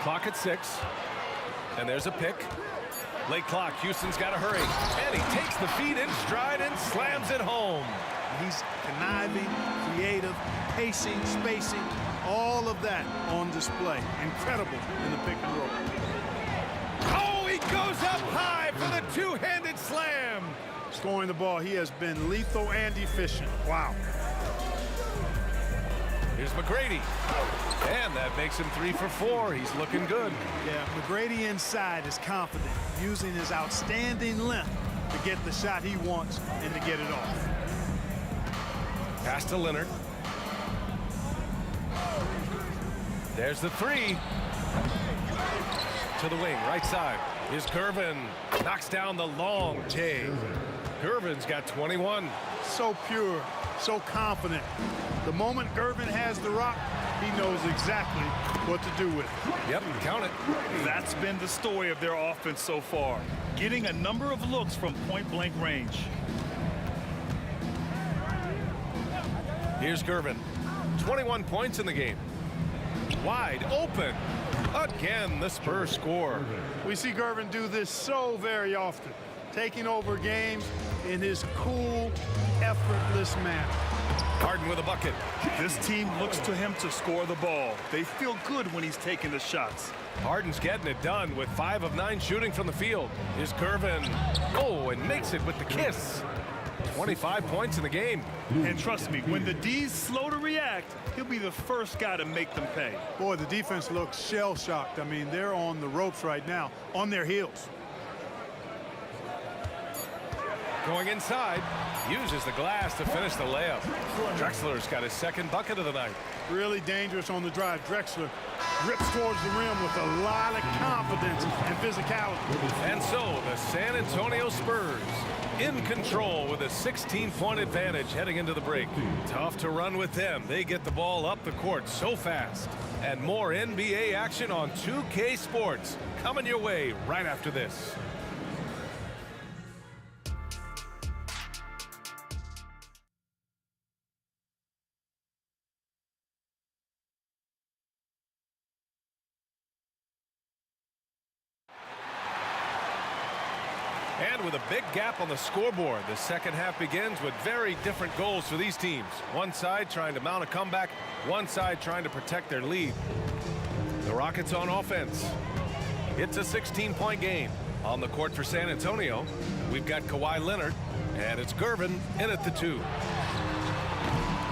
Clock at 6. And there's a pick. Late clock. Houston's got to hurry. And he takes the feed in stride and slams it home. He's conniving, creative, pacing, spacing, all of that on display. Incredible in the pick and roll. Oh, he goes up high for the two-handed slam. Scoring the ball, he has been lethal and efficient. Wow. Here's McGrady. And that makes him 3 for 4. He's looking good. Yeah, McGrady inside is confident, using his outstanding length to get the shot he wants and to get it off. Pass to Leonard. There's the 3. To the wing, right side. Here's Gervin. Knocks down the long J. Gervin's got 21. So pure, so confident. The moment Gervin has the rock, he knows exactly what to do with it. Yep, count it. That's been the story of their offense so far. Getting a number of looks from point-blank range. Here's Gervin. 21 points in the game. Wide open. Again, the Spurs score. We see Gervin do this so very often, taking over games in his cool, effortless manner. Harden with a bucket. This team looks to him to score the ball. They feel good when he's taking the shots. Harden's getting it done with 5 of 9 shooting from the field. Here's Gervin. Oh, and makes it with the kiss. 25 points in the game. And trust me, when the D's slow to react, he'll be the first guy to make them pay. Boy, the defense looks shell-shocked. I mean, they're on the ropes right now, on their heels. Going inside, uses the glass to finish the layup. Drexler's got his second bucket of the night. Really dangerous on the drive. Drexler rips towards the rim with a lot of confidence and physicality. And so the San Antonio Spurs in control with a 16-point advantage heading into the break. Tough to run with them. They get the ball up the court so fast. And more NBA action on 2K Sports coming your way right after this. And with a big gap on the scoreboard, the second half begins with very different goals for these teams. One side trying to mount a comeback, one side trying to protect their lead. The Rockets on offense. It's a 16-point game. On the court for San Antonio, we've got Kawhi Leonard, and it's Gervin in at the 2.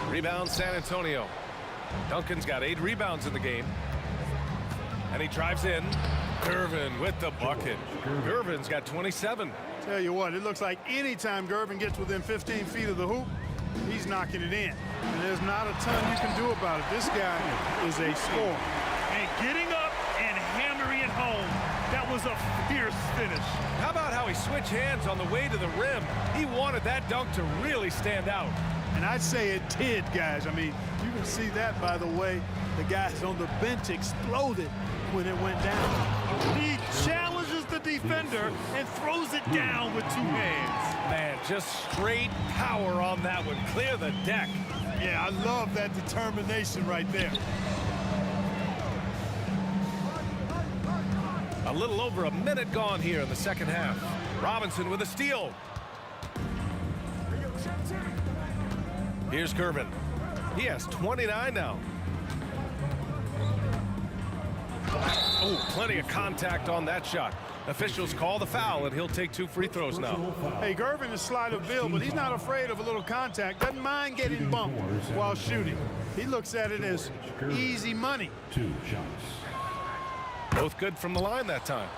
Rebound San Antonio. Duncan's got 8 rebounds in the game. And he drives in. Gervin with the bucket. Gervin's got 27. Tell you what, it looks like anytime Gervin gets within 15 feet of the hoop, he's knocking it in. And there's not a ton you can do about it. This guy is a scorer. And getting up and hammering it home, that was a fierce finish. How about how he switched hands on the way to the rim? He wanted that dunk to really stand out. And I'd say it did, guys. I mean, you can see that by the way the guys on the bench exploded when it went down. He challenges the defender center and throws it down with 2 hands. Man, just straight power on that one. Clear the deck. Yeah, I love that determination right there. A little over a minute gone here in the second half. Robinson with a steal. Here's Gervin. He has 29 now. Oh, plenty of contact on that shot. Officials call the foul, and he'll take 2 free throws now. Hey, Gervin is sleight of Bill, but he's not afraid of a little contact. Doesn't mind getting bumped while shooting. He looks at it as easy money. 2 shots. Both good from the line that time.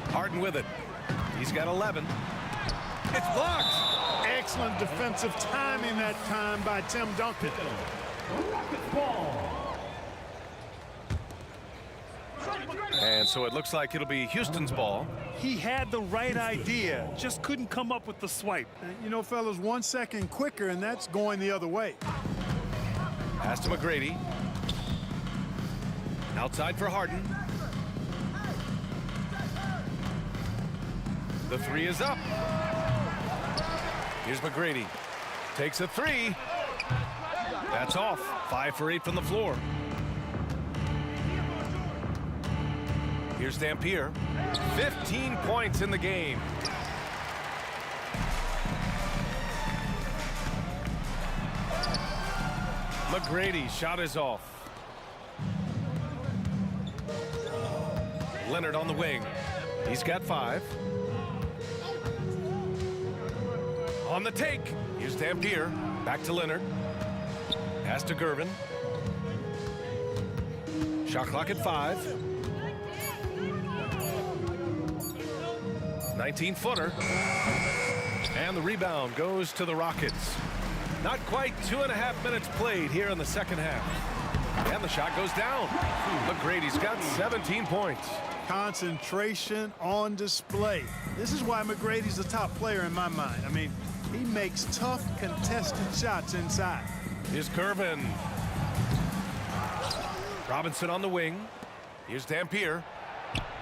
Harden with it. He's got 11. It's blocked. Excellent defensive timing that time by Tim Duncan. And so it looks like it'll be Houston's ball. He had the right idea, just couldn't come up with the swipe. You know, fellas, 1 second quicker, and that's going the other way. Pass to McGrady. Outside for Harden. The 3 is up. Here's McGrady. Takes a 3. That's off. 5 for 8 from the floor. Here's Dampier. 15 points in the game. McGrady shot is off. Leonard on the wing. He's got 5. On the take. Here's Dampier. Back to Leonard. Pass to Gervin. Shot clock at 5. 19-footer. And the rebound goes to the Rockets. Not quite 2.5 minutes played here in the second half. And the shot goes down. McGrady's got 17 points. Concentration on display. This is why McGrady's the top player in my mind. I mean, he makes tough, contested shots inside. Here's Gervin. Robinson on the wing. Here's Dampier.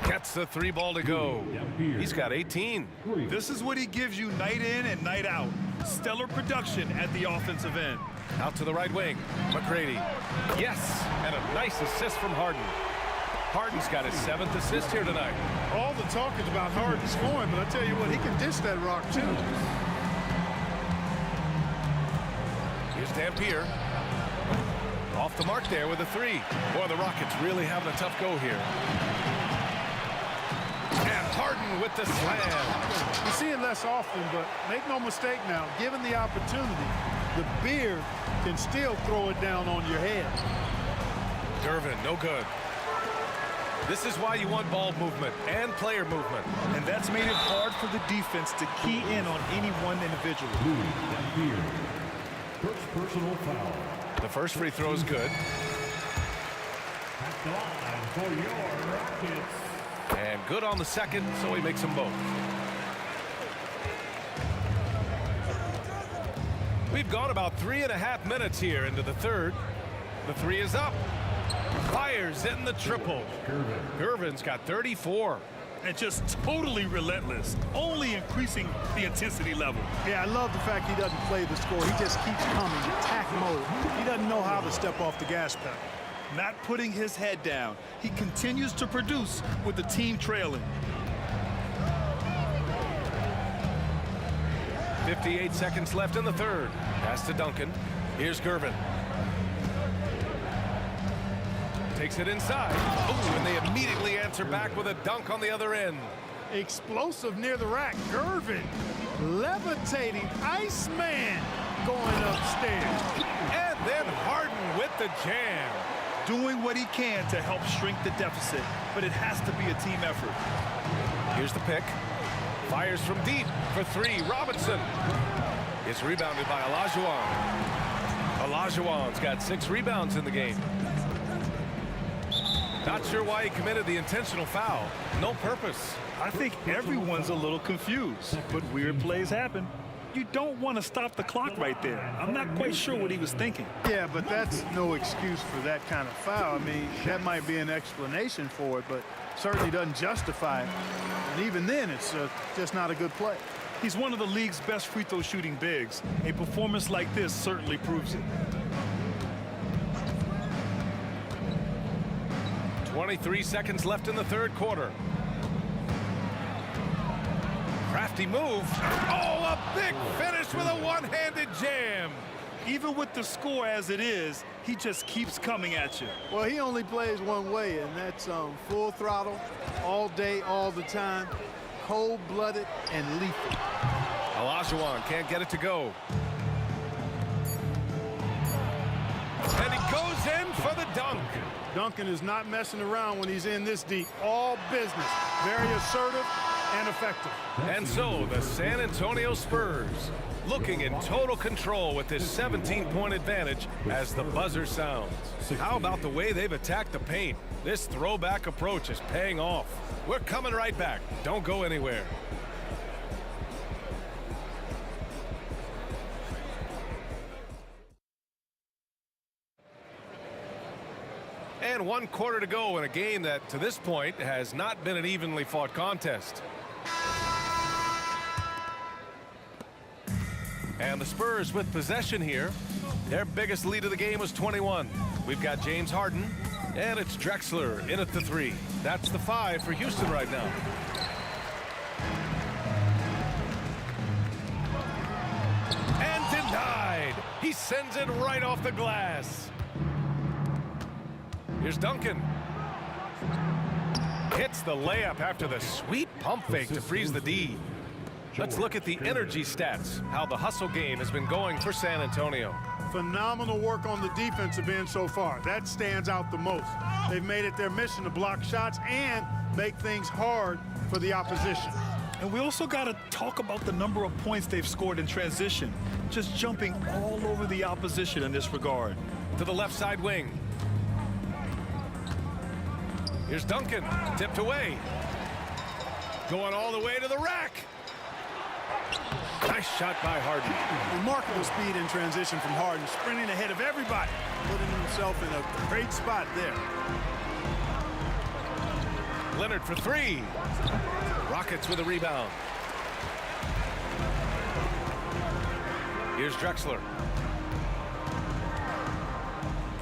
Gets the 3 ball to go. He's got 18. This is what he gives you night in and night out. Stellar production at the offensive end. Out to the right wing. McGrady. Yes, and a nice assist from Harden. Harden's got his 7th assist here tonight. All the talk is about Harden scoring, but I tell you what, he can dish that rock too. Here's Dampier. Off the mark there with a 3. Boy, the Rockets really having a tough go here. And Harden with the slam. You see it less often, but make no mistake now, given the opportunity, the beard can still throw it down on your head. Gervin, no good. This is why you want ball movement and player movement. And that's made it hard for the defense to key in on any one individual. First personal foul. The first free throw is good. At the line for your Rockets. And good on the second, so he makes them both. We've gone about 3.5 minutes here into the third. The 3 is up. Fires in the triple. Gervin's got 34. And just totally relentless, only increasing the intensity level. Yeah, I love the fact he doesn't play the score. He just keeps coming, attack mode. He doesn't know how to step off the gas pedal. Not putting his head down. He continues to produce with the team trailing. 58 seconds left in the third. Pass to Duncan. Here's Gervin. Takes it inside. Oh, and they immediately answer back with a dunk on the other end. Explosive near the rack. Gervin, levitating Iceman going upstairs. And then Harden with the jam. Doing what he can to help shrink the deficit, but it has to be a team effort. Here's the pick. Fires from deep for 3. Robinson. It's rebounded by Olajuwon. Olajuwon's got 6 rebounds in the game. Not sure why he committed the intentional foul. No purpose. I think everyone's a little confused, but weird plays happen. you don't want to stop the clock right there. I'm not quite sure what he was thinking. Yeah, but that's no excuse for that kind of foul. I mean, that might be an explanation for it, but certainly doesn't justify it. And even then, it's just not a good play. He's one of the league's best free throw shooting bigs. A performance like this certainly proves it. 23 seconds left in the third quarter. Crafty move. Oh, a big finish with a one-handed jam. Even with the score as it is, he just keeps coming at you. Well, he only plays one way, and that's full throttle, all day, all the time, cold-blooded and lethal. Olajuwon can't get it to go. And he goes in for the dunk. Duncan is not messing around when he's in this deep. All business. Very assertive and effective. And so the San Antonio Spurs looking in total control with this 17-point advantage as the buzzer sounds. How about the way they've attacked the paint? This throwback approach is paying off. We're coming right back. Don't go anywhere. And 1 quarter to go in a game that, to this point, has not been an evenly fought contest. And the Spurs with possession here. Their biggest lead of the game was 21. We've got James Harden, and it's Drexler in at the 3. That's the 5 for Houston right now. And denied. He sends it right off the glass. Here's Duncan. Hits the layup after the sweet pump fake to freeze the D. Let's look at the energy stats, how the hustle game has been going for San Antonio. Phenomenal work on the defensive end so far. That stands out the most. They've made it their mission to block shots and make things hard for the opposition. And we also got to talk about the number of points they've scored in transition, just jumping all over the opposition in this regard. To the left side wing. Here's Duncan, tipped away. Going all the way to the rack. Nice shot by Harden. Remarkable speed in transition from Harden, sprinting ahead of everybody, putting himself in a great spot there. Leonard for 3. Rockets with a rebound. Here's Drexler.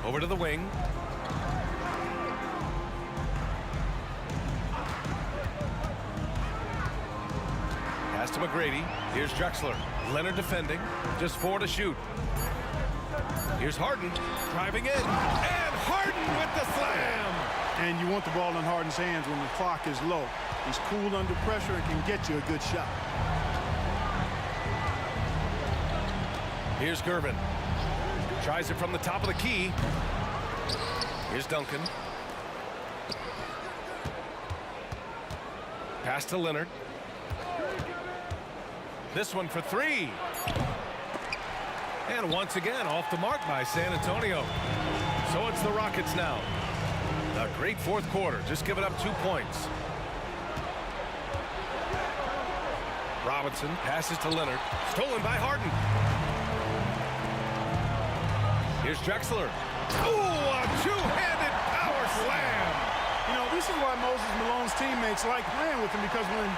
Over to the wing. Pass to McGrady. Here's Drexler. Leonard defending. Just 4 to shoot. Here's Harden driving in. And Harden with the slam. And you want the ball in Harden's hands when the clock is low. He's cool under pressure and can get you a good shot. Here's Gervin. Tries it from the top of the key. Here's Duncan. Pass to Leonard. This one for 3. And once again off the mark by San Antonio. So it's the Rockets now. A great fourth quarter, just giving up 2 points. Robinson passes to Leonard. Stolen by Harden. Here's Drexler. Ooh, a two-handed power slam. You know, this is why Moses Malone's teammates like playing with him, because when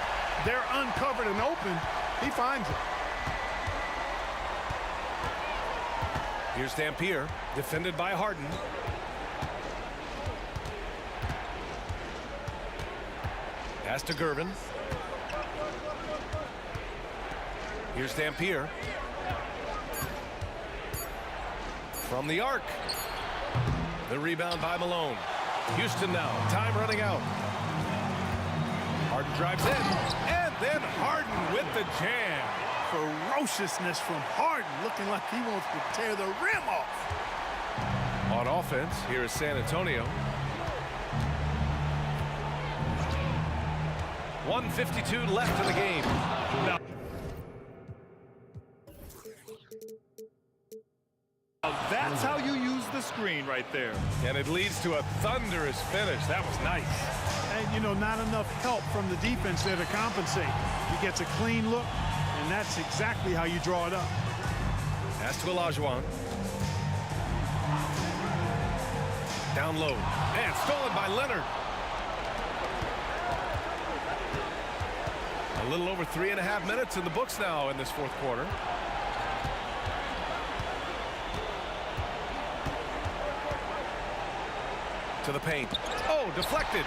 they're uncovered and open, he finds it. Here's Dampier, defended by Harden. Pass to Gervin. Here's Dampier. From the arc. The rebound by Malone. Houston now, time running out. Harden drives in, and then Harden with the jam. Ferociousness from Harden, looking like he wants to tear the rim off. On offense, here is San Antonio. 1:52 left in the game. Now, that's how you use the screen right there. And it leads to a thunderous finish. That was nice. And, you know, not enough help from the defense there to compensate. He gets a clean look, and And that's exactly how you draw it up. Pass to Olajuwon. Down low. And stolen by Leonard. A little over 3.5 minutes in the books now in this fourth quarter. To the paint. Oh, deflected.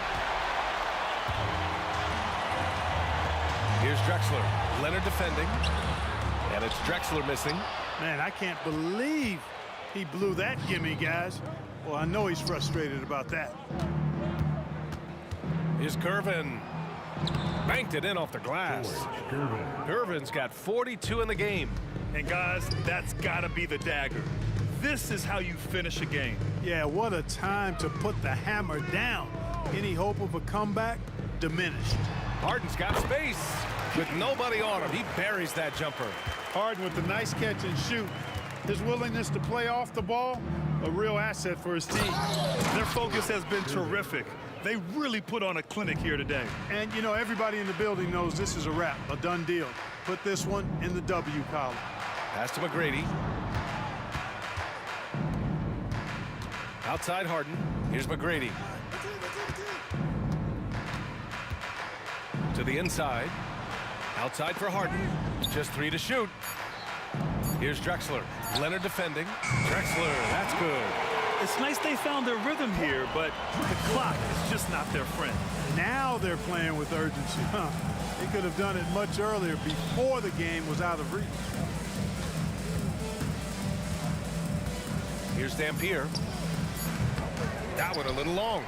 Here's Drexler. Leonard defending. And it's Drexler missing. Man, I can't believe he blew that gimme, guys. Well, I know he's frustrated about that. Here's Gervin. Banked it in off the glass. Gervin's got 42 in the game. And guys, that's got to be the dagger. This is how you finish a game. Yeah, what a time to put the hammer down. Any hope of a comeback? Diminished. Harden's got space with nobody on him. He buries that jumper. Harden with the nice catch and shoot. His willingness to play off the ball, a real asset for his team. Their focus has been terrific. They really put on a clinic here today. And, you know, everybody in the building knows this is a wrap, a done deal. Put this one in the W column. Pass to McGrady. Outside Harden. Here's McGrady. To the inside. Outside for Harden. Just 3 to shoot. Here's Drexler. Leonard defending. Drexler, that's good. It's nice they found their rhythm here, but the clock is just not their friend. Now they're playing with urgency. They could have done it much earlier, before the game was out of reach. Here's Dampier. That one a little long.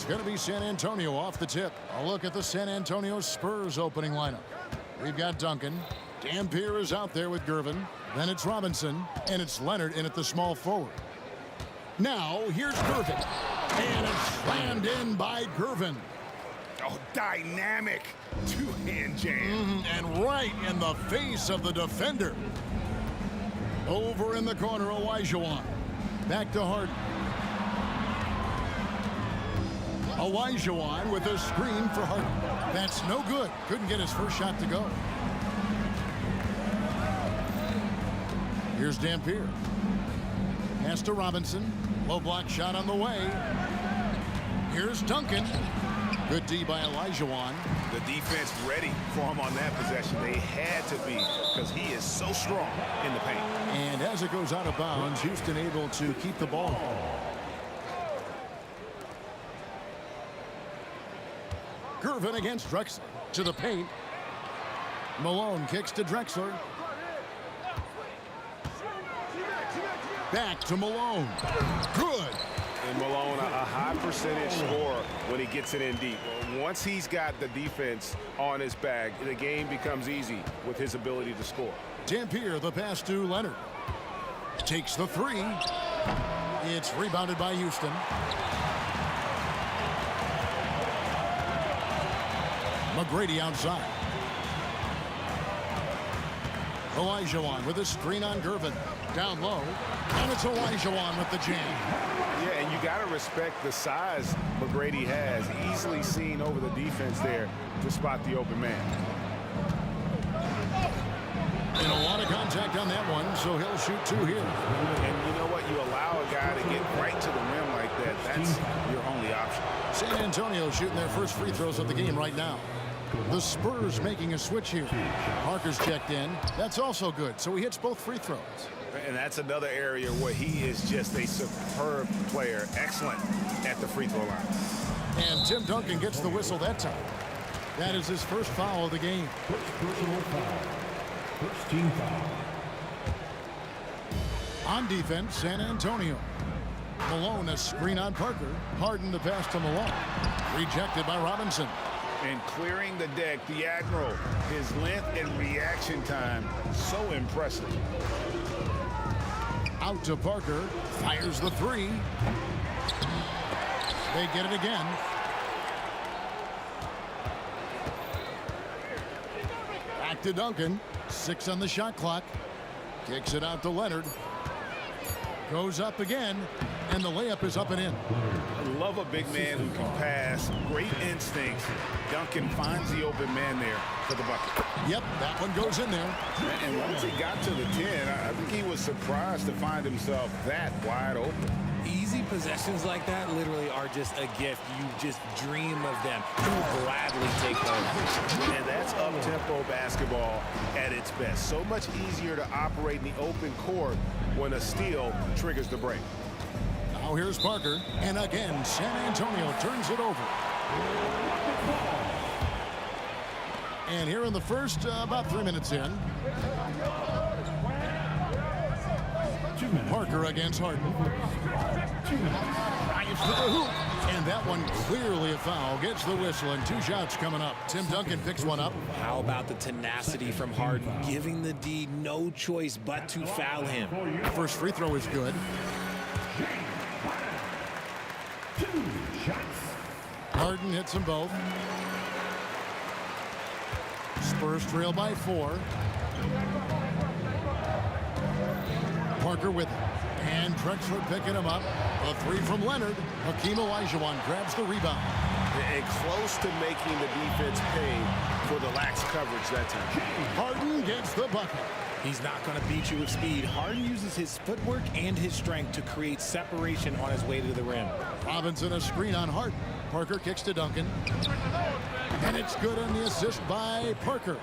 going to be San Antonio off the tip. A look at the San Antonio Spurs opening lineup. We've got Duncan. Dampier is out there with Gervin. Then it's Robinson, and it's Leonard in at the small forward. Now, here's Gervin. And it's slammed in by Gervin. Oh, dynamic two-hand jam. And right in the face of the defender. Over in the corner, Olajuwon. Back to Harden. Olajuwon with a screen for Harden. That's no good. Couldn't get his first shot to go. Here's Dampier. Pass to Robinson. Low block shot on the way. Here's Duncan. Good D by Olajuwon. The defense ready for him on that possession. They had to be because he is so strong in the paint. And as it goes out of bounds, Houston able to keep the ball. Gervin against Drexler. To the paint. Malone kicks to Drexler. Back to Malone. Good. And Malone, a high percentage scorer when he gets it in deep. Once he's got the defense on his back, the game becomes easy with his ability to score. Dampier, the pass to Leonard. Takes the three. It's rebounded by Houston. McGrady outside. Olajuwon with a screen on Gervin. Down low. And it's Olajuwon with the jam. Yeah, and you got to respect the size McGrady has. Easily seen over the defense there to spot the open man. And a lot of contact on that one, so he'll shoot two here. And you know what? You allow a guy to get right to the rim like that. That's your only option. San Antonio shooting their first free throws of the game right now. The Spurs making a switch here. Parker's checked in. That's also good, so he hits both free throws. And that's another area where he is just a superb player. Excellent at the free throw line. And Tim Duncan gets the whistle that time. That is his first foul of the game. Personal foul. First team foul. On defense, San Antonio. Malone, a screen on Parker. Harden the pass to Malone. Rejected by Robinson. And clearing the deck, the Admiral. His length and reaction time, so impressive. Out to Parker. Fires the three. They get it again. Back to Duncan. 6 on the shot clock. Kicks it out to Leonard. Goes up again. And the layup is up and in. I love a big man who can pass. Great instincts. Duncan finds the open man there for the bucket. Yep, that one goes in there. And once he got to the 10, I think he was surprised to find himself that wide open. Easy possessions like that literally are just a gift. You just dream of them. You will gladly take those. And that's up-tempo basketball at its best. So much easier to operate in the open court when a steal triggers the break. Now here's Parker. And again, San Antonio turns it over. And here in the first, about 3 minutes in. Parker against Harden. Drives to the hoop. And that one clearly a foul. Gets the whistle and 2 shots coming up. Tim Duncan picks one up. How about the tenacity from Harden, giving the D no choice but to foul him. First free throw is good. 2 shots. Harden hits them both. Spurs trail by 4. Parker with it. And Drexler picking him up. A 3 from Leonard. Hakeem Olajuwon grabs the rebound. And close to making the defense pay for the lax coverage that time. Harden gets the bucket. He's not going to beat you with speed. Harden uses his footwork and his strength to create separation on his way to the rim. Robinson a screen on Harden. Parker kicks to Duncan. And it's good on the assist by Parker.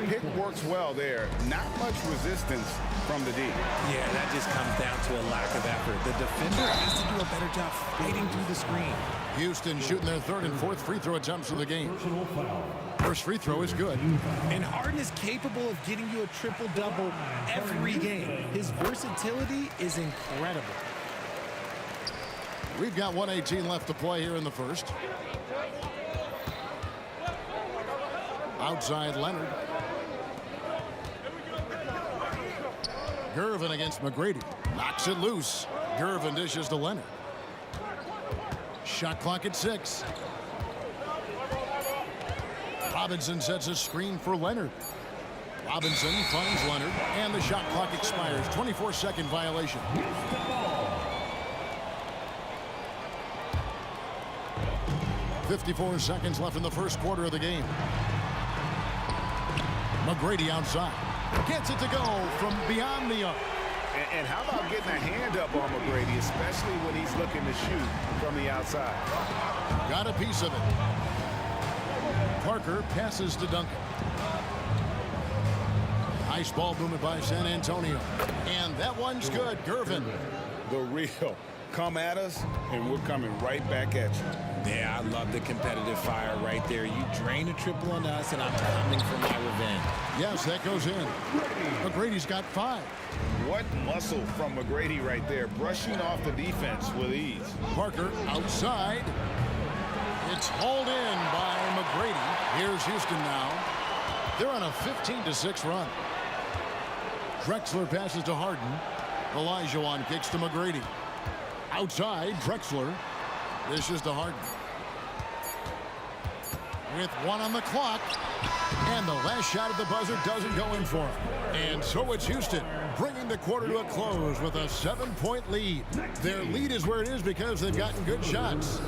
Pick works well there. Not much resistance from the D. Yeah, that just comes down to a lack of effort. The defender has to do a better job fighting through the screen. Houston shooting their 3rd and 4th free throw attempts of the game. First free throw is good. And Harden is capable of getting you a triple-double every game. His versatility is incredible. We've got 1:18 left to play here in the first. Outside Leonard. Gervin against McGrady. Knocks it loose. Gervin dishes to Leonard. Shot clock at 6. Robinson sets a screen for Leonard. Robinson finds Leonard, and the shot clock expires. 24-second violation. 54 seconds left in the first quarter of the game. McGrady outside. Gets it to go from beyond the arc. And how about getting a hand up on McGrady, especially when he's looking to shoot from the outside? Got a piece of it. Parker passes to Duncan. Nice ball movement by San Antonio. And that one's good. Gervin. The real. Come at us, and we're coming right back at you. Yeah, I love the competitive fire right there. You drain a triple on us, and I'm coming for my revenge. Yes, that goes in. McGrady's got 5. What muscle from McGrady right there, brushing off the defense with ease. Parker outside. It's hauled in by McGrady. Here's Houston now. They're on a 15-6 run. Drexler passes to Harden. Olajuwon kicks to McGrady. Outside, Drexler. This is to Harden. With 1 on the clock. And the last shot at the buzzer doesn't go in for him. And so it's Houston bringing the quarter to a close with a 7-point lead. Their lead is where it is because they've gotten good shots.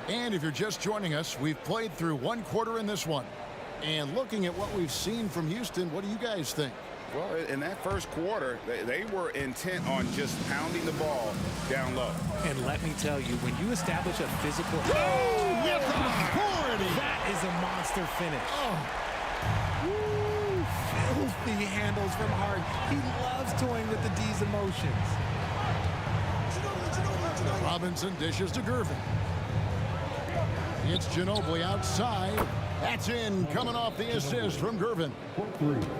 And if you're just joining us, we've played through 1 quarter in this one. And looking at what we've seen from Houston, what do you guys think? Well, in that first quarter, they were intent on just pounding the ball down low. And let me tell you, when you establish a physical... Oh, with authority! That is a monster finish. Oh. Woo, filthy handles from Harden. He loves toying with the D's emotions. Robinson dishes to Gervin. It's Ginobili outside. That's in, coming off the assist from Gervin.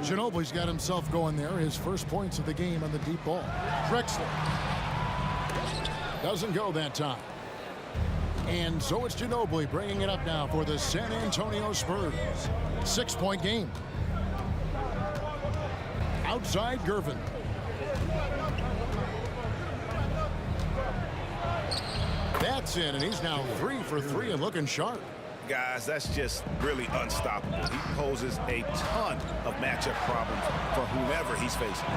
Ginobili's got himself going there. His first points of the game on the deep ball. Drexler. Doesn't go that time. And so it's Ginobili bringing it up now for the San Antonio Spurs. 6-point game. Outside Gervin. That's in, and he's now 3 for 3 and looking sharp. Guys, that's just really unstoppable. He poses a ton of matchup problems for whomever he's facing.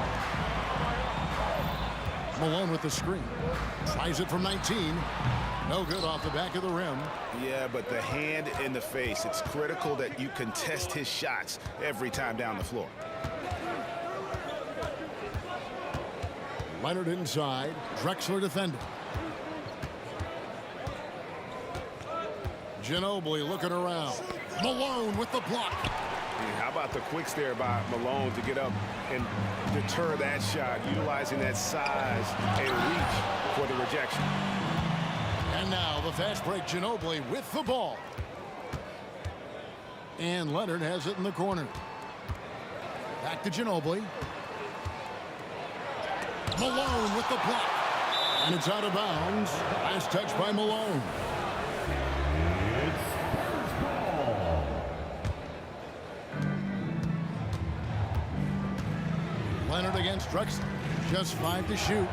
Malone with the screen. Tries it from 19. No good off the back of the rim. Yeah, but the hand in the face, it's critical that you contest his shots every time down the floor. Leonard inside. Drexler defending. Ginobili looking around. Malone with the block. How about the quick stare by Malone to get up and deter that shot, utilizing that size and reach for the rejection. And now the fast break, Ginobili with the ball. And Leonard has it in the corner. Back to Ginobili. Malone with the block. And it's out of bounds. Last touch by Malone. Leonard against Drexler. Just 5 to shoot.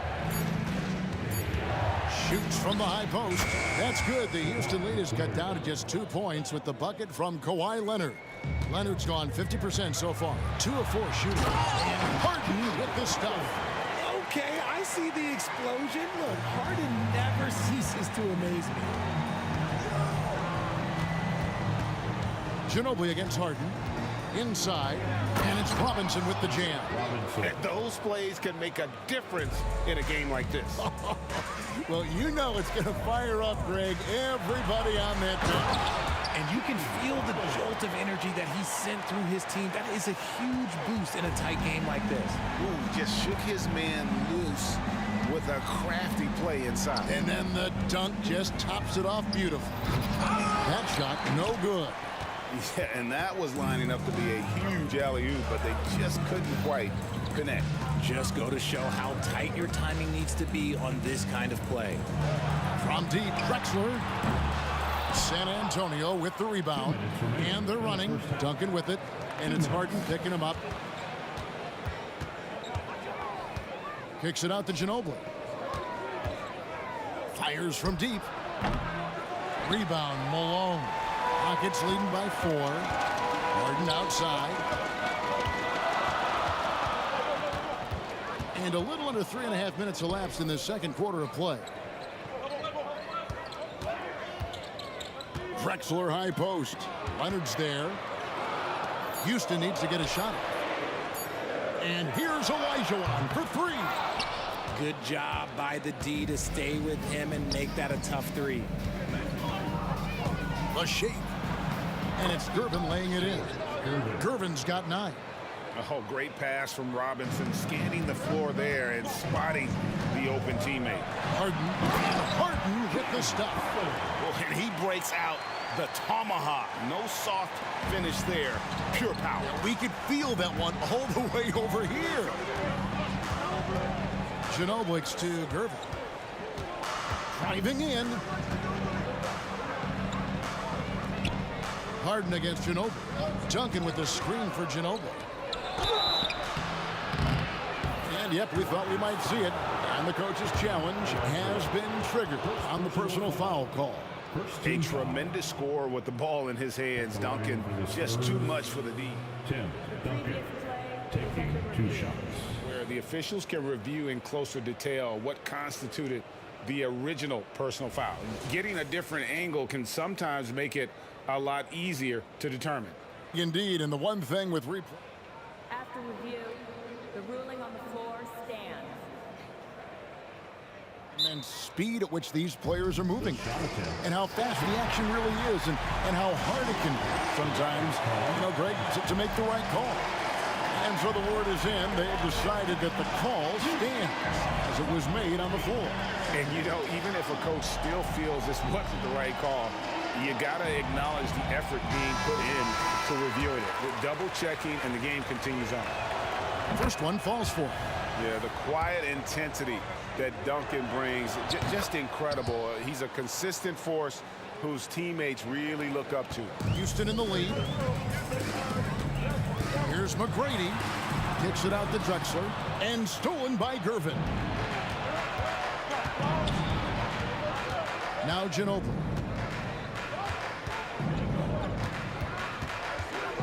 Shoots from the high post. That's good. The Houston lead is cut down to just 2 points with the bucket from Kawhi Leonard. Leonard's gone 50% so far. 2 of 4 shooting. And Harden with the stuff. Okay, I see the explosion. Look, Harden never ceases to amaze me. Ginobili against Harden. Inside, and it's Robinson with the jam. And those plays can make a difference in a game like this. Well, you know it's going to fire up, Greg, everybody on that bench. And you can feel the jolt of energy that he sent through his team. That is a huge boost in a tight game like this. Ooh, just shook his man loose with a crafty play inside. And then the dunk just tops it off beautiful. That shot, no good. Yeah, and that was lining up to be a huge alley-oop, but they just couldn't quite connect. Just go to show how tight your timing needs to be on this kind of play. From deep, Drexler. San Antonio with the rebound. And they're running. Duncan with it. And it's Harden picking him up. Kicks it out to Ginobili. Fires from deep. Rebound, Malone. Rockets leading by 4. Harden outside. And a little under 3.5 minutes elapsed in the second quarter of play. Drexler high post. Leonard's there. Houston needs to get a shot. And here's Olajuwon for 3. Good job by the D to stay with him and make that a tough 3. The shape. And it's Gervin laying it in. Gervin's got 9. Oh, great pass from Robinson, scanning the floor there and spotting the open teammate. Harden hit the stuff. Oh, and he breaks out the tomahawk. No soft finish there. Pure power. We could feel that one all the way over here. Ginobili to Gervin. Driving in. Harden against Ginobili. Duncan with the screen for Ginobili. And yep, we thought we might see it. And the coach's challenge has been triggered on the personal foul call. A tremendous score with the ball in his hands. Duncan, just too much for the D. Tim Duncan taking 2 shots. Where the officials can review in closer detail what constituted the original personal foul. Getting a different angle can sometimes make it a lot easier to determine. Indeed, and the one thing with replay. After review, the ruling on the floor stands. And speed at which these players are moving, and how fast the action really is, and how hard it can be sometimes, Greg, to make the right call. And so the word is in. They have decided that the call stands as it was made on the floor. And even if a coach still feels this wasn't the right call, you got to acknowledge the effort being put in to reviewing it. With double checking, and the game continues on. First one falls for him. Yeah, the quiet intensity that Duncan brings, just incredible. He's a consistent force whose teammates really look up to. Houston in the lead. Here's McGrady. Kicks it out to Drexler. And stolen by Gervin. Now Ginobili.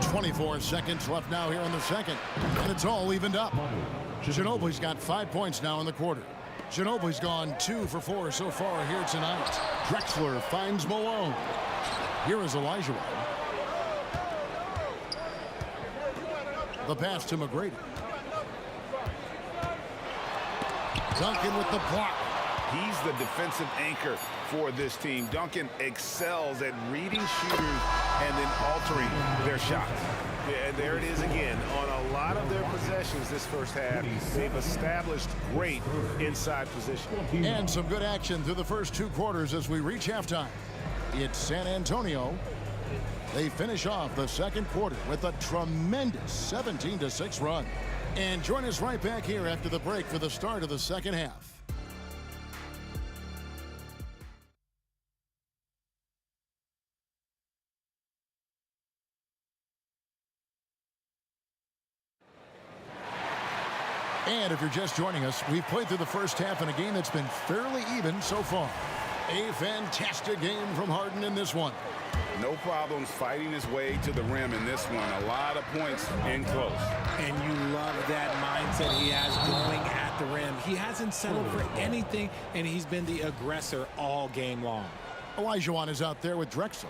24 seconds left now here in the second. And it's all evened up. Ginobili's got 5 points now in the quarter. Ginobili's gone 2 for 4 so far here tonight. Drexler finds Malone. Here is Olajuwon. The pass to McGrady. Duncan with the block. He's the defensive anchor for this team. Duncan excels at reading shooters and then altering their shots. Yeah, there it is again. On a lot of their possessions this first half, they've established great inside position. And some good action through the first 2 quarters as we reach halftime. It's San Antonio. They finish off the second quarter with a tremendous 17-6 run. And join us right back here after the break for the start of the second half. And if you're just joining us, we've played through the first half in a game that's been fairly even so far. A fantastic game from Harden in this one. No problems fighting his way to the rim in this one. A lot of points in close. And you love that mindset he has going at the rim. He hasn't settled for anything, and he's been the aggressor all game long. Olajuwon is out there with Drexler.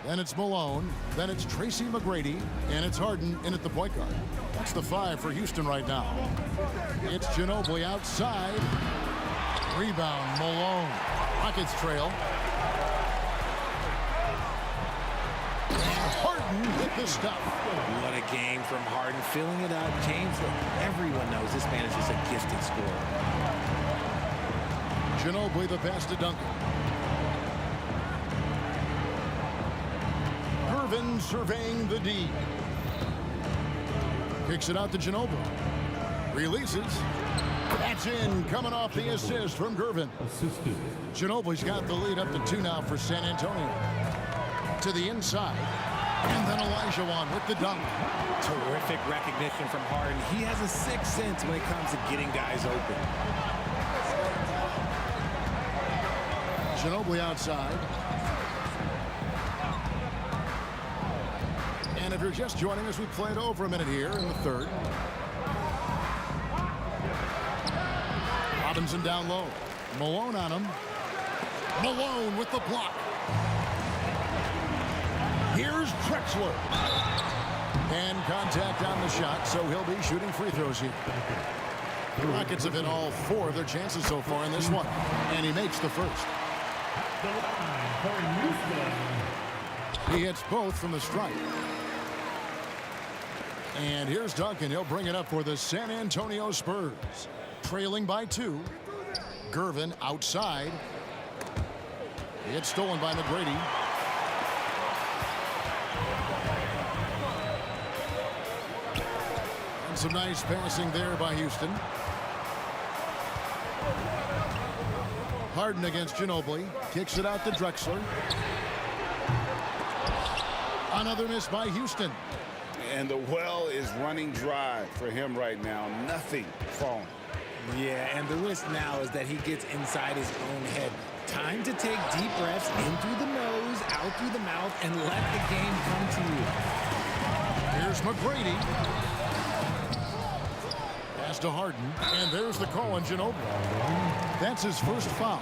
Then it's Malone. Then it's Tracy McGrady. And it's Harden in at the point guard. That's the 5 for Houston right now. It's Ginobili outside. Rebound, Malone. Rockets trail. And Harden hit the stuff. What a game from Harden. Filling it up. James, everyone knows this man is just a gifted scorer. Ginobili the pass to Duncan. Gervin surveying the D. Kicks it out to Ginobili. Releases. That's in, coming off the assist from Gervin. Ginobili's got the lead up to 2 now for San Antonio. To the inside. And then Olajuwon with the dunk. Terrific recognition from Harden. He has a sixth sense when it comes to getting guys open. Ginobili outside. And if you're just joining us, we played over a minute here in the third. Robinson down low. Malone on him. Malone with the block. Here's Drexler. And contact on the shot, so he'll be shooting free throws here. The Rockets have hit all 4 of their chances so far in this one. And he makes the first. He hits both from the stripe. And here's Duncan. He'll bring it up for the San Antonio Spurs. Trailing by 2. Gervin outside. It's stolen by McGrady. And some nice passing there by Houston. Harden against Ginobili. Kicks it out to Drexler. Another miss by Houston. And the well is running dry for him right now. Nothing falling. Yeah, and the risk now is that he gets inside his own head. Time to take deep breaths in through the nose, out through the mouth, and let the game come to you. Here's McGrady. Pass to Harden, and there's the call on Ginobili. That's his first foul.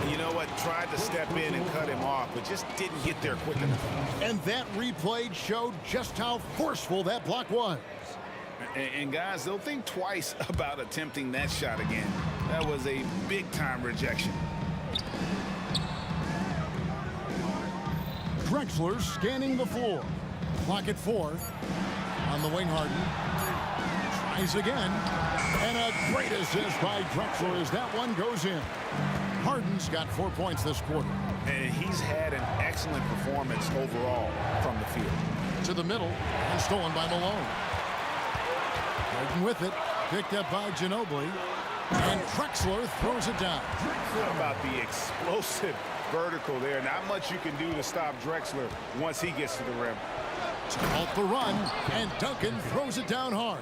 You know what? Tried to step in and cut him off, but just didn't get there quick enough. And that replay showed just how forceful that block was. And guys, they'll think twice about attempting that shot again. That was a big-time rejection. Drexler scanning the floor. Clock at 4. On the wing, Harden. Tries again. And a great assist by Drexler as that one goes in. Harden's got 4 points this quarter. And he's had an excellent performance overall from the field. To the middle and stolen by Malone. Harden with it. Picked up by Ginobili. And Drexler throws it down. How about the explosive vertical there? Not much you can do to stop Drexler once he gets to the rim. To halt the run. And Duncan throws it down hard.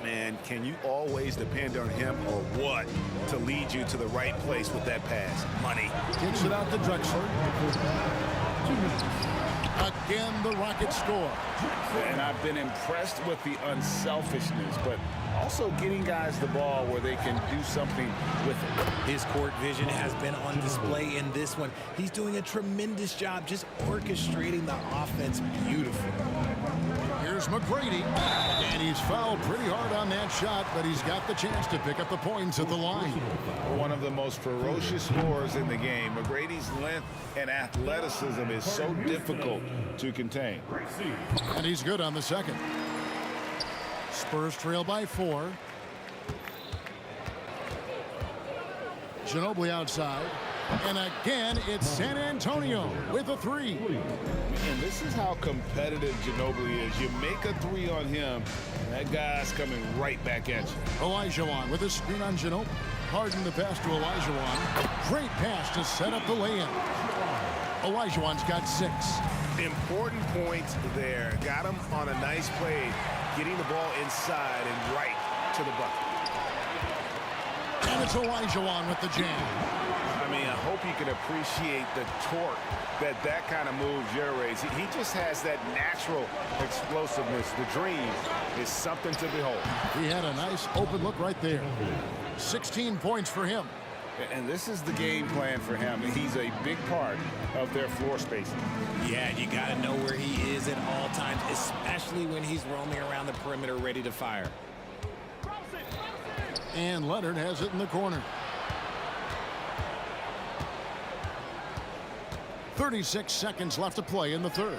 Man, can you always depend on him or what to lead you to the right place with that pass? Money. Kicks it out to Drexler. Again, the Rockets score. And I've been impressed with the unselfishness, but also getting guys the ball where they can do something with it. His court vision has been on display in this one. He's doing a tremendous job just orchestrating the offense beautifully. Here's McGrady, and he's fouled pretty hard on that shot, but he's got the chance to pick up the points at the line. One of the most ferocious scorers in the game. McGrady's length and athleticism is so difficult to contain. And he's good on the second. Spurs trail by 4. Ginobili outside. And again, it's San Antonio with a 3. And this is how competitive Ginobili is. You make a 3 on him, that guy's coming right back at you. Olajuwon with a screen on Ginobili. Harden the pass to Olajuwon. Great pass to set up the lay-in. Olajuwon's got 6. Important points there. Got him on a nice play, getting the ball inside and right to the bucket. And it's Olajuwon with the jam. I mean, I hope you can appreciate the torque that kind of move generates. He just has that natural explosiveness. The dream is something to behold. He had a nice open look right there. 16 points for him. And this is the game plan for him. He's a big part of their floor spacing. Yeah, you got to know where he is at all times, especially when he's roaming around the perimeter ready to fire. And Leonard has it in the corner. 36 seconds left to play in the third.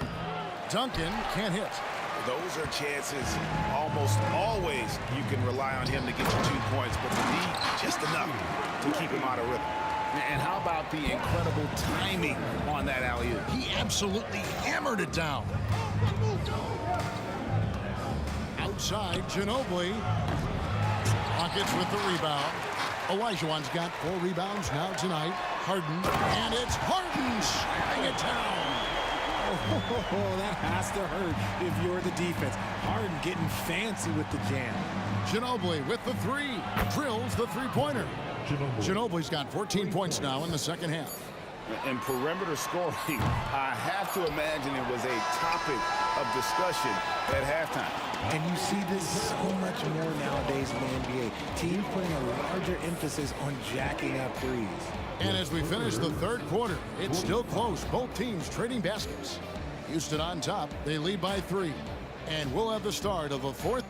Duncan can't hit. Those are chances almost always you can rely on him to get you 2 points, but the need just enough to keep him out of rhythm. And how about the incredible timing on that alley-oop? He absolutely hammered it down. Outside, Ginobili. Rockets with the rebound. Olajuwon's got 4 rebounds now tonight. Harden, and it's Harden shutting it down. Oh, that has to hurt if you're the defense. Harden getting fancy with the jam. Ginobili with the 3. Drills the three-pointer. Ginobili's got 14 points now in the second half. And perimeter scoring, I have to imagine it was a topic of discussion at halftime. And you see this so much more nowadays in the NBA. Teams putting a larger emphasis on jacking up threes. And as we finish the third quarter, it's still close. Both teams trading baskets. Houston on top. They lead by 3. And we'll have the start of a fourth.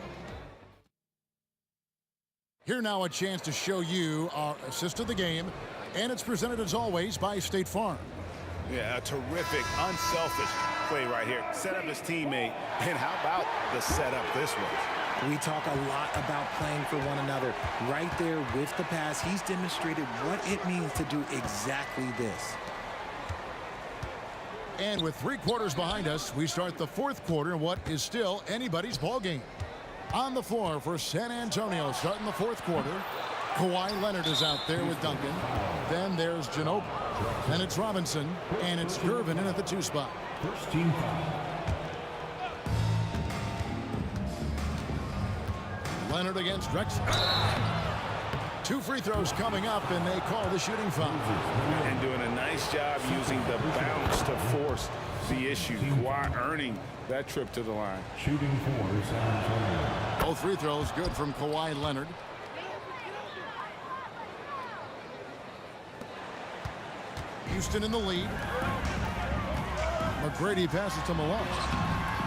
Here now a chance to show you our assist of the game. And it's presented as always by State Farm. Yeah, a terrific, unselfish play right here. Set up his teammate. And how about the setup this was? We talk a lot about playing for one another. Right there with the pass, he's demonstrated what it means to do exactly this. And with 3 quarters behind us, we start the fourth quarter in what is still anybody's ball game. On the floor for San Antonio starting the fourth quarter. Kawhi Leonard is out there with Duncan. Then there's Ginobili. Then it's Robinson. And it's Gervin in at the 2 spot. First team foul. Leonard against Drexler. 2 free throws coming up, and they call the shooting foul. And doing a nice job using the bounce to force the issue. Kawhi earning that trip to the line. Shooting for San Antonio. Both free throws good from Kawhi Leonard. Houston in the lead. McGrady passes to Malone.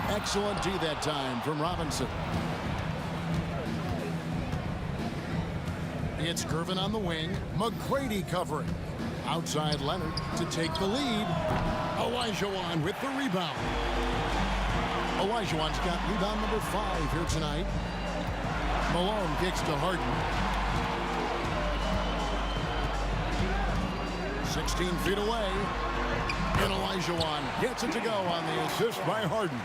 Excellent D that time from Robinson. It's Gervin on the wing. McGrady covering. Outside Leonard to take the lead. Olajuwon with the rebound. Olajuwon's got rebound number 5 here tonight. Malone kicks to Harden. 16 feet away. And Olajuwon gets it to go on the assist by Harden.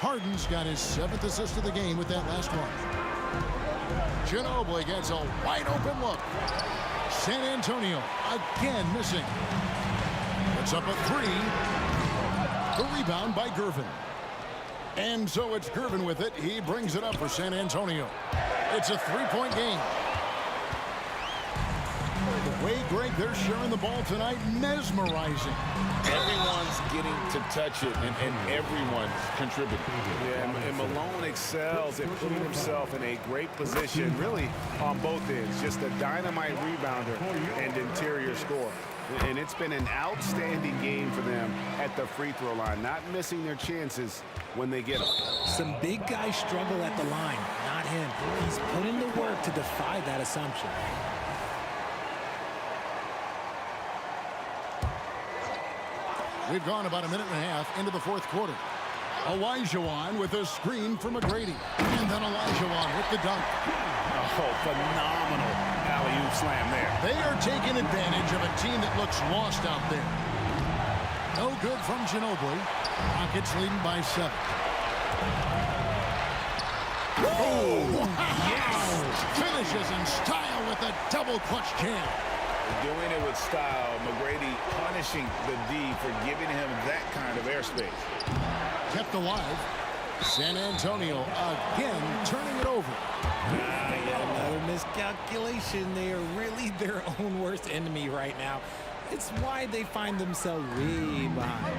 Harden's got his 7th assist of the game with that last one. Ginobili gets a wide open look. San Antonio again missing. It's up a 3. The rebound by Gervin. And so it's Gervin with it. He brings it up for San Antonio. It's a 3-point game. The way, Greg, they're sharing the ball tonight, mesmerizing. Everyone's getting to touch it, and everyone's contributing. Yeah, and Malone excels at putting himself in a great position, really on both ends. Just a dynamite rebounder and interior scorer. And it's been an outstanding game for them at the free throw line, not missing their chances when they get them. Some big guys struggle at the line, not him. He's put in the work to defy that assumption. We've gone about a minute and a half into the fourth quarter. Olajuwon with a screen for McGrady. And then Olajuwon with the dunk. Oh, phenomenal alley-oop slam there. They are taking advantage of a team that looks lost out there. No good from Ginobili. Rockets leading by 7. Oh, yes! Finishes in style with a double clutch jam. Doing it with style. McGrady punishing the D for giving him that kind of airspace. Kept alive. San Antonio again turning it over. Yet another miscalculation. They are really their own worst enemy right now. It's why they find themselves way behind.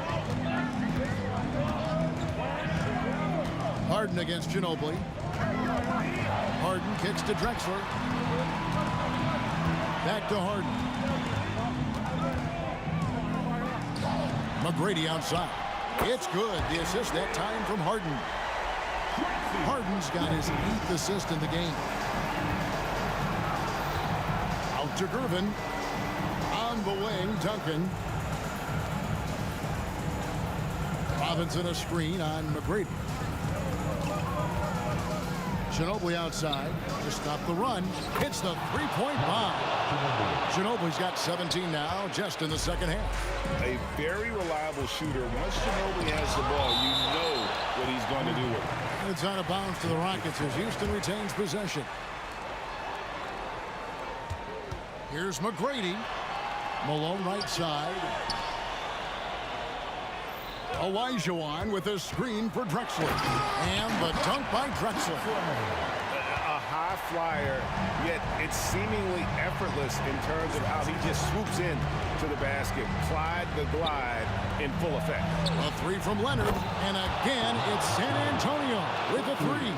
Harden against Ginobili. Harden kicks to Drexler. Back to Harden. McGrady outside. It's good. The assist that time from Harden. Harden's got his 8th assist in the game. Out to Gervin. On the wing, Duncan. Robinson a screen on McGrady. Ginobili outside to stop the run. Hits the 3-point bomb. Ginobili's got 17 now, just in the second half. A very reliable shooter. Once Ginobili has the ball, you know what he's going to do with it. It's out of bounds to the Rockets as Houston retains possession. Here's McGrady. Malone right side. Olajuwon with a screen for Drexler. And the dunk by Drexler. A high flyer, yet it's seemingly effortless in terms of how he just swoops in to the basket. Clyde the glide in full effect. A three from Leonard, and again it's San Antonio with a three.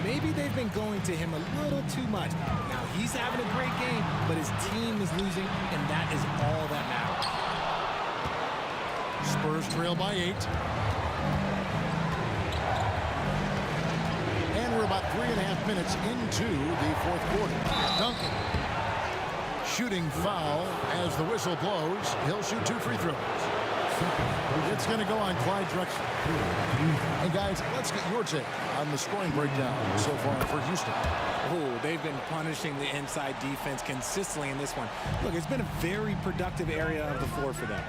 Maybe they've been going to him a little too much. Now he's having a great game, but his team is losing, and that is all that matters. Spurs trail by 8. And we're about 3.5 minutes into the fourth quarter. Duncan. Shooting foul as the whistle blows. He'll shoot 2 free throws. It's going to go on Clyde Drexler. And guys, let's get your take on the scoring breakdown so far for Houston. Oh, they've been punishing the inside defense consistently in this one. Look, it's been a very productive area of the floor for them.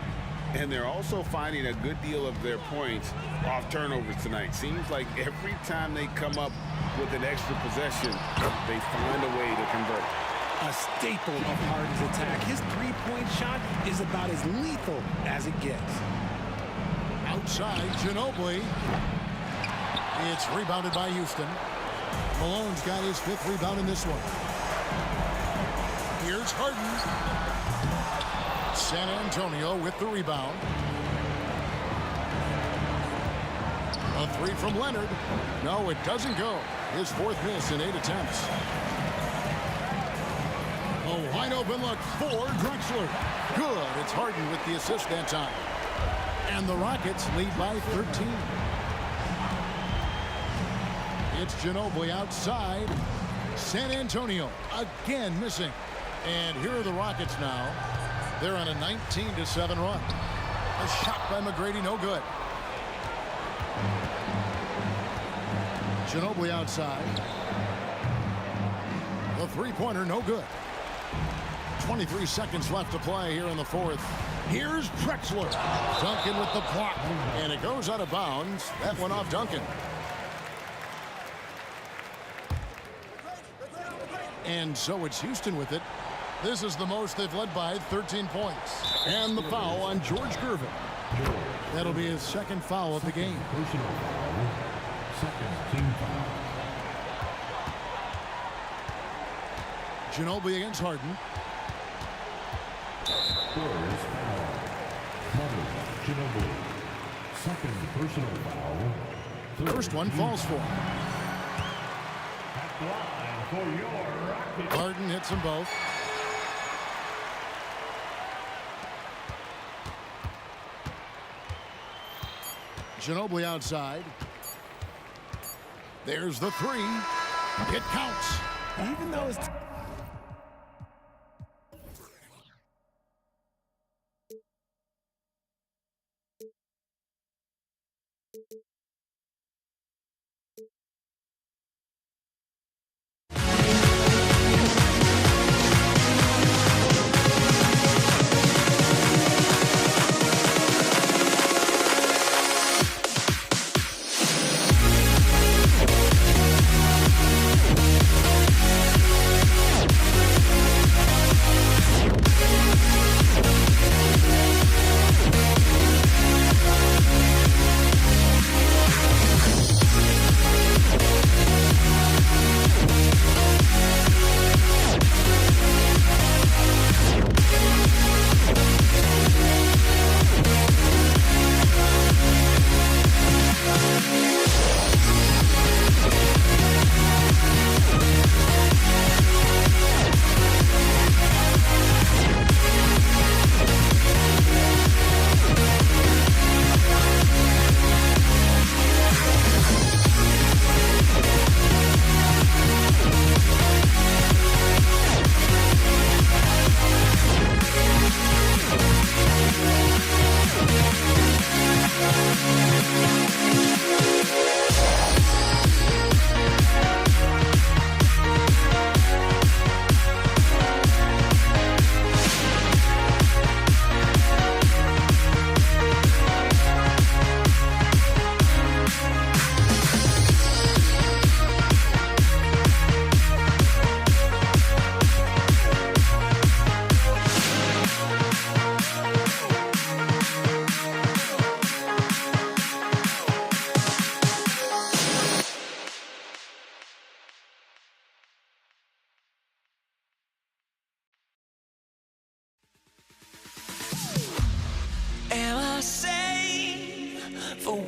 And they're also finding a good deal of their points off turnovers tonight. Seems like every time they come up with an extra possession, they find a way to convert. A staple of Harden's attack. His three-point shot is about as lethal as it gets. Outside, Ginobili. It's rebounded by Houston. Malone's got his 5th rebound in this one. Here's Harden. San Antonio with the rebound. A three from Leonard. No, it doesn't go. His 4th miss in 8 attempts. A wide open look for Drexler. Good. It's Harden with the assist that time. And the Rockets lead by 13. It's Ginobili outside. San Antonio again missing. And here are the Rockets now. They're on a 19-7 run. A shot by McGrady, no good. Ginobili outside. The three-pointer, no good. 23 seconds left to play here in the fourth. Here's Drexler. Duncan with the block. And it goes out of bounds. That went off Duncan. And so it's Houston with it. This is the most they've led by 13 points. And the foul on George Gervin. That'll be his 2nd foul of the game. Personal foul. 2nd team foul. Ginobili against Harden. Spurs foul. Ginobili. 2nd personal foul. First one falls for him. At line for your Rockets. Harden hits them both. Ginobili outside. There's the three. It counts. Even though it's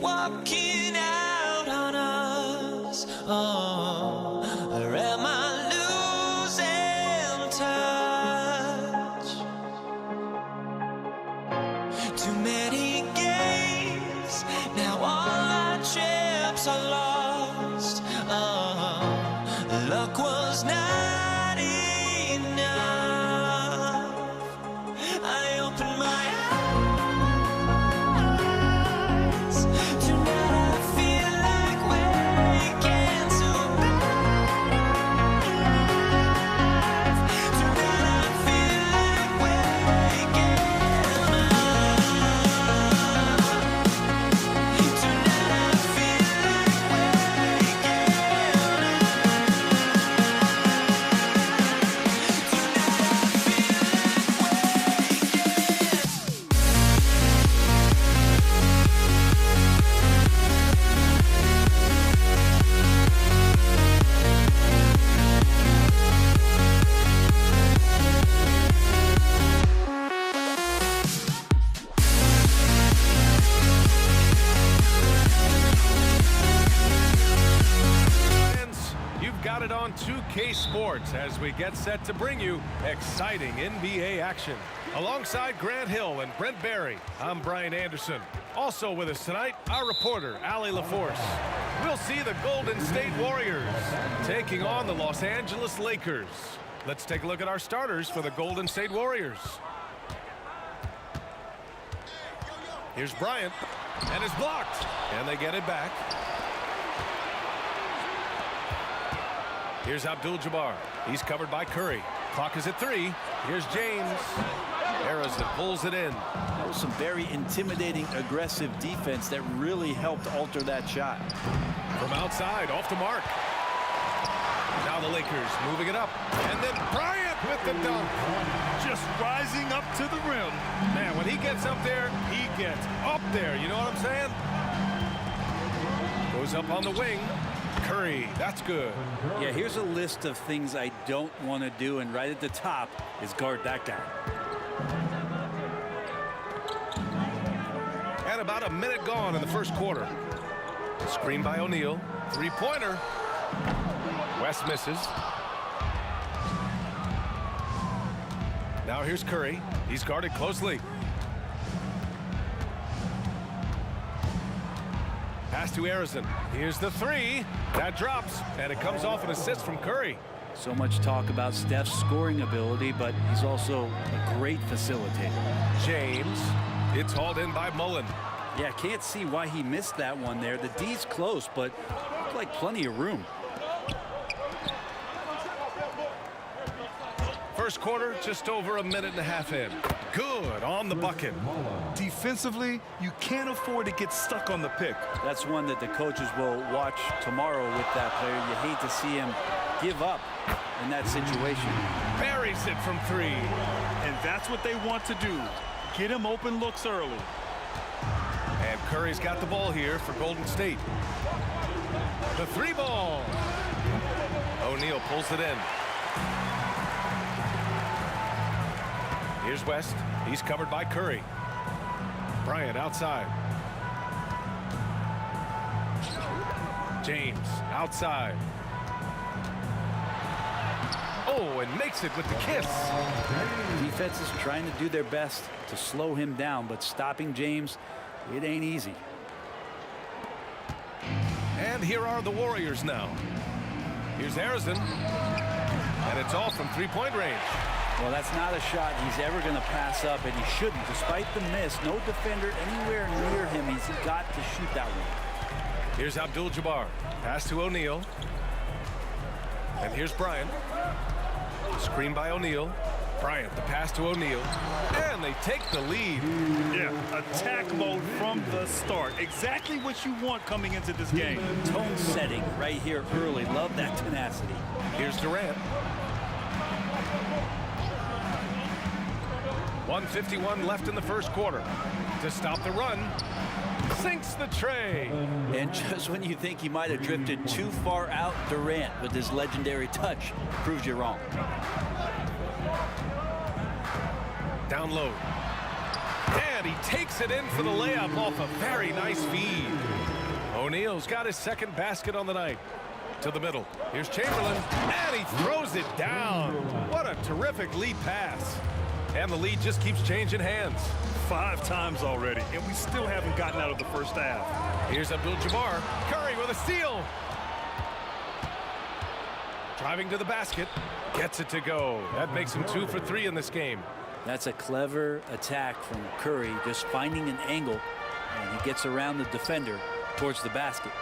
walking out on us? Or am I losing touch? Too many games, now all our chips are lost. Luck was not enough. I opened my eyes. Tonight I feel like waking to life. Tonight I feel like waking up. Tonight I feel like waking You've got it on 2K Sports as we get set to bring you exciting NBA action. Alongside Grant Hill and Brent Barry, I'm Brian Anderson. Also with us tonight, our reporter, Allie LaForce. We'll see the Golden State Warriors taking on the Los Angeles Lakers. Let's take a look at our starters for the Golden State Warriors. Here's Bryant, and it's blocked, and they get it back. Here's Abdul-Jabbar. He's covered by Curry. Clock is at 3. Here's James. Harrison pulls it in. That was some very intimidating, aggressive defense that really helped alter that shot. From outside, off the mark. Now the Lakers moving it up. And then Bryant with the dunk. Just rising up to the rim. Man, when he gets up there, he gets up there. You know what I'm saying? Goes up on the wing. Curry, that's good. Yeah, here's a list of things I don't want to do, and right at the top is guard that guy. And about a minute gone in the first quarter. Screen by O'Neal. Three-pointer. West misses. Now here's Curry. He's guarded closely. Pass to Harrison. Here's the 3. That drops, and it comes off an assist from Curry. So much talk about Steph's scoring ability, but he's also a great facilitator. James. It's hauled in by Mullen. Yeah, can't see why he missed that one there. The D's close, but looked like plenty of room. First quarter, just over a minute and a half in. Good on the bucket. Defensively, you can't afford to get stuck on the pick. That's one that the coaches will watch tomorrow with that player. You hate to see him give up in that situation. Buries it from 3. And that's what they want to do. Get him open looks early. And Curry's got the ball here for Golden State. The 3 ball. O'Neal pulls it in. Here's West. He's covered by Curry. Bryant outside. James outside. Oh, and makes it with the kiss. Defense is trying to do their best to slow him down, but stopping James, it ain't easy. And here are the Warriors now. Here's Harrison. And it's all from three-point range. Well, that's not a shot he's ever going to pass up, and he shouldn't. Despite the miss, no defender anywhere near him. He's got to shoot that one. Here's Abdul-Jabbar. Pass to O'Neal. And here's Bryant. Screen by O'Neal. Bryant, the pass to O'Neal. And they take the lead. Yeah, attack mode from the start. Exactly what you want coming into this game. Tone setting right here early. Love that tenacity. Here's Durant. 1:51 left in the first quarter. To stop the run, sinks the tray. And just when you think he might have drifted too far out, Durant, with his legendary touch, proves you wrong. Down low. And he takes it in for the layup off a very nice feed. O'Neal's got his second basket on the night. To the middle. Here's Chamberlain, and he throws it down. What a terrific lead pass. And the lead just keeps changing hands. 5 times already, and we still haven't gotten out of the first half. Here's Abdul-Jabbar. Curry with a steal. Driving to the basket. Gets it to go. That makes him 2 for 3 in this game. That's a clever attack from Curry, just finding an angle, and he gets around the defender towards the basket.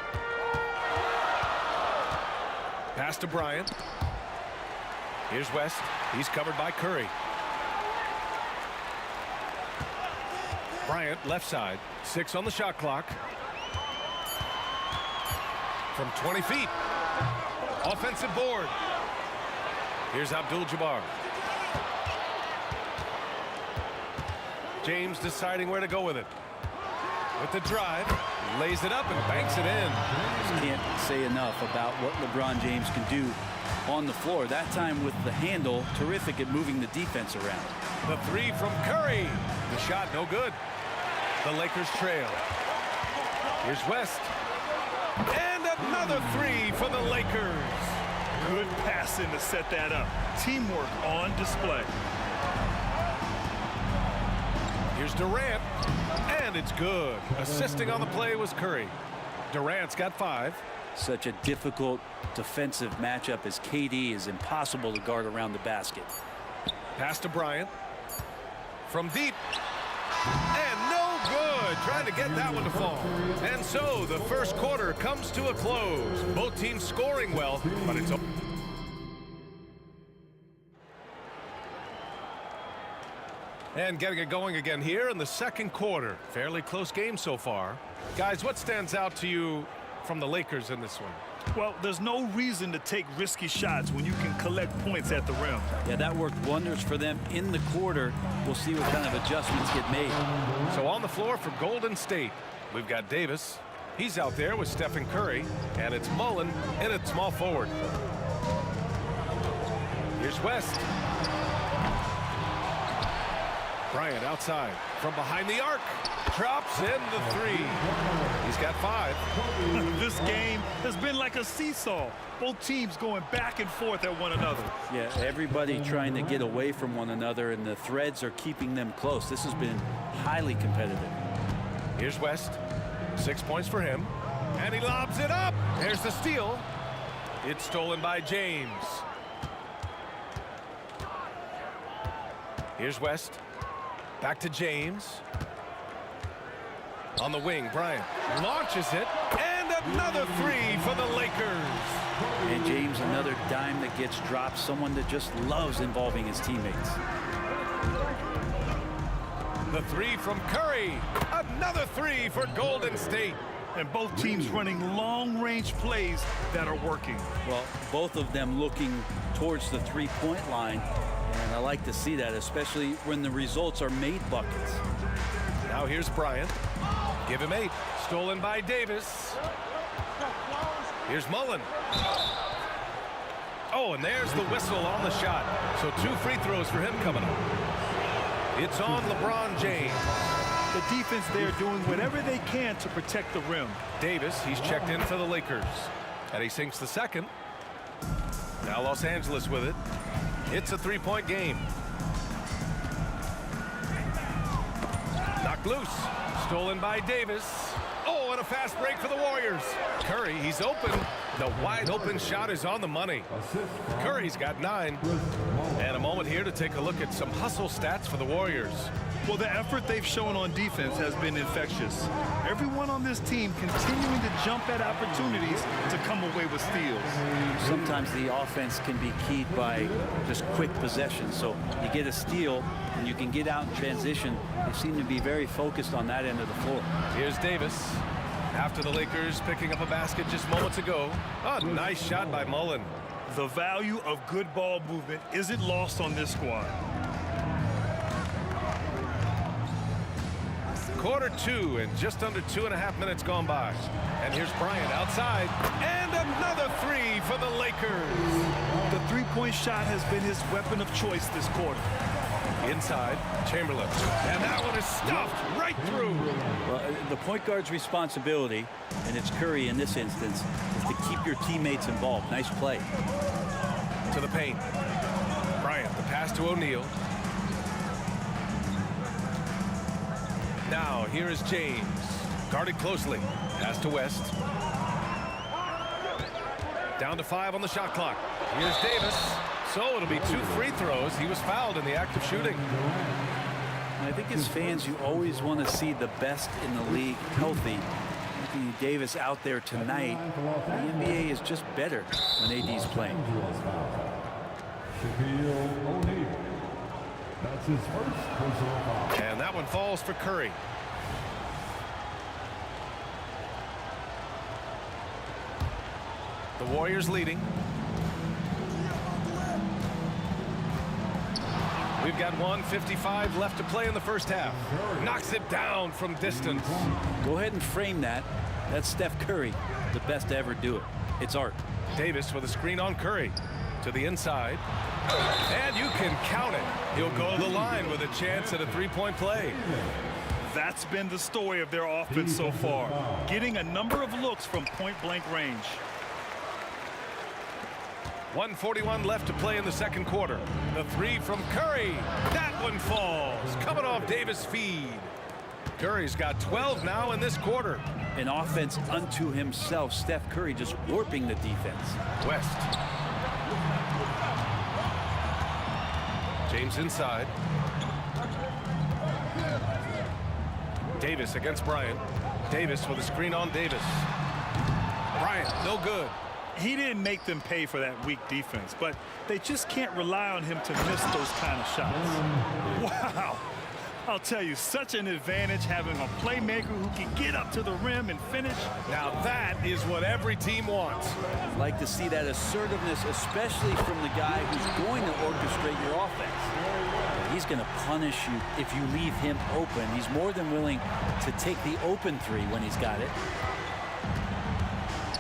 Pass to Bryant. Here's West. He's covered by Curry. Bryant, left side. 6 on the shot clock. From 20 feet. Offensive board. Here's Abdul-Jabbar. James deciding where to go with it. With the drive. Lays it up and banks it in. Just can't say enough about what LeBron James can do on the floor. That time with the handle, terrific at moving the defense around. The 3 from Curry. The shot no good. The Lakers trail. Here's West. And another 3 for the Lakers. Good passing to set that up. Teamwork on display. Here's Durant. And it's good. Assisting on the play was Curry. Durant's got 5. Such a difficult defensive matchup as KD is impossible to guard around the basket. Pass to Bryant. From deep. And no good. Trying to get that one to fall. And so the first quarter comes to a close. Both teams scoring well, but it's over. And getting it going again here in the second quarter. Fairly close game so far. Guys, what stands out to you from the Lakers in this one? Well, there's no reason to take risky shots when you can collect points at the rim. Yeah, that worked wonders for them in the quarter. We'll see what kind of adjustments get made. So on the floor for Golden State, we've got Davis. He's out there with Stephen Curry. And it's Mullen in at small forward. Here's West. Bryant outside from behind the arc. Drops in the 3. He's got 5. This game has been like a seesaw. Both teams going back and forth at one another. Yeah, everybody trying to get away from one another, and the threads are keeping them close. This has been highly competitive. Here's West. 6 points for him. And he lobs it up. There's the steal. It's stolen by James. Here's West. Back to James. On the wing, Bryant launches it. And another 3 for the Lakers. And James, another dime that gets dropped. Someone that just loves involving his teammates. The 3 from Curry. Another 3 for Golden State. And both teams running long-range plays that are working. Well, both of them looking towards the three-point line. And I like to see that, especially when the results are made buckets. Now here's Bryant. Give him 8. Stolen by Davis. Here's Mullen. Oh, and there's the whistle on the shot. So 2 free throws for him coming up. It's on LeBron James. The defense there doing whatever they can to protect the rim. Davis, he's checked in for the Lakers. And he sinks the second. Now Los Angeles with it. It's a 3-point game. Knocked loose. Stolen by Davis. Oh, and a fast break for the Warriors. Curry, he's open. The wide open shot is on the money. Curry's got 9. And a moment here to take a look at some hustle stats for the Warriors. Well, the effort they've shown on defense has been infectious. Everyone on this team continuing to jump at opportunities to come away with steals. Sometimes the offense can be keyed by just quick possession. So you get a steal and you can get out in transition. They seem to be very focused on that end of the floor. Here's Davis. After the Lakers picking up a basket just moments ago. A nice shot by Mullen. The value of good ball movement isn't lost on this squad. Quarter 2 and just under 2.5 minutes gone by. And here's Bryant outside. And another 3 for the Lakers. The three-point shot has been his weapon of choice this quarter. Inside, Chamberlain. And that one is stuffed right through. Well, the point guard's responsibility, and it's Curry in this instance, is to keep your teammates involved. Nice play. To the paint. Bryant, the pass to O'Neal. Now, here is James. Guarded closely. Pass to West. Down to 5 on the shot clock. Here's Davis. So it'll be 2 free throws. He was fouled in the act of shooting. And I think as fans, you always want to see the best in the league healthy. Anthony Davis out there tonight. The NBA is just better when AD's playing. That's his first personal foul. And that one falls for Curry. The Warriors leading. We've got 1:55 left to play in the first half. Knocks it down from distance. Go ahead and frame that. That's Steph Curry, the best to ever do it. It's art. Davis with a screen on Curry. To the inside. And you can count it. He'll go to the line with a chance at a three-point play. That's been the story of their offense so far. Getting a number of looks from point-blank range. 1:41 left to play in the second quarter. The three from Curry. That one falls. Coming off Davis' feed. Curry's got 12 now in this quarter. An offense unto himself. Steph Curry just warping the defense. West. James inside. Davis against Bryant. Davis with a screen on Davis. Bryant, no good. He didn't make them pay for that weak defense, but they just can't rely on him to miss those kind of shots. Wow. I'll tell you, such an advantage having a playmaker who can get up to the rim and finish. Now that is what every team wants. I'd like to see that assertiveness, especially from the guy who's going to orchestrate your offense. He's going to punish you if you leave him open. He's more than willing to take the open three when he's got it.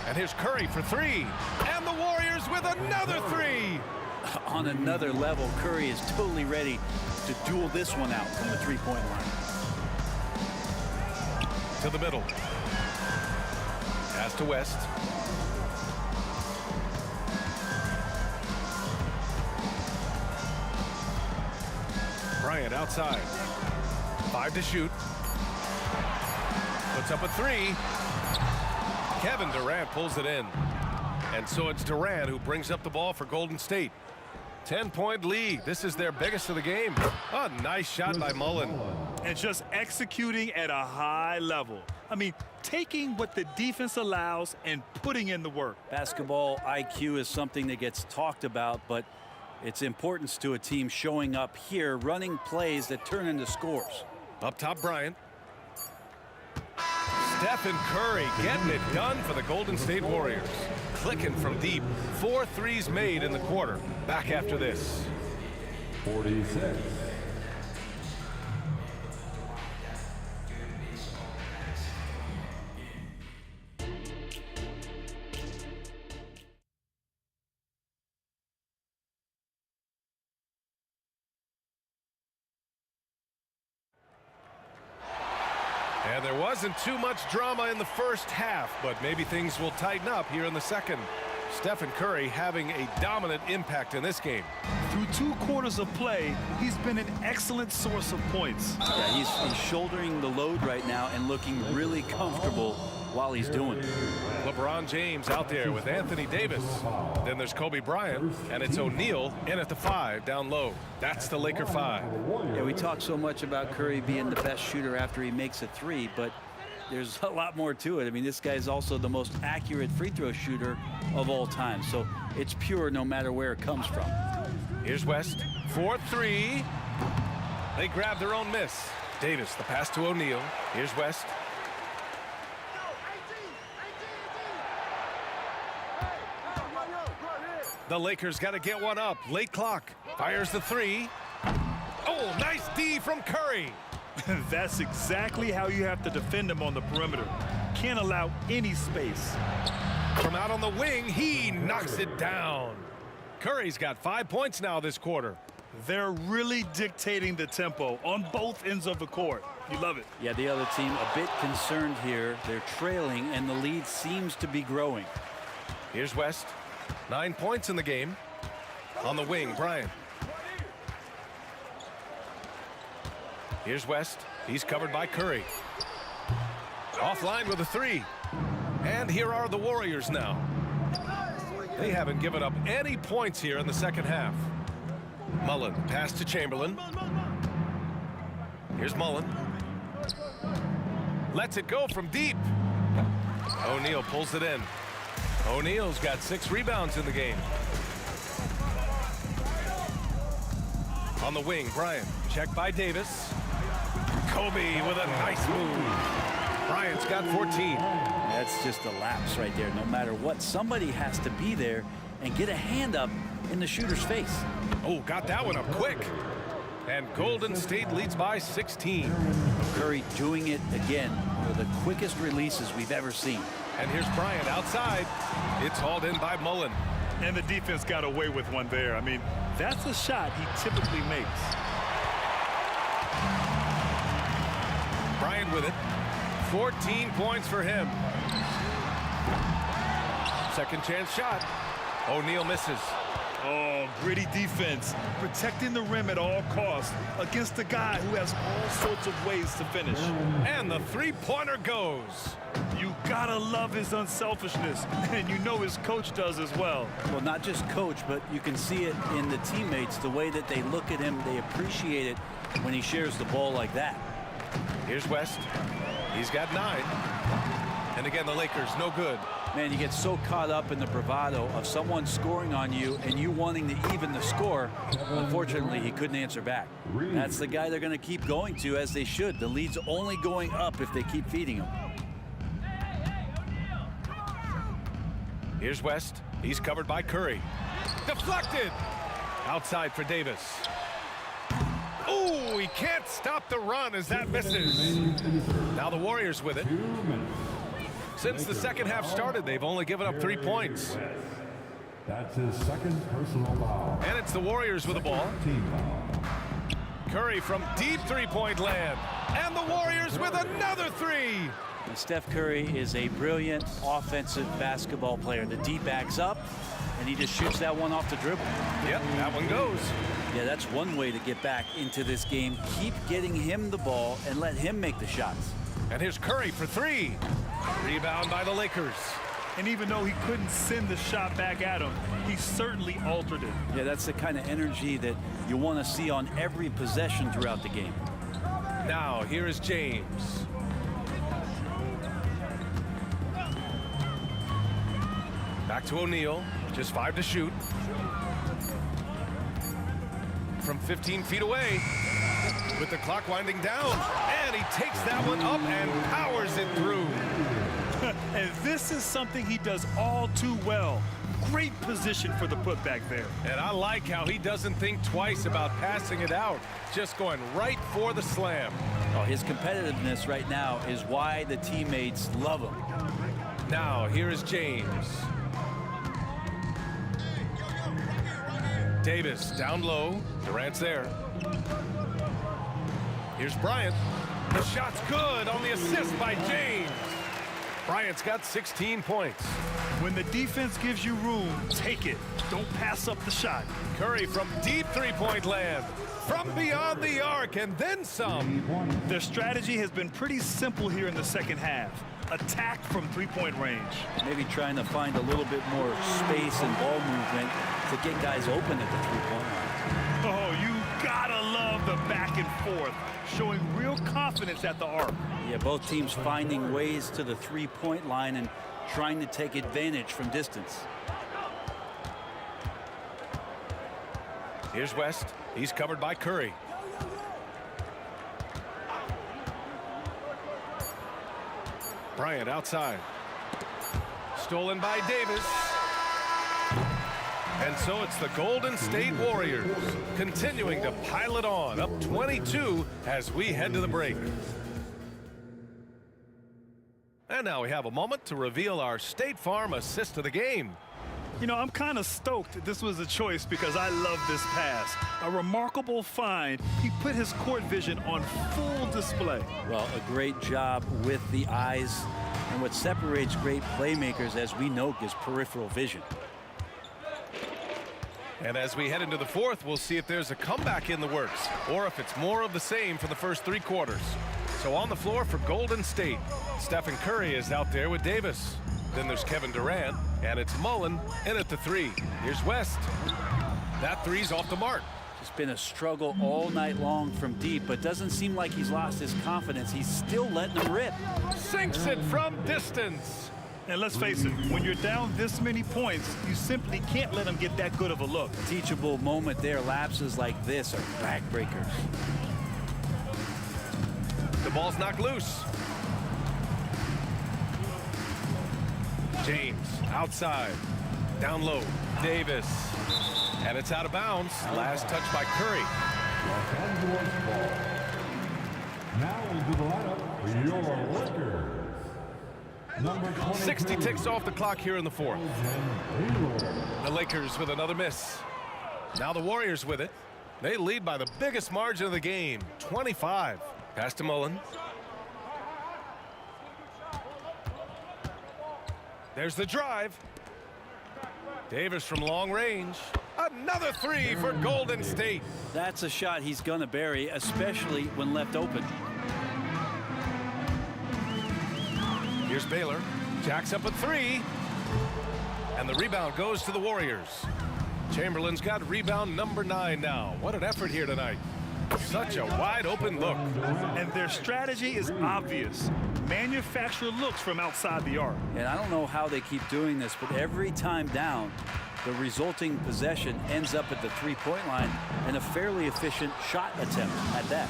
And here's Curry for 3. And the Warriors with another 3. On another level, Curry is totally ready to duel this one out from the three-point line. To the middle. Pass to West. Bryant outside. 5 to shoot. Puts up a 3. Kevin Durant pulls it in. And so it's Durant who brings up the ball for Golden State. 10-point lead. This is their biggest of the game. A nice shot by Mullen. And just executing at a high level. I mean, taking what the defense allows and putting in the work. Basketball IQ is something that gets talked about, but its importance to a team showing up here, running plays that turn into scores. Up top, Bryant. Steph and Curry getting it done for the Golden State Warriors. Clicking from deep. 4 threes made in the quarter. Back after this. 46. And there wasn't too much drama in the first half, but maybe things will tighten up here in the second. Stephen Curry having a dominant impact in this game. Through 2 quarters of play, he's been an excellent source of points. Yeah, he's shouldering the load right now and looking really comfortable while he's doing it. LeBron James out there with Anthony Davis. Then there's Kobe Bryant, and it's O'Neal in at the 5 down low. That's the Laker 5. Yeah, we talk so much about Curry being the best shooter after he makes a 3, but there's a lot more to it. I mean, this guy's also the most accurate free throw shooter of all time, so it's pure no matter where it comes from. Here's West for 3. They grab their own miss. Davis, the pass to O'Neal. Here's West. The Lakers got to get one up. Late clock. Fires the 3. Oh, nice D from Curry. That's exactly how you have to defend him on the perimeter. Can't allow any space. From out on the wing, he knocks it down. Curry's got 5 points now this quarter. They're really dictating the tempo on both ends of the court. You love it. Yeah, the other team a bit concerned here. They're trailing, and the lead seems to be growing. Here's West. 9 points in the game. On the wing, Bryant. Here's West. He's covered by Curry. Offline with a three. And here are the Warriors now. They haven't given up any points here in the second half. Mullen, pass to Chamberlain. Here's Mullen. Lets it go from deep. O'Neal pulls it in. O'Neal's got 6 rebounds in the game. On the wing, Bryant. Checked by Davis. Kobe with a nice move. Bryant's got 14. That's just a lapse right there. No matter what, somebody has to be there and get a hand up in the shooter's face. Oh, got that one up quick. And Golden State leads by 16. Curry doing it again with the quickest releases we've ever seen. And here's Bryant outside. It's hauled in by Mullen. And the defense got away with one there. I mean, that's a shot he typically makes. Bryant with it. 14 points for him. Second chance shot. O'Neal misses. Oh, gritty defense. Protecting the rim at all costs against a guy who has all sorts of ways to finish. And the three-pointer goes. You gotta love his unselfishness, and you know his coach does as well. Well, not just coach, but you can see it in the teammates, the way that they look at him. They appreciate it when he shares the ball like that. Here's West. He's got 9. And again, the Lakers, no good. Man, you get so caught up in the bravado of someone scoring on you and you wanting to even the score. Unfortunately, he couldn't answer back. That's the guy they're going to keep going to, as they should. The lead's only going up if they keep feeding him. Here's West. He's covered by Curry. Deflected. Outside for Davis. Ooh, he can't stop the run as that misses. Now the Warriors with it. Since the second half started, they've only given up 3 points. That's his second personal foul. And it's the Warriors with the ball. Curry from deep three-point land. And the Warriors with another 3. And Steph Curry is a brilliant offensive basketball player. The D backs up, and he just shoots that one off the dribble. Yep, that one goes. Yeah, that's one way to get back into this game. Keep getting him the ball and let him make the shots. And here's Curry for 3. Rebound by the Lakers. And even though he couldn't send the shot back at him, he certainly altered it. Yeah, that's the kind of energy that you want to see on every possession throughout the game. Now, here is James. Back to O'Neal. Just 5 to shoot. From 15 feet away. With the clock winding down. And he takes that one up and powers it through. And this is something he does all too well. Great position for the putback there. And I like how he doesn't think twice about passing it out. Just going right for the slam. Oh, his competitiveness right now is why the teammates love him. Now, here is James. Davis down low. Durant's there. Here's Bryant. The shot's good on the assist by James. Bryant's got 16 points. When the defense gives you room, take it. Don't pass up the shot. Curry from deep three-point land. From beyond the arc and then some. Their strategy has been pretty simple here in the second half. Attack from three-point range. Maybe trying to find a little bit more space and ball movement to get guys open at the three-point line. Oh, you gotta love the back and forth, showing real confidence at the arc. Yeah, both teams finding ways to the three-point line and trying to take advantage from distance. Here's West. He's covered by Curry. Bryant outside. Stolen by Davis. And so it's the Golden State Warriors continuing to pile it on, up 22 as we head to the break. And now we have a moment to reveal our State Farm assist of the game. You know, I'm kind of stoked this was a choice because I love this pass. A remarkable find. He put his court vision on full display. Well, a great job with the eyes. And what separates great playmakers, as we know, is peripheral vision. And as we head into the fourth, we'll see if there's a comeback in the works or if it's more of the same for the first 3 quarters. So on the floor for Golden State, Stephen Curry is out there with Davis. Then there's Kevin Durant, and it's Mullen in at the 3. Here's West. That 3's off the mark. It's been a struggle all night long from deep, but doesn't seem like he's lost his confidence. He's still letting them rip. Sinks it from distance. And let's face it, when you're down this many points, you simply can't let them get that good of a look. Teachable moment there. Lapses like this are backbreakers. The ball's knocked loose. James outside. Down low. Davis. And it's out of bounds. Last touch by Curry. Los Angeles ball. Now into the lineup for your Lakers. Number 60 ticks off the clock here in the fourth. The Lakers with another miss. Now the Warriors with it. They lead by the biggest margin of the game, 25. Pass to Mullen. There's the drive. Davis from long range. Another 3 for Golden State. That's a shot he's going to bury, especially when left open. Here's Baylor. Jacks up a 3. And the rebound goes to the Warriors. Chamberlain's got rebound number 9 now. What an effort here tonight. Such a wide open look. And their strategy is obvious. Manufacture looks from outside the arc. And I don't know how they keep doing this, but every time down, the resulting possession ends up at the three-point line and a fairly efficient shot attempt at that.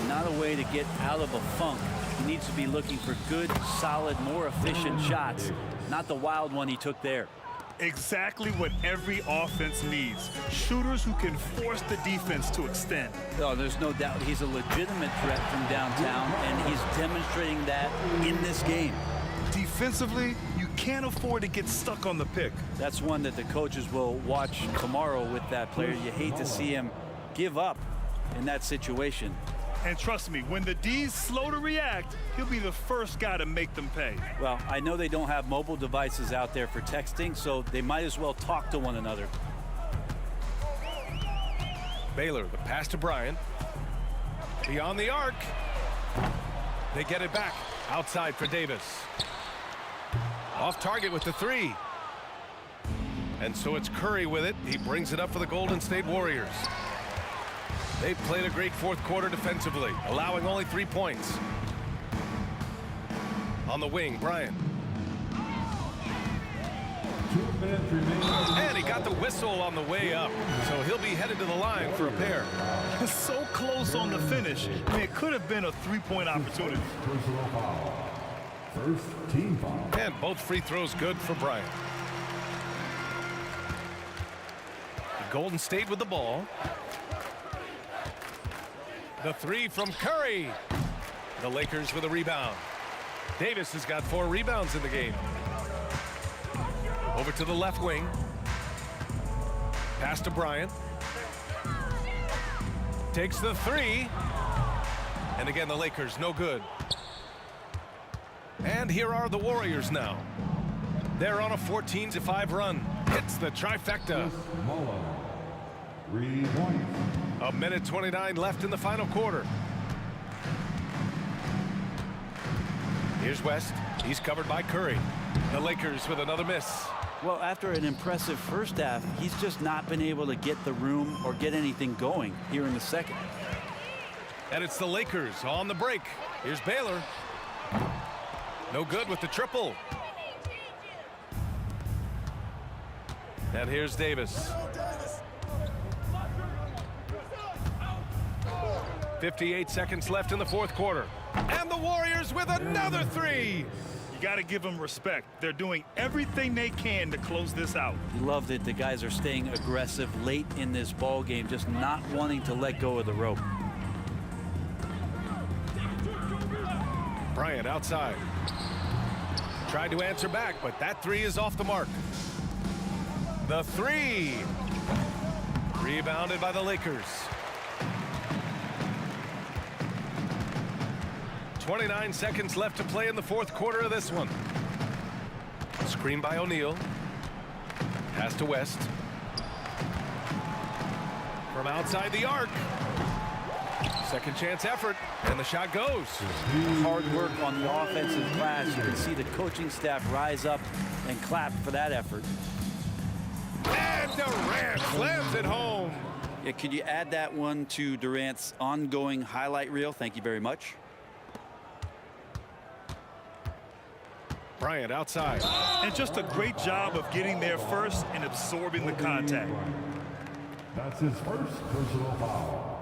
Not a way to get out of a funk. He needs to be looking for good, solid, more efficient shots, not the wild one he took there. Exactly what every offense needs. Shooters who can force the defense to extend. No, there's no doubt he's a legitimate threat from downtown, and he's demonstrating that in this game. Defensively, you can't afford to get stuck on the pick. That's one that the coaches will watch tomorrow with that player. You hate to see him give up in that situation. And trust me, when the D's slow to react, he'll be the first guy to make them pay. Well, I know they don't have mobile devices out there for texting, so they might as well talk to one another. Baylor, the pass to Bryant. Beyond the arc. They get it back. Outside for Davis. Off target with the 3. And so it's Curry with it. He brings it up for the Golden State Warriors. They've played a great fourth quarter defensively, allowing only 3 points. On the wing, Bryant. 2 minutes remaining. And he got the whistle on the way up, so he'll be headed to the line for a pair. So close on the finish. I mean, it could have been a three-point opportunity. Personal foul. First team foul. And both free throws good for Bryant. Golden State with the ball. The 3 from Curry. The Lakers with a rebound. Davis has got 4 rebounds in the game. Over to the left wing. Pass to Bryant. Takes the 3. And again, the Lakers no good. And here are the Warriors now. They're on a 14-5 run. Hits the trifecta. 3 points. A minute 29 left in the final quarter. Here's West. He's covered by Curry. The Lakers with another miss. Well, after an impressive first half, he's just not been able to get the room or get anything going here in the second. And it's the Lakers on the break. Here's Baylor. No good with the triple. And here's Davis. 58 seconds left in the fourth quarter. And the Warriors with another 3. You got to give them respect. They're doing everything they can to close this out. You love that the guys are staying aggressive late in this ball game, just not wanting to let go of the rope. Bryant outside. Tried to answer back, but that 3 is off the mark. The three. Rebounded by the Lakers. 29 seconds left to play in the fourth quarter of this one. Screen by O'Neal. Pass to West. From outside the arc. Second chance effort, and the shot goes. Hard work on the offensive glass. You can see the coaching staff rise up and clap for that effort. And Durant slams it home. Yeah, could you add that one to Durant's ongoing highlight reel? Thank you very much. Bryant outside. And just a great job of getting there first and absorbing the contact. That's his first personal foul.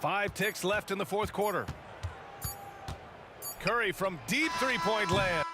5 ticks left in the fourth quarter. Curry from deep three-point land.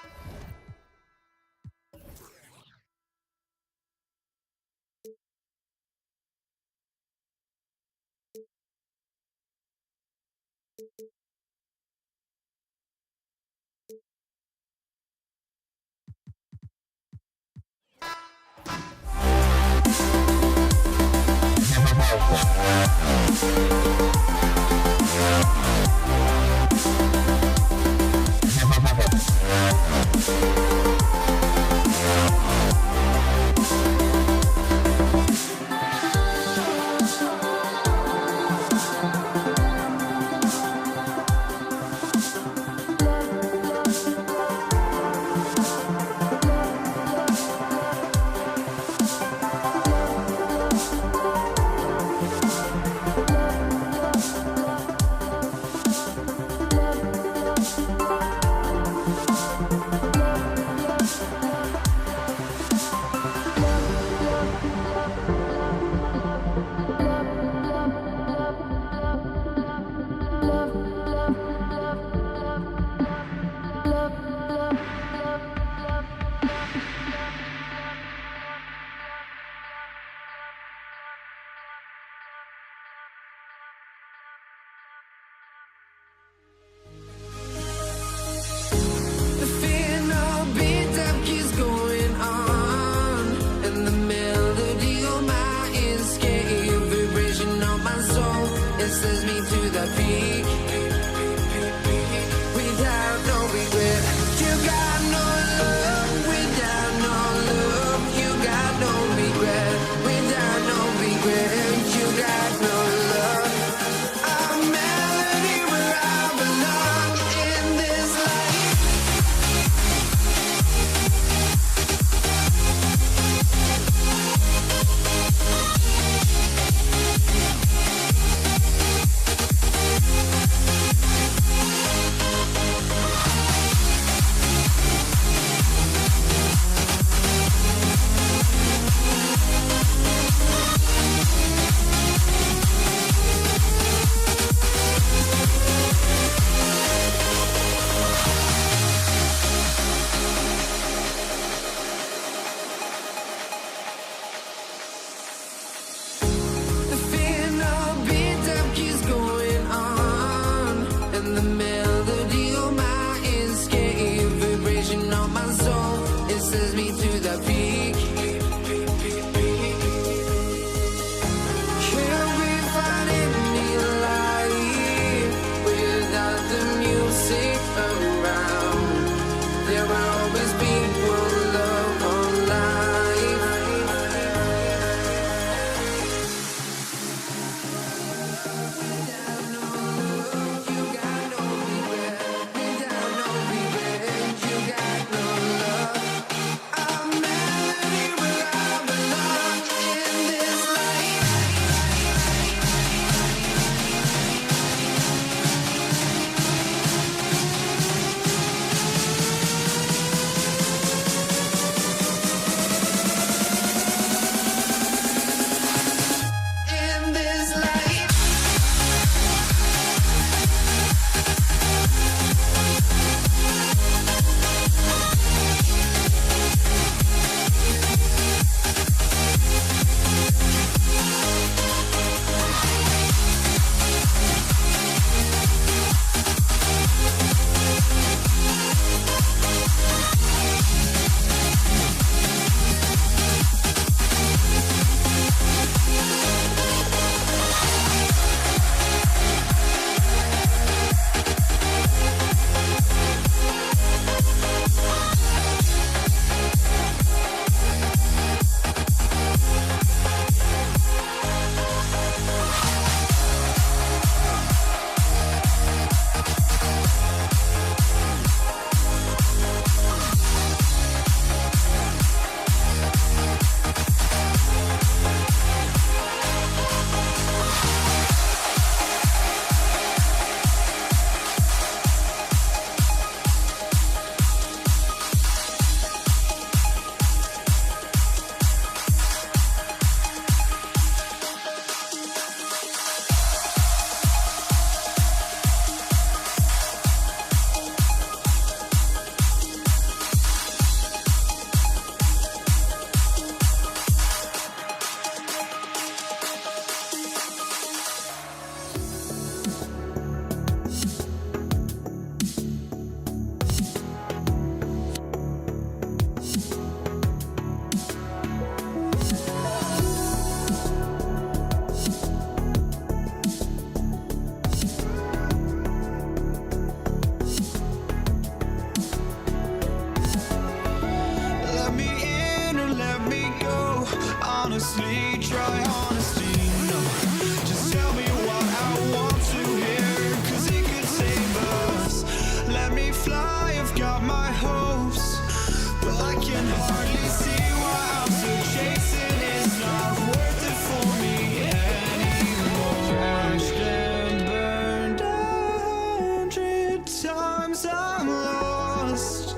can hardly see why I'm still chasing. It's not worth it for me anymore. Crashed and burned 100 times I'm lost.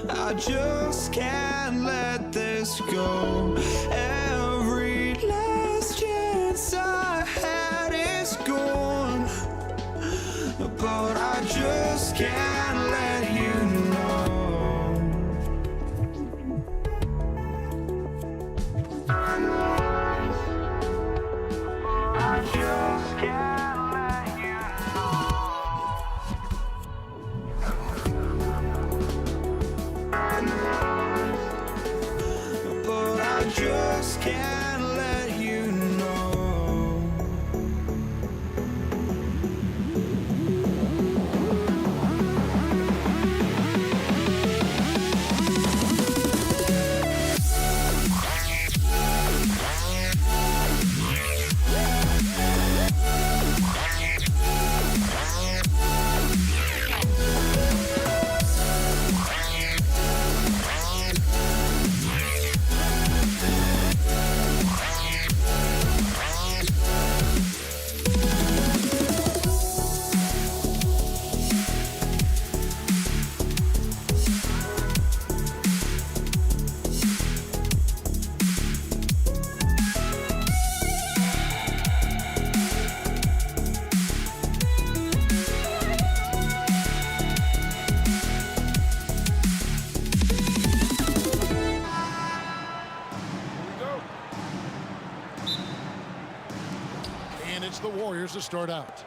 I just can't let this go. Every last chance I had is gone, but I just can't let you know. I just can't let you know. But I just can't let you know. And it's the Warriors to start out.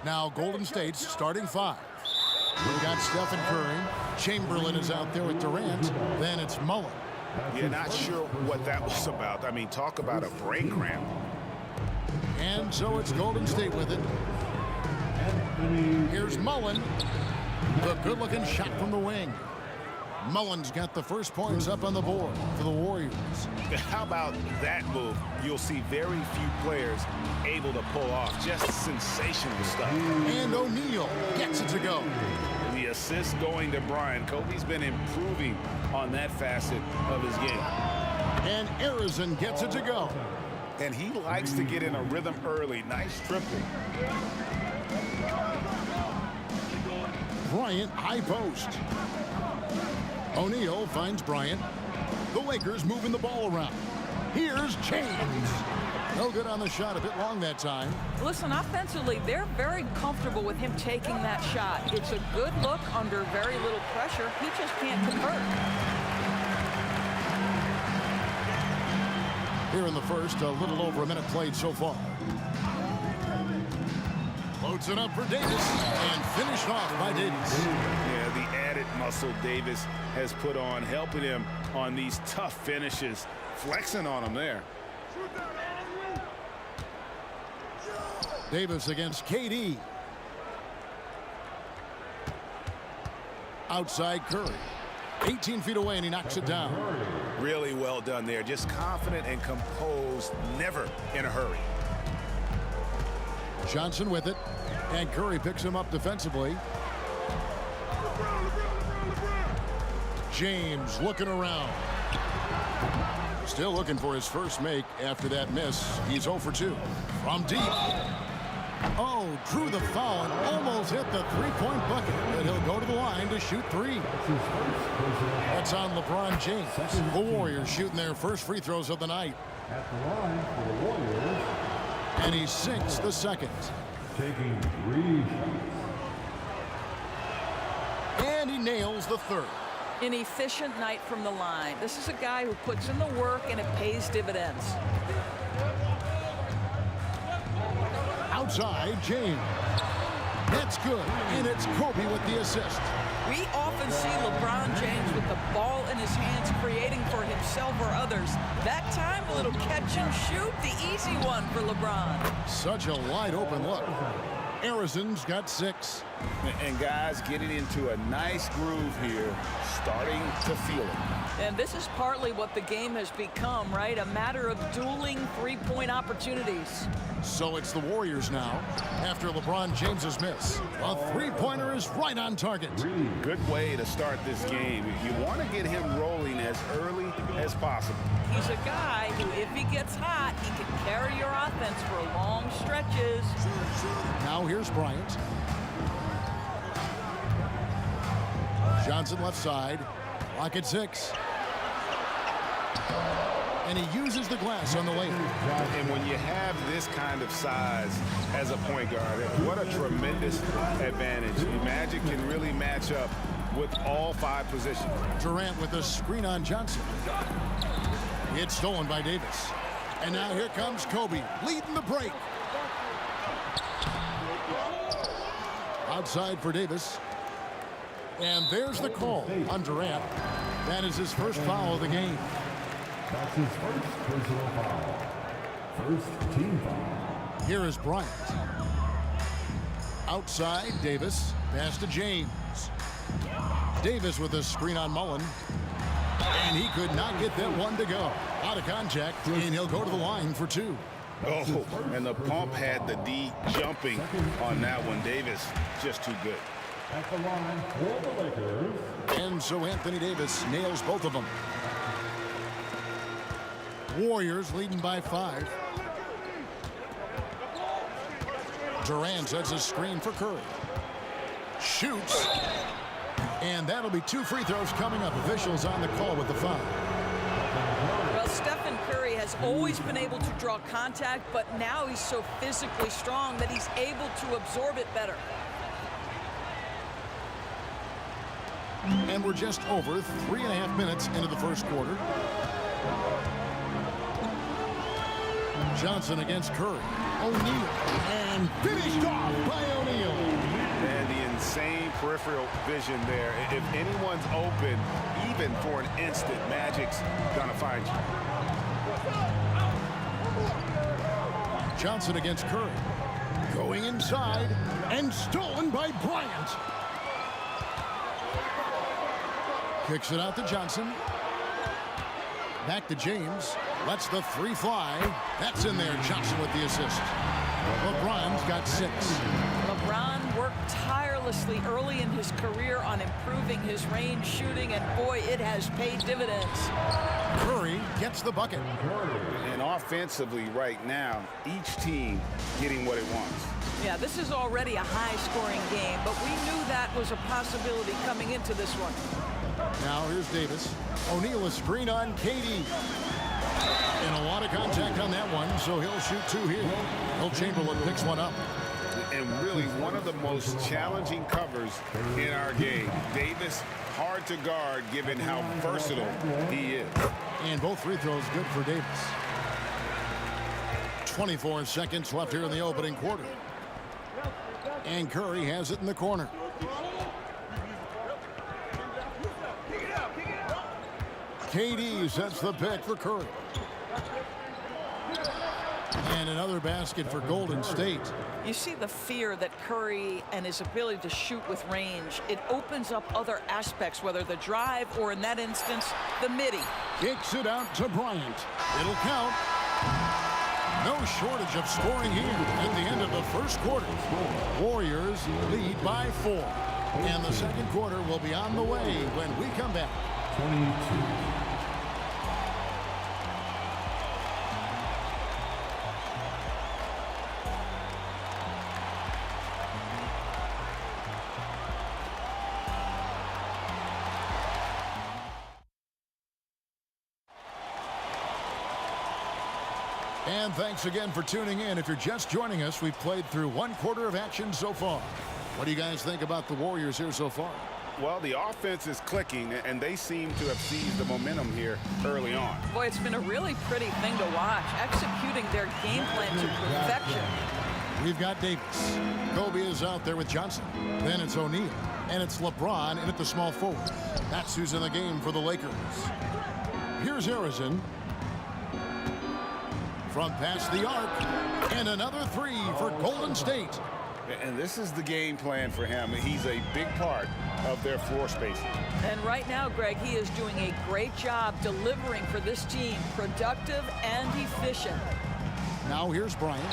Now Golden State's starting five. We've got Stephen Curry. Chamberlain is out there with Durant. Then it's Mullen. You're not sure what that was about. I mean, talk about a brain cramp. And so it's Golden State with it. Here's Mullen. The good-looking shot from the wing. Mullen's got the first points up on the board for the Warriors. How about that move? You'll see very few players able to pull off just sensational stuff. And O'Neal gets it to go. The assist going to Bryant. Kobe's been improving on that facet of his game. And Arizon gets it to go. And he likes to get in a rhythm early. Nice triple. Bryant high post. O'Neal finds Bryant. The Lakers moving the ball around. Here's James. No good on the shot, a bit long that time. Listen, offensively, they're very comfortable with him taking that shot. It's a good look under very little pressure. He just can't convert. Here in the first, a little over a minute played so far. Loads it up for Davis and finished off by Davis. Yeah, the added muscle Davis has put on, helping him on these tough finishes, flexing on him there. Davis against KD. Outside Curry. 18 feet away, and he knocks it down. Really well done there. Just confident and composed, never in a hurry. Johnson with it, and Curry picks him up defensively. James looking around. Still looking for his first make after that miss. He's 0 for 2. From deep. Oh, drew the foul and almost hit the three-point bucket. But he'll go to the line to shoot three. That's on LeBron James. The Warriors shooting their first free throws of the night. At the line for the Warriors. And he sinks the second. Taking 3 shots. And he nails the third. An efficient night from the line. This is a guy who puts in the work and it pays dividends. Outside, James. That's good. And it's Kobe with the assist. We often see LeBron James with the ball in his hands creating for himself or others. That time, a little catch and shoot, the easy one for LeBron. Such a wide open look. Arizon's got 6. And guys getting into a nice groove here, starting to feel it. And this is partly what the game has become, right? A matter of dueling three-point opportunities. So it's the Warriors now after LeBron James's miss. A three-pointer is right on target. Good way to start this game. You want to get him rolling as early as possible. He's a guy who, if he gets hot, he can carry your offense for long stretches. Now here's Bryant. Johnson left side. Clock at 6. And he uses the glass on the layup. And when you have this kind of size as a point guard, what a tremendous advantage. Magic can really match up with all 5 positions. Durant with a screen on Johnson. It's stolen by Davis. And now here comes Kobe leading the break. Outside for Davis. And there's the call on Durant. That is his first foul of the game. That's his first personal foul. First team foul. Here is Bryant. Outside, Davis. Pass to James. Davis with a screen on Mullen. And he could not get that one to go. Out of contact, and he'll go to the line for 2. Oh, and the pump had the D jumping on that one. Davis just too good. At the line for the Lakers. And so Anthony Davis nails both of them. Warriors leading by 5. Durant sets a screen for Curry. Shoots. And that'll be 2 free throws coming up. Officials on the call with the foul. Well, Stephen Curry has always been able to draw contact, but now he's so physically strong that he's able to absorb it better. And we're just over 3.5 minutes into the first quarter. Johnson against Curry. O'Neal. And finished off by O'Neal. And the insane peripheral vision there. If anyone's open, even for an instant, Magic's gonna find you. Johnson against Curry. Going inside and stolen by Bryant. Kicks it out to Johnson. Back to James. Lets the 3 fly. That's in there. Johnson with the assist. LeBron's got 6. LeBron worked tirelessly early in his career on improving his range shooting, and boy, it has paid dividends. Curry gets the bucket. And offensively right now, each team getting what it wants. Yeah, this is already a high-scoring game, but we knew that was a possibility coming into this one. Now here's Davis. O'Neal a screen on KD. And a lot of contact on that one, so he'll shoot 2 here. Will Chamberlain picks one up. And really one of the most challenging covers in our game. Davis, hard to guard given how versatile he is. And both free throws good for Davis. 24 seconds left here in the opening quarter. And Curry has it in the corner. KD sets the pick for Curry. And another basket for Golden State. You see the fear that Curry and his ability to shoot with range. It opens up other aspects, whether the drive or, in that instance, the midi. Kicks it out to Bryant. It'll count. No shortage of scoring here at the end of the first quarter. Warriors lead by 4. And the second quarter will be on the way when we come back. 22. And thanks again for tuning in. If you're just joining us, we've played through 1 quarter of action so far. What do you guys think about the Warriors here so far? Well, the offense is clicking, and they seem to have seized the momentum here early on. Boy, it's been a really pretty thing to watch, executing their game plan to perfection. We've got Davis. Kobe is out there with Johnson. Then it's O'Neal. And it's LeBron in at the small forward. That's who's in the game for the Lakers. Here's Harrison. From past the arc. And another 3 for Golden State. And this is the game plan for him. He's a big part of their floor spacing. And right now, Greg, he is doing a great job delivering for this team. Productive and efficient. Now here's Bryant.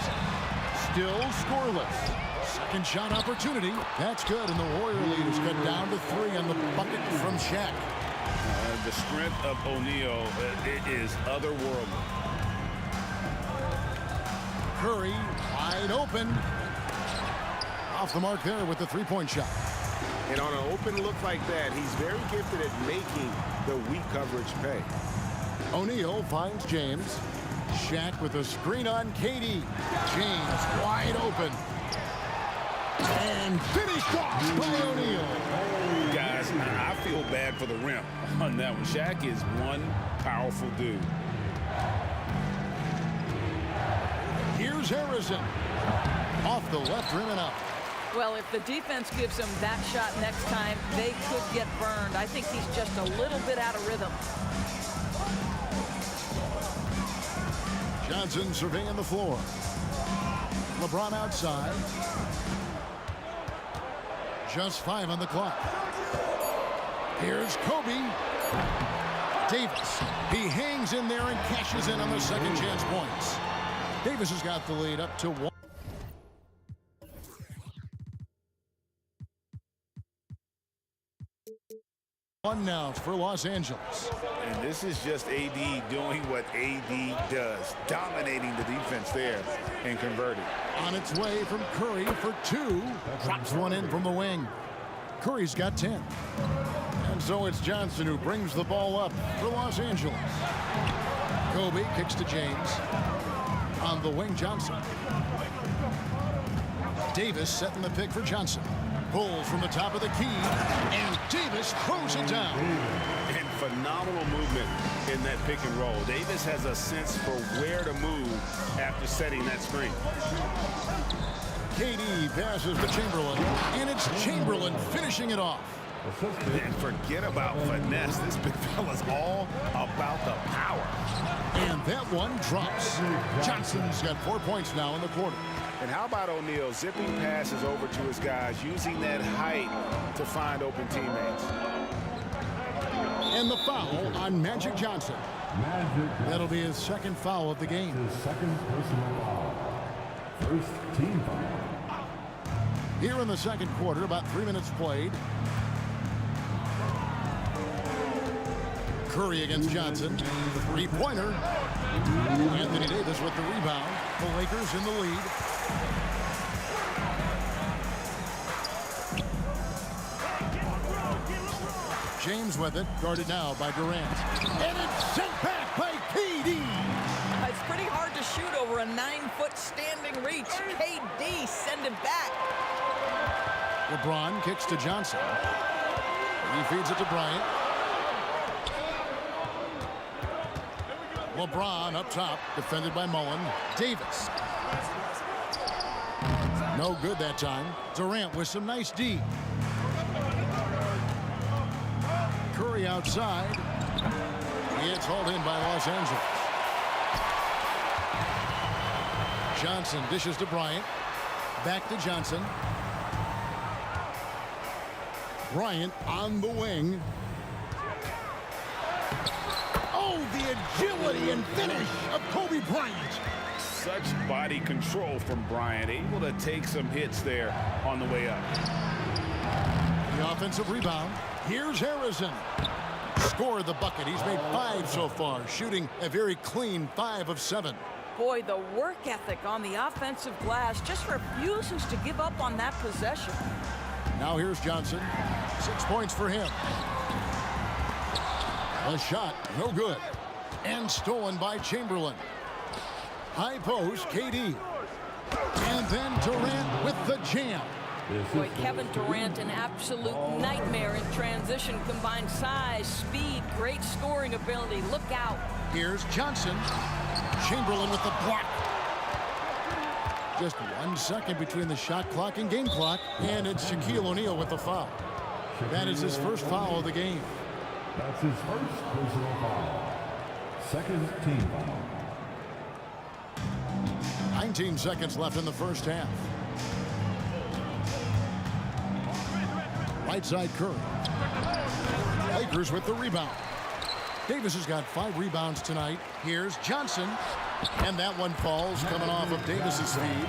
Still scoreless. Second shot opportunity. That's good, and the Warrior lead is cut down to 3 on the bucket from Shaq. The strength of O'Neal is otherworldly. Curry wide open. Off the mark there with the three-point shot. And on an open look like that, he's very gifted at making the weak coverage pay. O'Neal finds James. Shaq with a screen on KD. James wide open. And finished off by O'Neal. Guys, I feel bad for the rim on that one. Shaq is one powerful dude. Here's Harrison. Off the left rim and out. Well, if the defense gives him that shot next time, they could get burned. I think he's just a little bit out of rhythm. Johnson surveying the floor. LeBron outside. Just 5 on the clock. Here's Kobe. Davis. He hangs in there and cashes in on the second chance points. Davis has got the lead up to 1. One now for Los Angeles. And this is just AD doing what AD does, dominating the defense there and converting. On its way from Curry for 2. Drops one in from the wing. Curry's got 10. And so it's Johnson who brings the ball up for Los Angeles. Kobe kicks to James. On the wing, Johnson. Davis setting the pick for Johnson. Pulls from the top of the key, and Davis throws it down. And phenomenal movement in that pick and roll. Davis has a sense for where to move after setting that screen. KD passes to Chamberlain, and it's Chamberlain finishing it off. And forget about finesse. This big fella's all about the power. And that one drops. Johnson's got 4 points now in the quarter. And how about O'Neal zipping passes over to his guys, using that height to find open teammates. And the foul on Magic Johnson. That'll be his second foul of the game. His second personal foul. First team foul. Here in the second quarter, about 3 minutes played. Curry against Johnson. Three-pointer. Anthony Davis with the rebound. The Lakers in the lead. James with it, guarded now by Durant. And it's sent back by KD. It's pretty hard to shoot over a 9-foot standing reach. KD send him back. LeBron kicks to Johnson. He feeds it to Bryant. LeBron up top, defended by Mullen. Davis. No good that time. Durant with some nice D. Curry outside. It's hauled in by Los Angeles. Johnson dishes to Bryant. Back to Johnson. Bryant on the wing. Oh, the agility and finish of Kobe Bryant. Such body control from Bryant, able to take some hits there on the way up. The offensive rebound. Here's Harrison. Scored the bucket. He's made 5 so far, shooting a very clean 5 of 7. Boy, the work ethic on the offensive glass just refuses to give up on that possession. Now here's Johnson. 6 points for him. A shot, no good. And stolen by Chamberlain. High post, KD. And then Durant with the jam. Boy, Kevin Durant, an absolute nightmare in transition. Combined size, speed, great scoring ability. Look out. Here's Johnson. Chamberlain with the block. Just 1 second between the shot clock and game clock. And it's Shaquille O'Neal with the foul. That is his first foul of the game. That's his first personal foul. Second team foul. 19 seconds left in the first half. Right side Curry. Lakers with the rebound. Davis has got 5 rebounds tonight. Here's Johnson. And that one falls coming off of Davis's feed.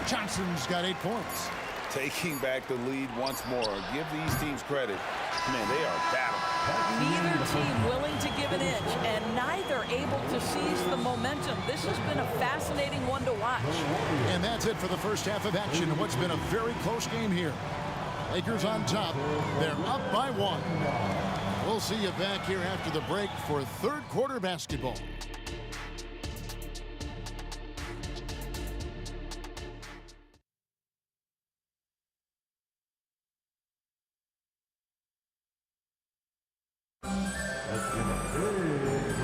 Johnson's got 8 points. Taking back the lead once more. Give these teams credit. Man, they are battling. Neither team willing to give an inch, and neither able to seize the momentum. This has been a fascinating one to watch. And that's it for the first half of action in what's been a very close game here. Lakers on top. They're up by 1. We'll see you back here after the break for third quarter basketball.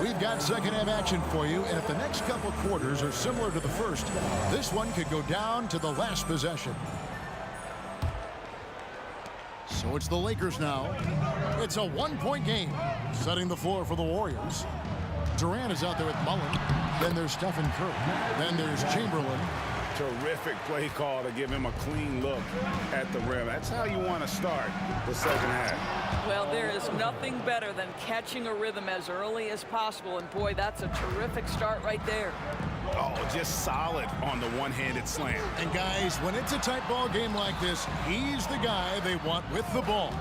We've got second half action for you, and if the next couple quarters are similar to the first, this one could go down to the last possession. So it's the Lakers now. It's a 1-point game, setting the floor for the Warriors. Durant is out there with Mullen. Then there's Stephen Curry. Then there's Chamberlain. Terrific play call to give him a clean look at the rim. That's how you want to start the second half. Well, there is nothing better than catching a rhythm as early as possible, and boy, that's a terrific start right there. Oh, just solid on the one-handed slam. And guys, when it's a tight ball game like this, he's the guy they want with the ball.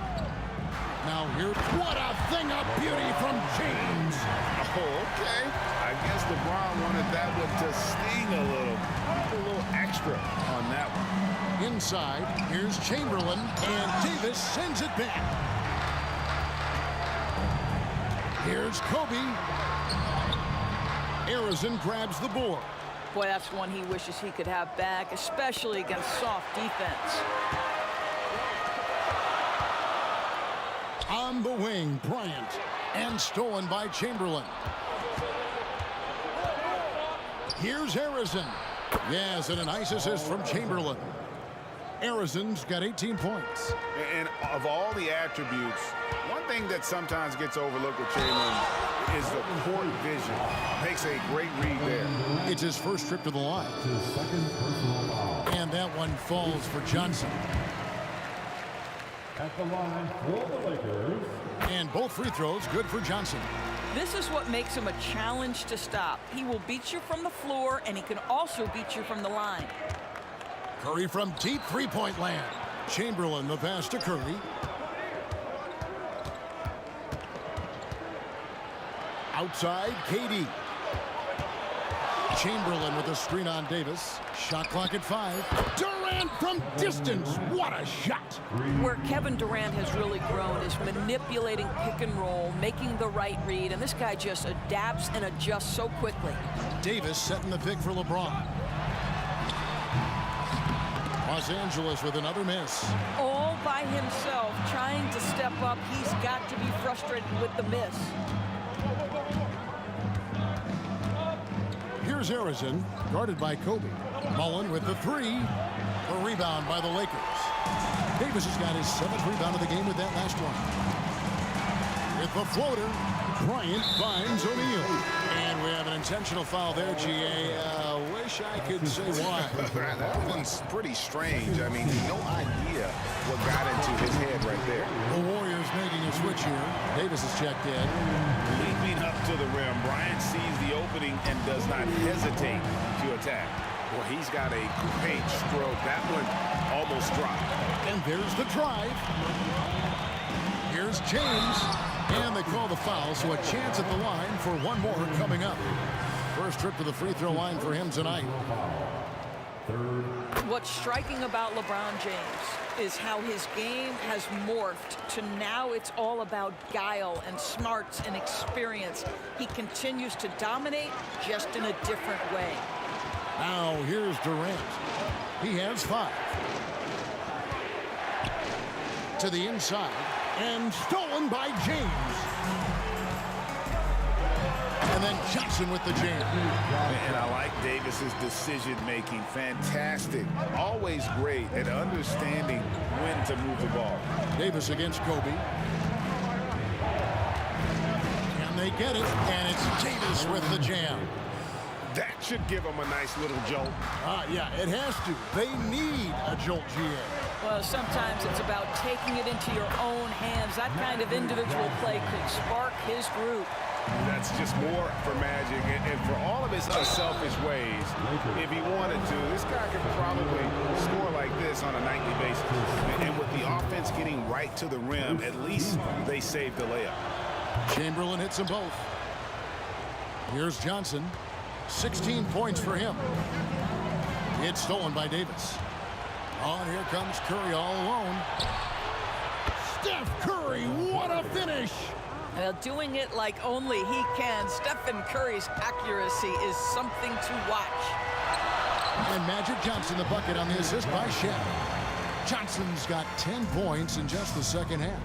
Now here, what a thing of beauty from James. Oh, okay. I guess LeBron wanted that one to sting a little extra on that one. Inside, here's Chamberlain, and Davis sends it back. Here's Kobe. Arizon grabs the board. Boy, that's one he wishes he could have back, especially against soft defense. On the wing, Bryant, and stolen by Chamberlain. Here's Arizon. Yes, and a nice assist from Chamberlain. Arizon's got 18 points. And of all the attributes, one thing that sometimes gets overlooked with Chamberlain is the court vision. Makes a great read there. It's his first trip to the line. And that one falls for Johnson. At the line for the Lakers. And both free throws good for Johnson. This is what makes him a challenge to stop. He will beat you from the floor, and he can also beat you from the line. Curry from deep three-point land. Chamberlain the pass to Curry. Outside, KD. Chamberlain with a screen on Davis. Shot clock at 5. Durant from distance. What a shot. Where Kevin Durant has really grown is manipulating pick and roll, making the right read, and this guy just adapts and adjusts so quickly. Davis setting the pick for LeBron. Los Angeles with another miss. All by himself, trying to step up. He's got to be frustrated with the miss. Here's Arizon, guarded by Kobe. Mullen with the 3. A rebound by the Lakers. Davis has got his 7th rebound of the game with that last one. With the floater, Bryant finds O'Neal. And we have an intentional foul there, GA. Wish I could say why. That one's pretty strange. I mean, no idea what got into his head right there. The Warriors making a switch here. Davis is checked in. Leaping up to the rim, Bryant sees the opening and does not hesitate to attack. Well, he's got a great stroke. That one almost dropped. And there's the drive. Here's James. And they call the foul, so a chance at the line for one more coming up. First trip to the free throw line for him tonight. What's striking about LeBron James is how his game has morphed to now it's all about guile and smarts and experience. He continues to dominate just in a different way. Now here's Durant. He has 5. To the inside. And stolen by James. And then Johnson with the jam. And I like Davis's decision-making. Fantastic. Always great at understanding when to move the ball. Davis against Kobe. Can they get it? And it's Davis with the jam. That should give them a nice little jolt. Yeah, it has to. They need a jolt, GA. Well, sometimes it's about taking it into your own hands. That kind of individual play could spark his group. That's just more for Magic. And for all of his unselfish ways, if he wanted to, this guy could probably score like this on a nightly basis. And with the offense getting right to the rim, at least they saved the layup. Chamberlain hits them both. Here's Johnson. 16 points for him. It's stolen by Davis. Oh, and here comes Curry all alone. Steph Curry, what a finish! Well, doing it like only he can. Stephen Curry's accuracy is something to watch. And Magic Johnson the bucket on the assist by Shaq. Johnson's got 10 points in just the second half.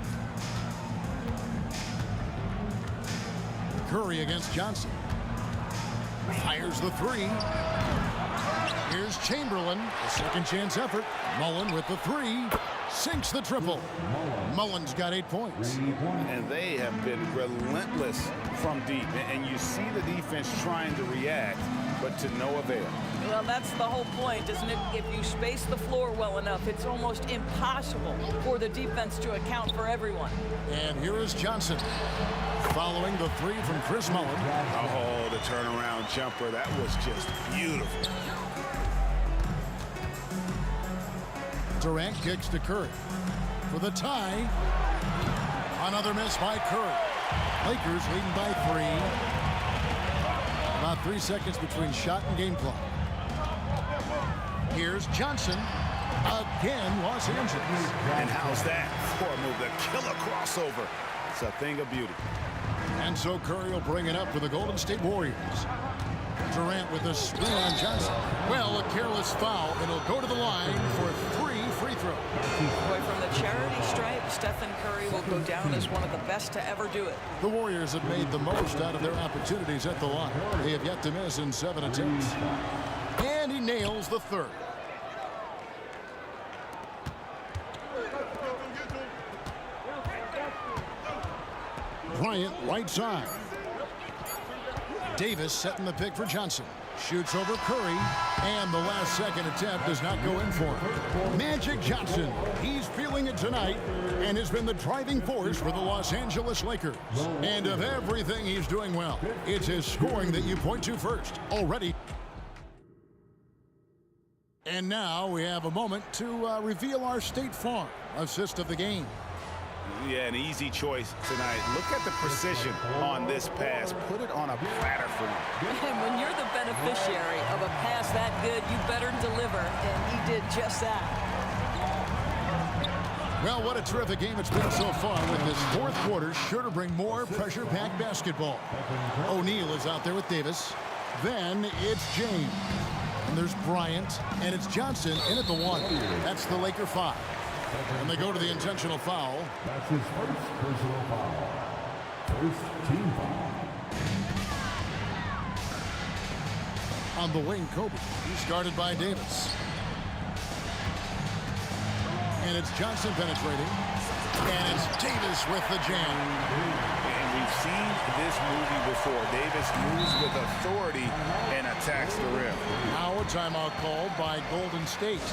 Curry against Johnson. Fires the three. Here's Chamberlain, a second chance effort. Mullen with the three. Sinks the triple. Mullen's got 8 points. And they have been relentless from deep. And you see the defense trying to react, but to no avail. Well, that's the whole point, isn't it? If you space the floor well enough, it's almost impossible for the defense to account for everyone. And here is Johnson. Following the three from Chris Mullen. Oh, the turnaround jumper. That was just beautiful. Durant kicks to Curry for the tie. Another miss by Curry. Lakers leading by 3. About 3 seconds between shot and game clock. Here's Johnson. Again, Los Angeles. And how's that for a move? The killer crossover. It's a thing of beauty. And so Curry will bring it up for the Golden State Warriors. Durant with a screen on Johnson. Well, a careless foul, and he'll go to the line for 3 free throws. Boy, from the charity stripe, Stephen Curry will go down as one of the best to ever do it. The Warriors have made the most out of their opportunities at the line. They have yet to miss in 7 attempts. And he nails the third. Bryant right side. Davis setting the pick for Johnson. Shoots over Curry, and the last second attempt does not go in for him. Magic Johnson, he's feeling it tonight and has been the driving force for the Los Angeles Lakers. And of everything he's doing well, it's his scoring that you point to first already. And now we have a moment to reveal our State Farm assist of the game. Yeah, an easy choice tonight. Look at the precision on this pass. Put it on a platter for him. And when you're the beneficiary of a pass that good, you better deliver, and he did just that. Well, what a terrific game it's been so far, with this fourth quarter sure to bring more pressure-packed basketball. O'Neal is out there with Davis. Then it's James. And there's Bryant, and it's Johnson in at the 1. That's the Laker 5. And they go to the intentional foul. That's his first personal foul. First team foul. On the wing, Kobe. He's guarded by Davis. And it's Johnson penetrating. And it's Davis with the jam. And we've seen this movie before. Davis moves with authority and attacks the rim. Now a timeout called by Golden State.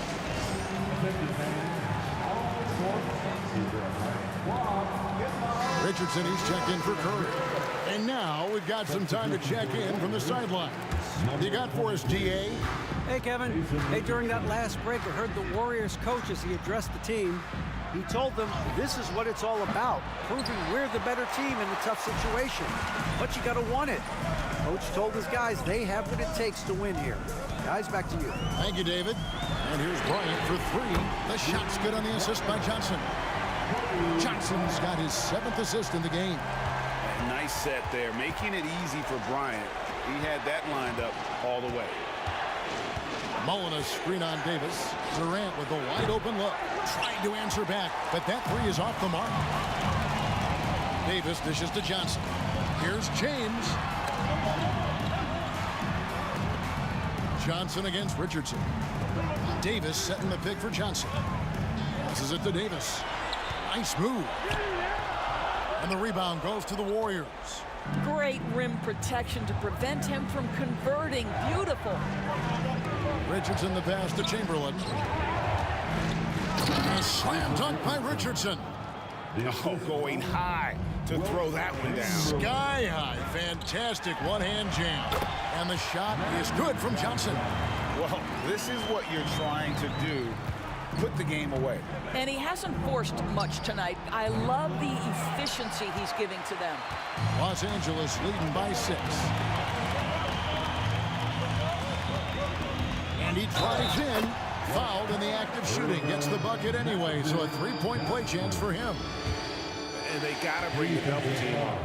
Richardson, he's checked in for Curry. And now we've got some time to check in from the sidelines. You got for us, DA? Hey, Kevin. Hey, during that last break, I heard the Warriors coach as he addressed the team. He told them this is what it's all about, proving we're the better team in a tough situation. But you got to want it. Coach told his guys they have what it takes to win here. Guys, back to you. Thank you, David. And here's Bryant for 3. The shot's good on the assist by Johnson. Johnson's got his 7th assist in the game. Nice set there, making it easy for Bryant. He had that lined up all the way. Mullen a screen on Davis. Durant with a wide open look. Trying to answer back, but that 3 is off the mark. Davis dishes to Johnson. Here's James. Johnson against Richardson. Davis setting the pick for Johnson. Passes it to Davis. Nice move. And the rebound goes to the Warriors. Great rim protection to prevent him from converting. Beautiful. Richardson the pass to Chamberlain. A slam dunk by Richardson. Oh, going high to throw that one down. Sky high. Fantastic one-hand jam. And the shot is good from Johnson. Well, this is what you're trying to do. Put the game away. And he hasn't forced much tonight. I love the efficiency he's giving to them. Los Angeles leading by 6. And he drives in. Fouled in the act of shooting. Gets the bucket anyway, so a 3-point play chance for him. And they got to bring the double team on.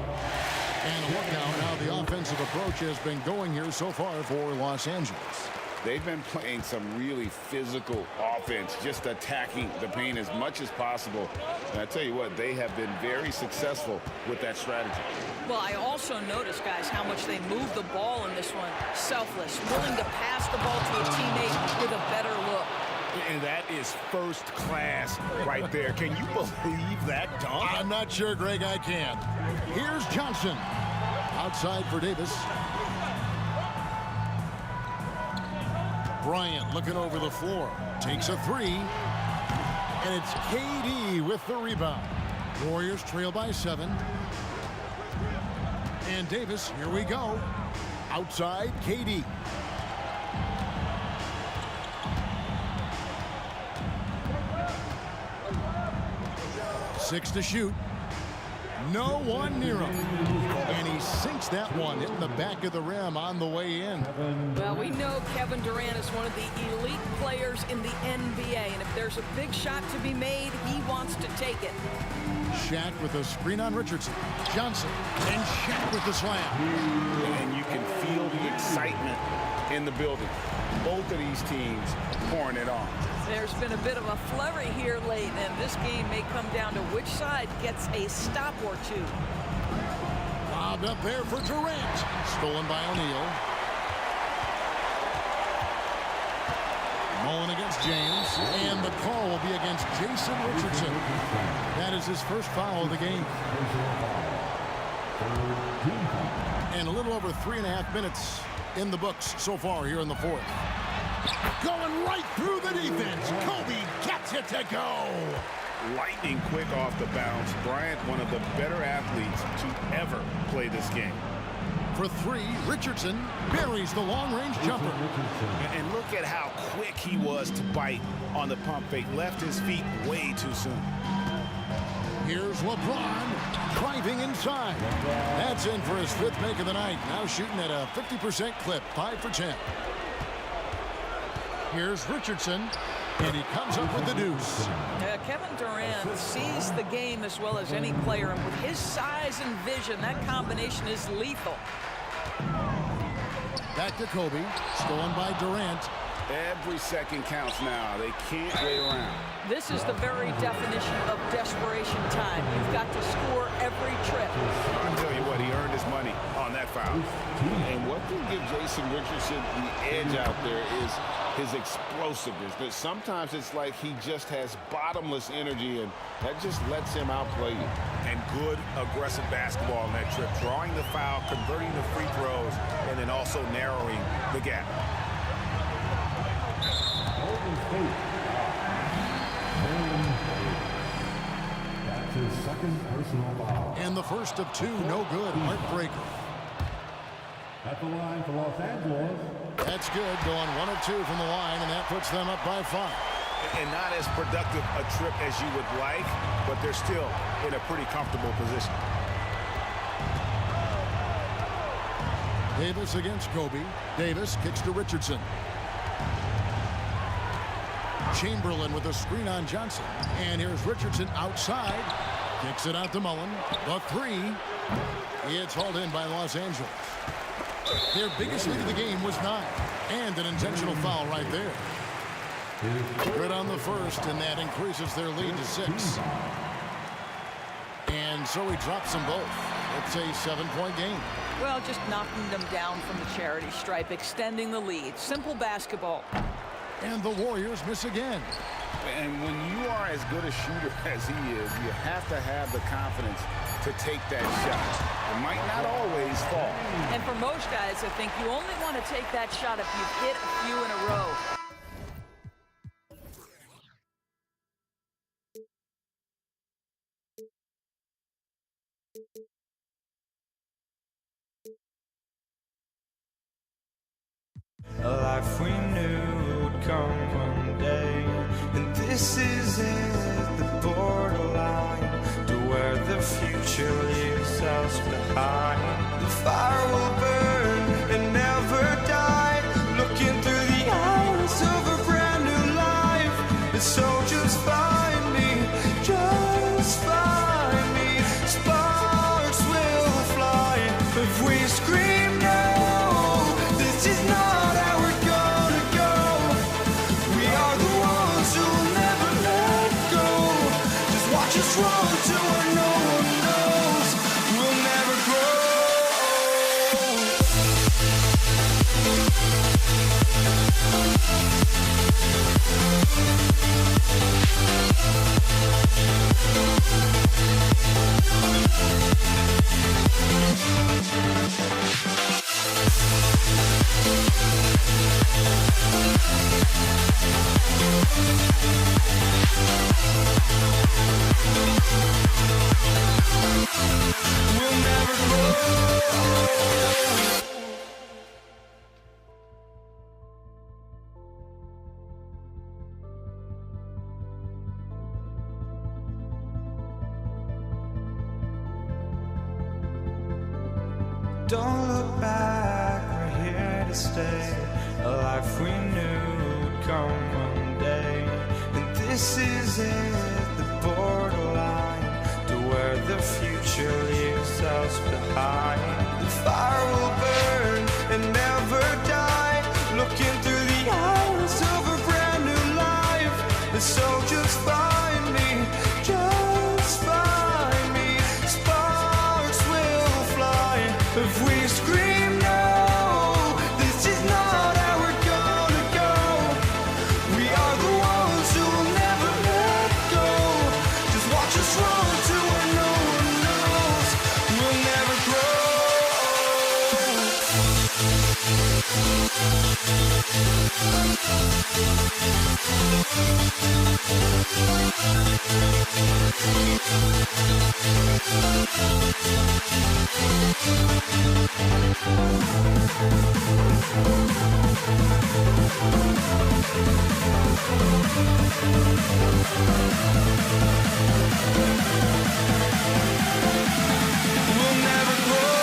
And look now at how the offensive approach has been going here so far for Los Angeles. They've been playing some really physical offense, just attacking the paint as much as possible. And I tell you what, they have been very successful with that strategy. Well, I also noticed, guys, how much they move the ball in this one. Selfless, willing to pass the ball to a teammate with a better look. And that is first class right there. Can you believe that dunk? I'm not sure, Greg, I can. Here's Johnson. Outside for Davis. Bryant looking over the floor. Takes a 3. And it's KD with the rebound. Warriors trail by 7. And Davis, here we go. Outside, KD. Six to shoot. No one near him. And he sinks that one, hitting the back of the rim on the way in. Well, we know Kevin Durant is one of the elite players in the NBA. And if there's a big shot to be made, he wants to take it. Shaq with a screen on Richardson. Johnson. And Shaq with the slam. And you can feel the excitement in the building. Both of these teams pouring it on. There's been a bit of a flurry here late, and this game may come down to which side gets a stop or two. Lobbed up there for Durant. Stolen by O'Neal. Mullen against James, and the call will be against Jason Richardson. That is his first foul of the game. And a little over 3.5 minutes in the books so far here in the fourth. Going right through the defense. Kobe gets it to go. Lightning quick off the bounce. Bryant, one of the better athletes to ever play this game. For 3, Richardson buries the long-range jumper. And look at how quick he was to bite on the pump fake. Left his feet way too soon. Here's LeBron driving inside. That's in for his 5th make of the night. Now shooting at a 50% clip, 5 for 10. Here's Richardson, and he comes up with the deuce. Kevin Durant sees the game as well as any player, and with his size and vision, that combination is lethal. Back to Kobe, stolen by Durant. Every second counts now. They can't wait around. This is the very definition of desperation time. You've got to score every trip. I'll tell you what, he earned his money on that foul. And what can give Jason Richardson the edge out there is his explosiveness. But sometimes it's like he just has bottomless energy, and that just lets him outplay you. And good, aggressive basketball on that trip. Drawing the foul, converting the free throws, and then also narrowing the gap. That's his second personal foul. And the first of 2, no good. Heartbreaker. At the line for Los Angeles. That's good. Going 1 of 2 from the line, and that puts them up by 5. And not as productive a trip as you would like, but they're still in a pretty comfortable position. Davis against Kobe. Davis kicks to Richardson. Chamberlain with a screen on Johnson. And here's Richardson outside. Kicks it out to Mullen. The 3. It's hauled in by Los Angeles. Their biggest lead of the game was 9. And an intentional foul right there. Good on the first, and that increases their lead to 6. And so he drops them both. It's a 7-point game. Well, just knocking them down from the charity stripe, extending the lead. Simple basketball. And the Warriors miss again. And when you are as good a shooter as he is, you have to have the confidence to take that shot. It might not always fall. And for most guys, I think you only want to take that shot if you've hit a few in a row. A life we knew would come one day, and this is it, the borderline to where the future leaves us behind. The fire will burn and never die, looking through the eyes of a brand new life. And so just find me, just find me. Sparks will fly if we scream no. This is not how we're gonna go. We are the ones who will never let go. Just watch us run to where no one knows. We'll never grow. We'll never grow. Don't look back, we're here to stay. A life we knew would come one day. And this is it, the borderline to where the future leaves us behind. The fire will burn and never die, looking through the eyes of a brand new life. And so just find me, just find me. Sparks will fly if we scream no. This is not how we're gonna go. We are the ones who will never let go. Just watch us run to where no one knows. We'll never grow. We'll never grow.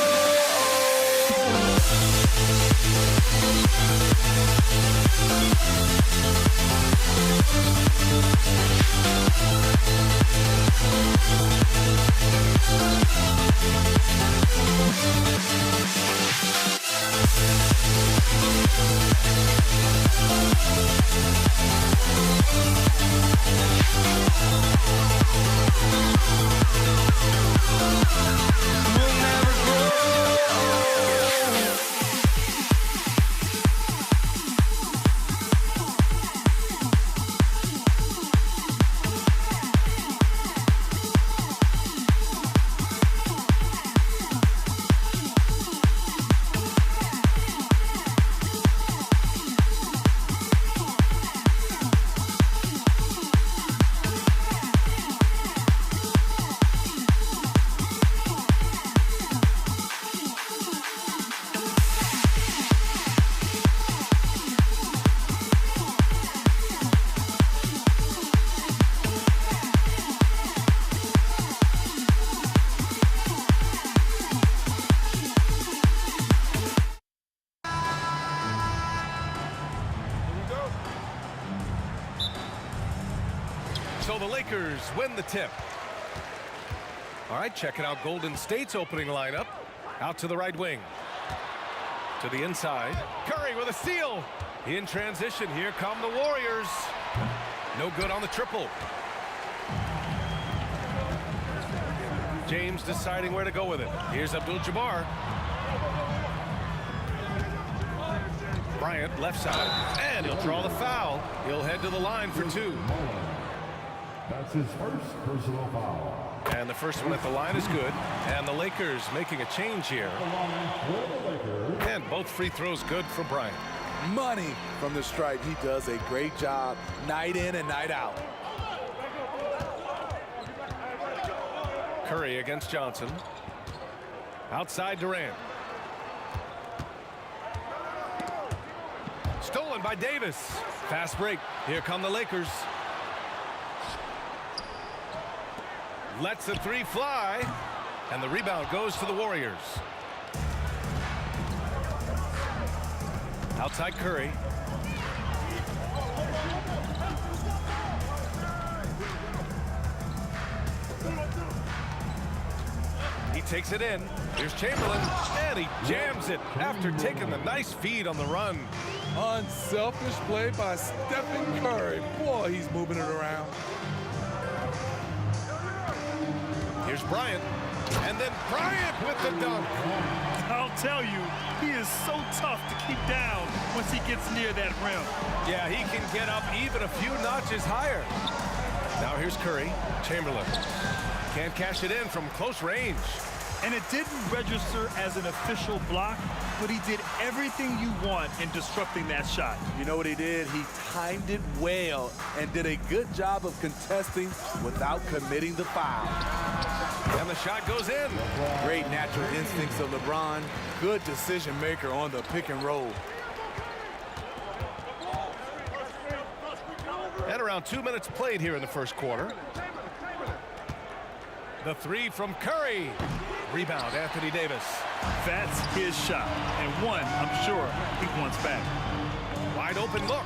We'll never grow. So the Lakers win the tip. All right, checking out Golden State's opening lineup. Out to the right wing. To the inside. Curry with a steal. In transition, here come the Warriors. No good on the triple. James deciding where to go with it. Here's Abdul-Jabbar. Bryant left side. And he'll draw the foul. He'll head to the line for two. That's his first personal foul. And the first one at the line is good. And the Lakers making a change here. And both free throws good for Bryant. Money from the stripe. He does a great job night in and night out. Curry against Johnson. Outside Durant. Stolen by Davis. Fast break. Here come the Lakers. Lets the three fly. And the rebound goes to the Warriors. Outside Curry. He takes it in. Here's Chamberlain, and he jams it after taking the nice feed on the run. Unselfish play by Stephen Curry. Boy, he's moving it around. Here's Bryant, and then Bryant with the dunk. I'll tell you, he is so tough to keep down once he gets near that rim. Yeah, he can get up even a few notches higher. Now here's Curry. Chamberlain can't cash it in from close range. And it didn't register as an official block, but he did everything you want in disrupting that shot. You know what he did? He timed it well and did a good job of contesting without committing the foul. And the shot goes in. Great natural instincts of LeBron. Good decision maker on the pick and roll. And around 2 minutes played here in the first quarter. The three from Curry. Rebound, Anthony Davis. That's his shot, and one I'm sure he wants back. Wide open look.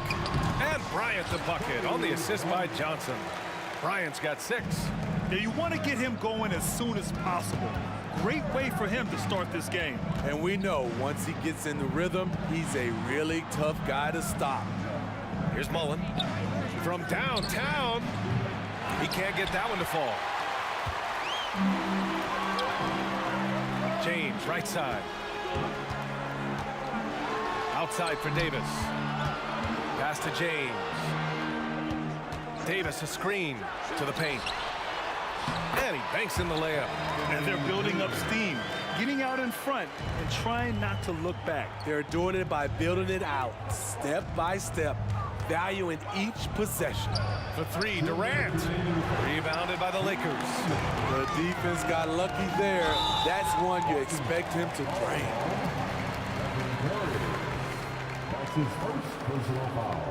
And Bryant the bucket on the assist by Johnson. Bryant's got 6. Yeah, you want to get him going as soon as possible. Great way for him to start this game. And we know once he gets in the rhythm, he's a really tough guy to stop. Here's Mullen. From downtown. He can't get that one to fall. James, right side. Outside for Davis. Pass to James. Davis, a screen to the paint. And he banks in the layup. And they're building up steam, getting out in front and trying not to look back. They're doing it by building it out, step by step, valuing each possession. For 3, Durant. Rebounded by the Lakers. The defense got lucky there. That's one you expect him to drain. That's his first personal foul.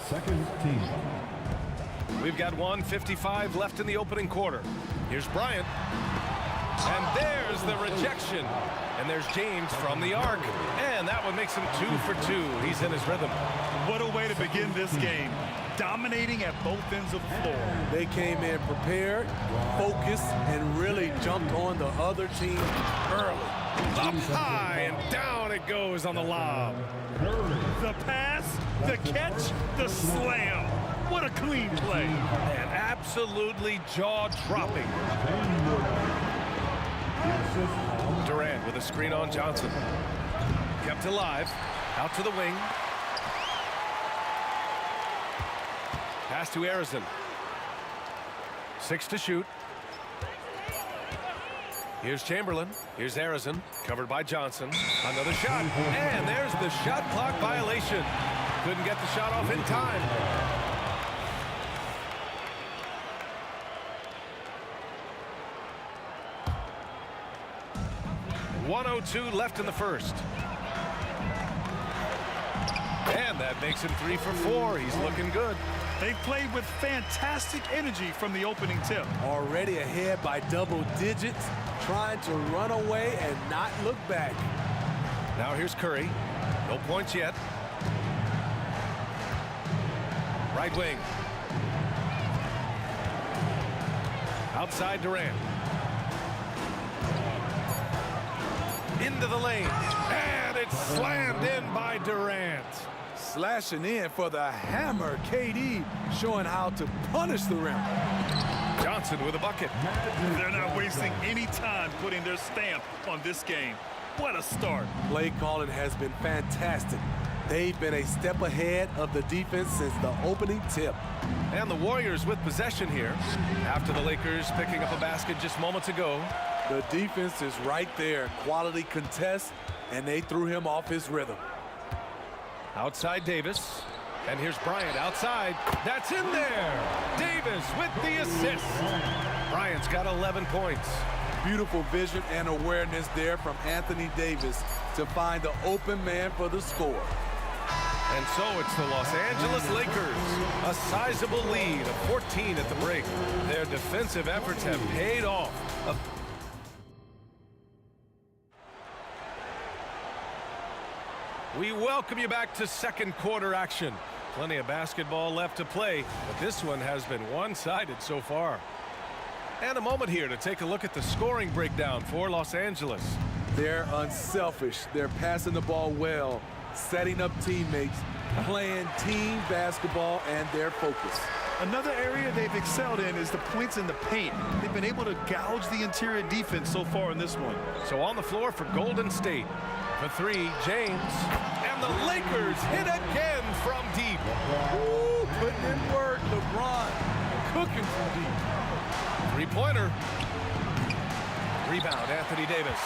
Second team. We've got 1:55 left in the opening quarter. Here's Bryant. And there's the rejection. And there's James from the arc. And that one makes him 2 for 2. He's in his rhythm. What a way to begin this game. Dominating at both ends of the floor. They came in prepared, focused, and really jumped on the other team early. Up high and down it goes on the lob. The pass, the catch, the slam. What a clean play. And absolutely jaw-dropping. Durant with a screen on Johnson. Kept alive. Out to the wing. Pass to Arizon. 6 to shoot. Here's Chamberlain. Here's Arizon. Covered by Johnson. Another shot. And there's the shot clock violation. Couldn't get the shot off in time. .102 left in the first. And that makes him 3 for 4. He's looking good. They played with fantastic energy from the opening tip. Already ahead by double digits, trying to run away and not look back. Now here's Curry. No points yet. Right wing. Outside Durant. Into the lane. And it's slammed in by Durant. Slashing in for the hammer. KD showing how to punish the rim. Johnson with a bucket. They're not wasting any time putting their stamp on this game. What a start. Play calling has been fantastic. They've been a step ahead of the defense since the opening tip. And the Warriors with possession here after the Lakers picking up a basket just moments ago. The defense is right there. Quality contest, and they threw him off his rhythm. Outside Davis. And here's Bryant outside. That's in there. Davis with the assist. Bryant's got 11 points. beautiful vision and awareness there from Anthony Davis to find the open man for the score. And so it's the Los Angeles Lakers. A sizable lead of 14 at the break. Their defensive efforts have paid off. We welcome you back to second quarter action. Plenty of basketball left to play, but this one has been one-sided so far. And a moment here to take a look at the scoring breakdown for Los Angeles. They're unselfish. They're passing the ball well, setting up teammates, playing team basketball, and their focus. Another area they've excelled in is the points in the paint. They've been able to gouge the interior defense so far in this one. So on the floor for Golden State. For three, James. And the Lakers hit again from deep. Ooh, putting in work. LeBron cooking from deep. Three-pointer. Rebound, Anthony Davis.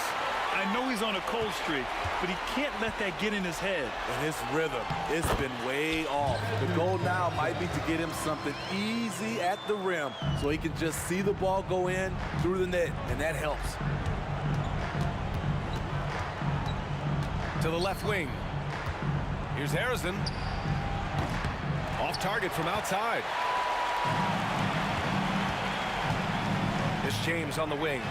I know he's on a cold streak, but he can't let that get in his head. And his rhythm, it's been way off. The goal now might be to get him something easy at the rim so he can just see the ball go in through the net, and that helps. To the left wing. Here's Harrison. Off target from outside. It's James on the wing.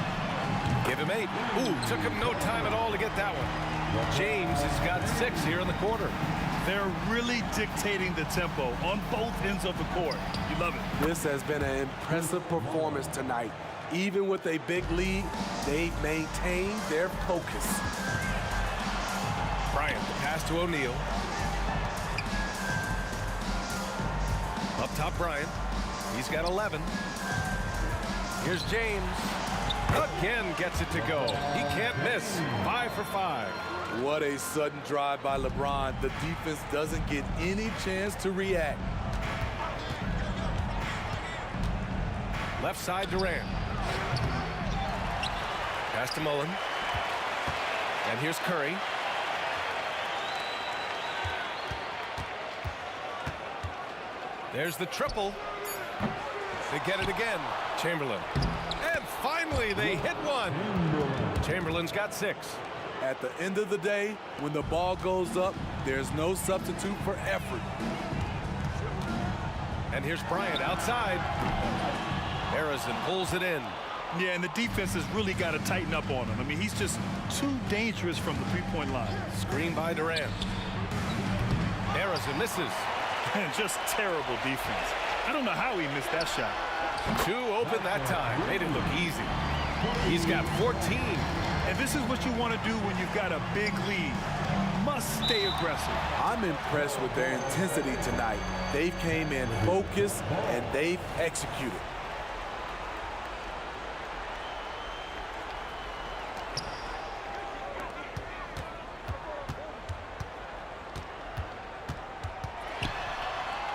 Give him 8. Ooh, took him no time at all to get that one. James has got 6 here in the quarter. They're really dictating the tempo on both ends of the court. You love it. This has been an impressive performance tonight. Even with a big lead, they've maintained their focus. Bryant, the pass to O'Neal. Up top, Bryant. He's got 11. Here's James. Again gets it to go. He can't miss. 5 for 5. What a sudden drive by LeBron. The defense doesn't get any chance to react. Left side, Durant. Pass to Mullen. And here's Curry. There's the triple. They get it again. Chamberlain. And finally, they hit one. Chamberlain's got 6. At the end of the day, when the ball goes up, there's no substitute for effort. And here's Bryant outside. Harrison pulls it in. Yeah, and the defense has really got to tighten up on him. I mean, he's just too dangerous from the three-point line. Screen by Durant. Harrison misses. And just terrible defense. I don't know how he missed that shot. 2 open that time. Made it look easy. He's got 14. And this is what you want to do when you've got a big lead. Must stay aggressive. I'm impressed with their intensity tonight. They came in focused and they've executed.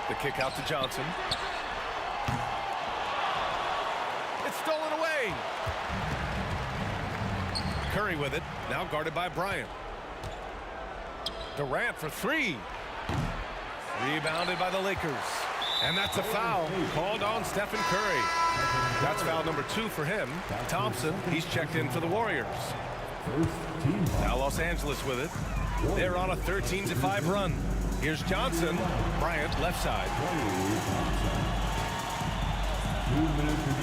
The kick out to Johnson. It's stolen away. Curry with it. Now guarded by Bryant. Durant for 3. Rebounded by the Lakers. And that's a foul called on Stephen Curry. That's foul number 2 for him. Thompson, he's checked in for the Warriors. Now Los Angeles with it. They're on a 13-5 run. Here's Johnson. Bryant left side.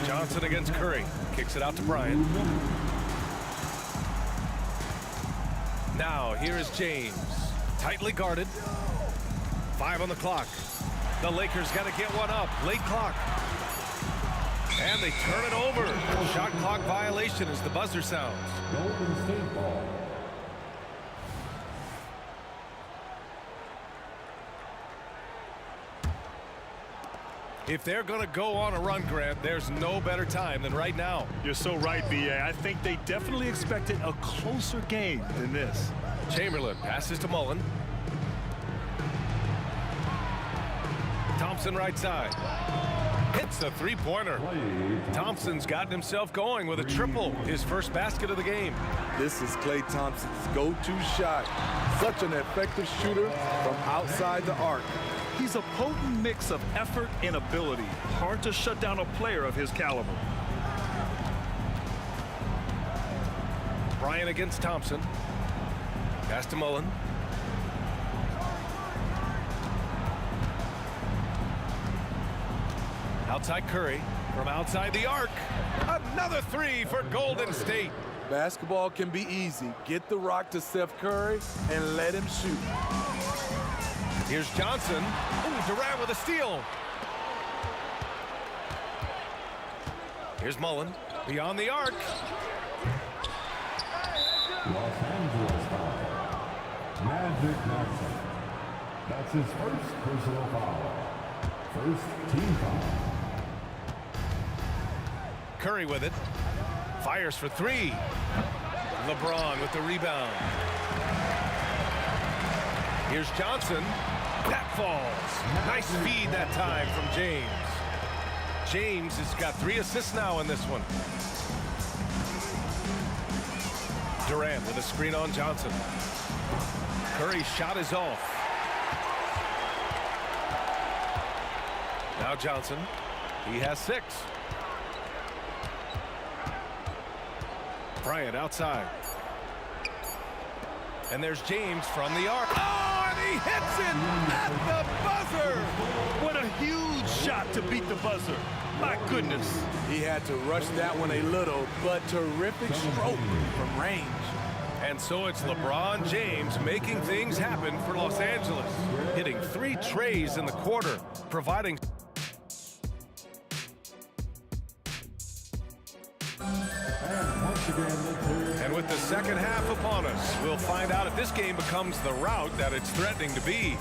Johnson against Curry. Kicks it out to Bryant. Now here is James. Tightly guarded. 5 on the clock. The Lakers got to get one up. Late clock. And they turn it over. Shot clock violation as the buzzer sounds. Golden State ball. If they're going to go on a run, Grant, there's no better time than right now. You're so right, B.A. I think they definitely expected a closer game than this. Chamberlain passes to Mullen. Thompson right side. Hits a three-pointer. Thompson's gotten himself going with a triple, his first basket of the game. This is Klay Thompson's go-to shot. Such an effective shooter from outside the arc. He's a potent mix of effort and ability. Hard to shut down a player of his caliber. Bryant against Thompson. Pass to Mullen. Outside Curry from outside the arc. Another three for Golden State. Basketball can be easy. Get the rock to Steph Curry and let him shoot. Here's Johnson. Ooh, Durant with a steal. Here's Mullen beyond the arc. Los Angeles foul. Magic Johnson. That's his first personal foul. First team foul. Curry with it. Fires for three. LeBron with the rebound. Here's Johnson. That falls. Nice feed that time from James. James has got 3 assists now in this one. Durant with a screen on Johnson. Curry's shot is off. Now Johnson. He has 6. Bryant outside. And there's James from the arc. Oh, and he hits it at the buzzer. What a huge shot to beat the buzzer. My goodness. He had to rush that one a little, but terrific stroke from range. And so it's LeBron James making things happen for Los Angeles. Hitting 3 trays in the quarter, providing... And with the second half upon us, we'll find out if this game becomes the rout that it's threatening to be.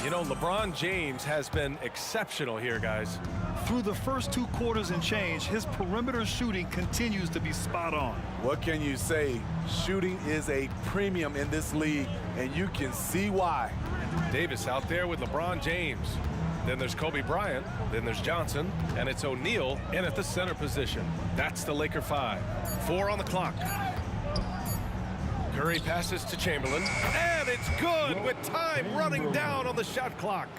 You know, LeBron James has been exceptional here, guys. Through the first 2 quarters and change, his perimeter shooting continues to be spot on. What can you say? Shooting is a premium in this league, and you can see why. Davis out there with LeBron James. Then there's Kobe Bryant. Then there's Johnson. And it's O'Neal in at the center position. That's the Laker 5. 4 on the clock. Curry passes to Chamberlain. And it's good with time running down on the shot clock.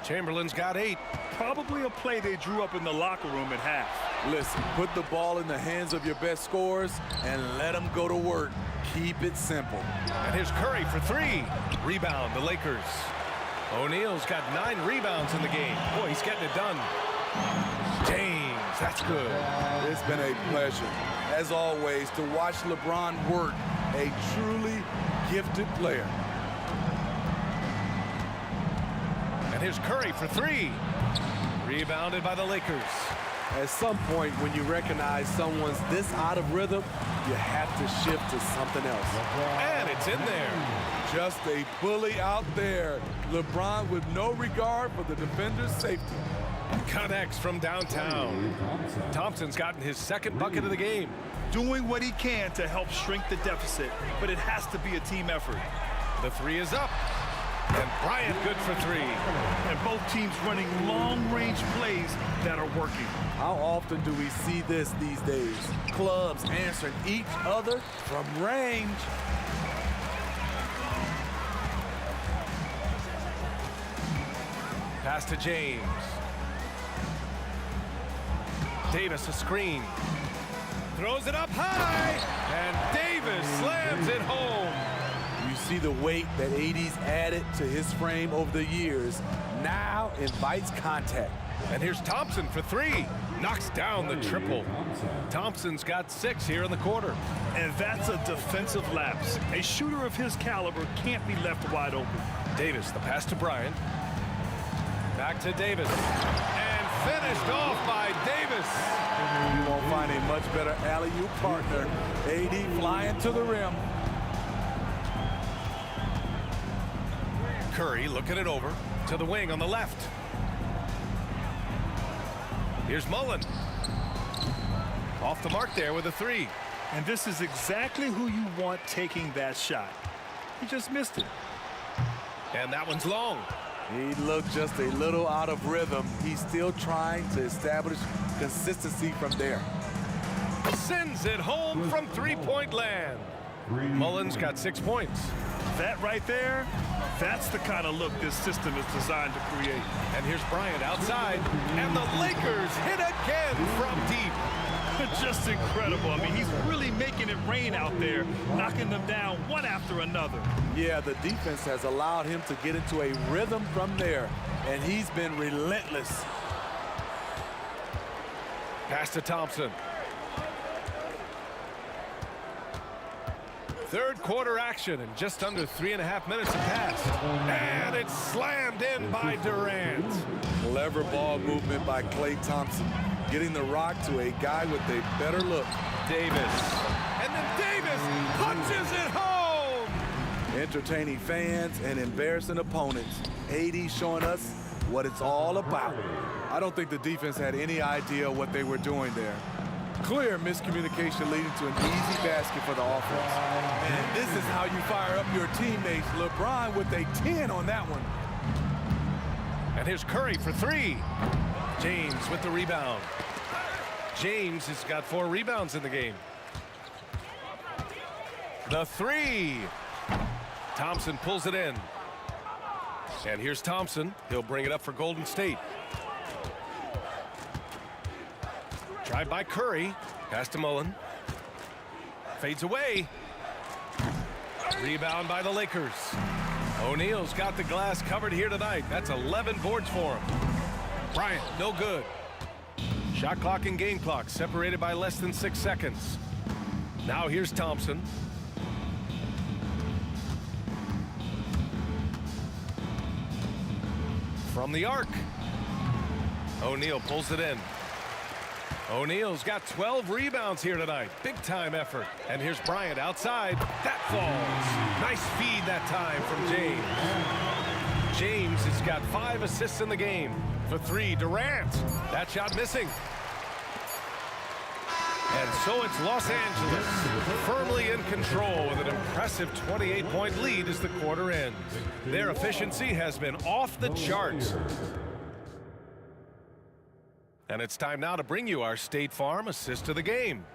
Chamberlain's got 8. Probably a play they drew up in the locker room at half. Listen, put the ball in the hands of your best scorers and let them go to work. Keep it simple. And here's Curry for 3. Rebound, the Lakers. O'Neal's got 9 rebounds in the game. Boy, he's getting it done. James, that's good. It's been a pleasure, as always, to watch LeBron work. A truly gifted player. And here's Curry for 3. Rebounded by the Lakers. At some point, when you recognize someone's this out of rhythm, you have to shift to something else. And it's in there. Just a bully out there. LeBron with no regard for the defender's safety. Connects from downtown. Thompson's gotten his 2nd bucket of the game. Doing what he can to help shrink the deficit, but it has to be a team effort. The 3 is up. And Bryant good for 3. And both teams running long-range plays that are working. How often do we see this these days? Clubs answering each other from range. Pass to James. Davis a screen. Throws it up high. And Davis slams it home. You see the weight that AD's added to his frame over the years. Now invites contact. And here's Thompson for 3. Knocks down the triple. Thompson's got 6 here in the quarter. And that's a defensive lapse. A shooter of his caliber can't be left wide open. Davis, the pass to Bryant. Back to Davis. And finished off by Davis. You won't find a much better alley-oop partner. AD flying to the rim. Curry looking it over to the wing on the left. Here's Mullen. Off the mark there with a 3. And this is exactly who you want taking that shot. He just missed it. And that one's long. He looked just a little out of rhythm. He's still trying to establish consistency from there. Sends it home from 3-point land. Mullen's got 6 points. That right there, that's the kind of look this system is designed to create. And here's Bryant outside. And the Lakers hit again from deep. Just incredible. I mean, he's really making it rain out there, knocking them down one after another. Yeah, the defense has allowed him to get into a rhythm from there, and he's been relentless. Pass to Thompson. Third quarter action, and just under 3.5 minutes have passed. And it's slammed in by Durant. Clever ball movement by Klay Thompson, getting the rock to a guy with a better look. Davis. And then Davis punches it home. Entertaining fans and embarrassing opponents. AD showing us what it's all about. I don't think the defense had any idea what they were doing there. Clear miscommunication leading to an easy basket for the offense. And this is how you fire up your teammates. LeBron with a 10 on that one. And here's Curry for three. James with the rebound. James has got 4 rebounds in the game. The three. Thompson pulls it in. And here's Thompson. He'll bring it up for Golden State. Drive by Curry. Pass to Mullen. Fades away. Rebound by the Lakers. O'Neal's got the glass covered here tonight. That's 11 boards for him. Bryant, no good. Shot clock and game clock separated by less than 6 seconds. Now here's Thompson. From the arc. O'Neal pulls it in. O'Neal's got 12 rebounds here tonight. Big time effort. And here's Bryant outside. That falls. Nice feed that time from James. James has got 5 assists in the game. For three, Durant. That shot missing. And so it's Los Angeles firmly in control with an impressive 28-point lead as the quarter ends. Their efficiency has been off the charts. And it's time now to bring you our State Farm assist of the game.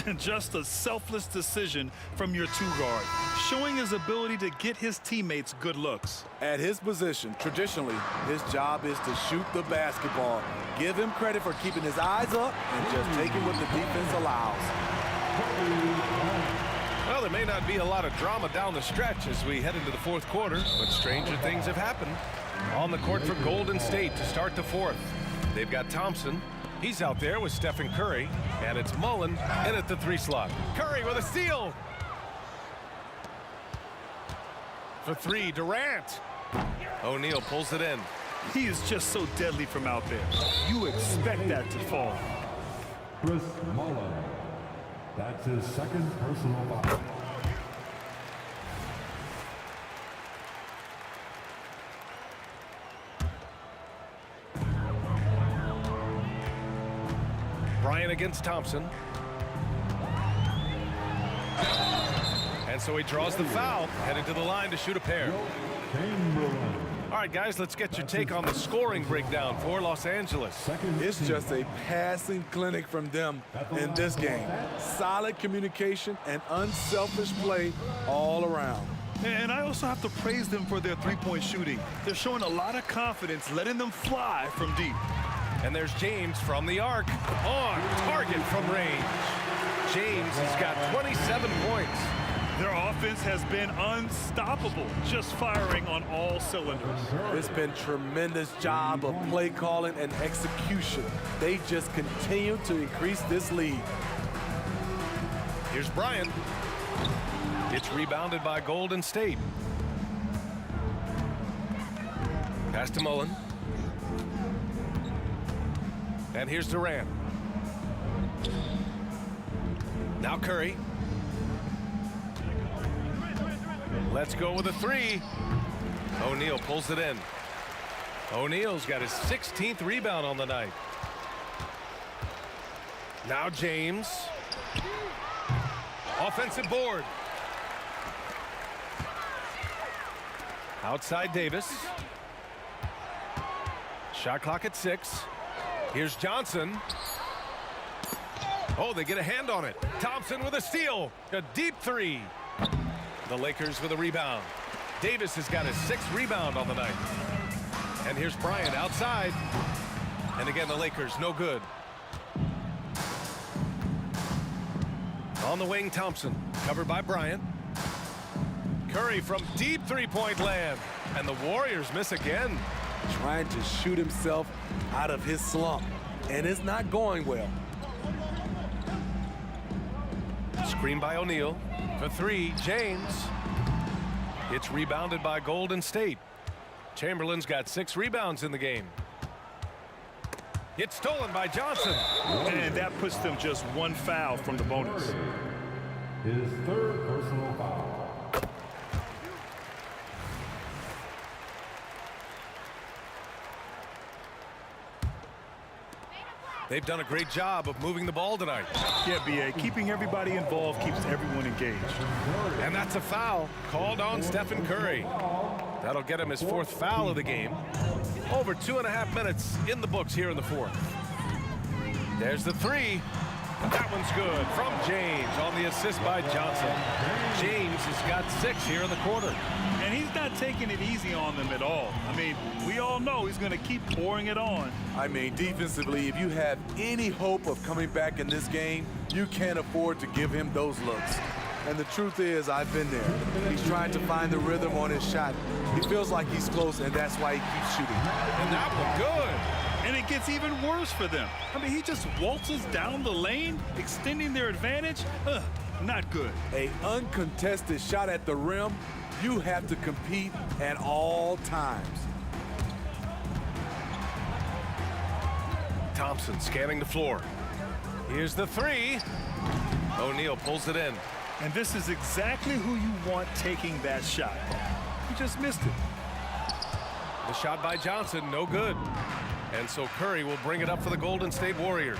And just a selfless decision from your two-guard, showing his ability to get his teammates good looks. At his position, traditionally, his job is to shoot the basketball. Give him credit for keeping his eyes up and just taking what the defense allows. Well, there may not be a lot of drama down the stretch as we head into the fourth quarter, but stranger things have happened. On the court for Golden State to start the fourth. They've got Thompson. He's out there with Stephen Curry. And it's Mullen in at the 3 slot. Curry with a steal. For three, Durant. O'Neal pulls it in. He is just so deadly from out there. You expect that to fall. Chris Mullen. That's his second personal foul. Bryant against Thompson. And so he draws the foul, headed to the line to shoot a pair. All right, guys, let's get your take on the scoring breakdown for Los Angeles. It's just a passing clinic from them in this game. Solid communication and unselfish play all around. And I also have to praise them for their three-point shooting. They're showing a lot of confidence, letting them fly from deep. And there's James from the arc, on target from range. James has got 27 points. Their offense has been unstoppable, just firing on all cylinders. It's been tremendous job of play calling and execution. They just continue to increase this lead. Here's Bryant. It's rebounded by Golden State. Pass to Mullen. And here's Durant. Now Curry. Let's go with a three. O'Neal pulls it in. O'Neal's got his 16th rebound on the night. Now James. Offensive board. Outside Davis. Shot clock at 6. Here's Johnson. Oh, they get a hand on it. Thompson with a steal. A deep three. The Lakers with a rebound. Davis has got his 6th rebound on the night. And here's Bryant outside. And again, the Lakers no good. On the wing, Thompson, covered by Bryant. Curry from deep three-point land, and the Warriors miss again. Trying to shoot himself out of his slump, and it's not going well. Screen by O'Neal. For three, James. It's rebounded by Golden State. Chamberlain's got 6 rebounds in the game. It's stolen by Johnson. And that puts them just 1 foul from the bonus. His third personal foul. They've done a great job of moving the ball tonight. Yeah, B.A. Keeping everybody involved keeps everyone engaged. And that's a foul called on Stephen Curry. That'll get him his 4th foul of the game. Over 2.5 minutes in the books here in the 4th. There's the three. That one's good from James on the assist by Johnson. James has got 6 here in the quarter. And he's not taking it easy on them at all. I mean, we all know he's going to keep pouring it on. I mean, defensively, if you have any hope of coming back in this game, you can't afford to give him those looks. And the truth is, I've been there. He's trying to find the rhythm on his shot. He feels like he's close, and that's why he keeps shooting. And that one good. And it gets even worse for them. I mean, he just waltzes down the lane, extending their advantage. Not good. An uncontested shot at the rim, you have to compete at all times. Thompson scanning the floor. Here's the three. O'Neal pulls it in. And this is exactly who you want taking that shot. He just missed it. The shot by Johnson, no good. And so Curry will bring it up for the Golden State Warriors.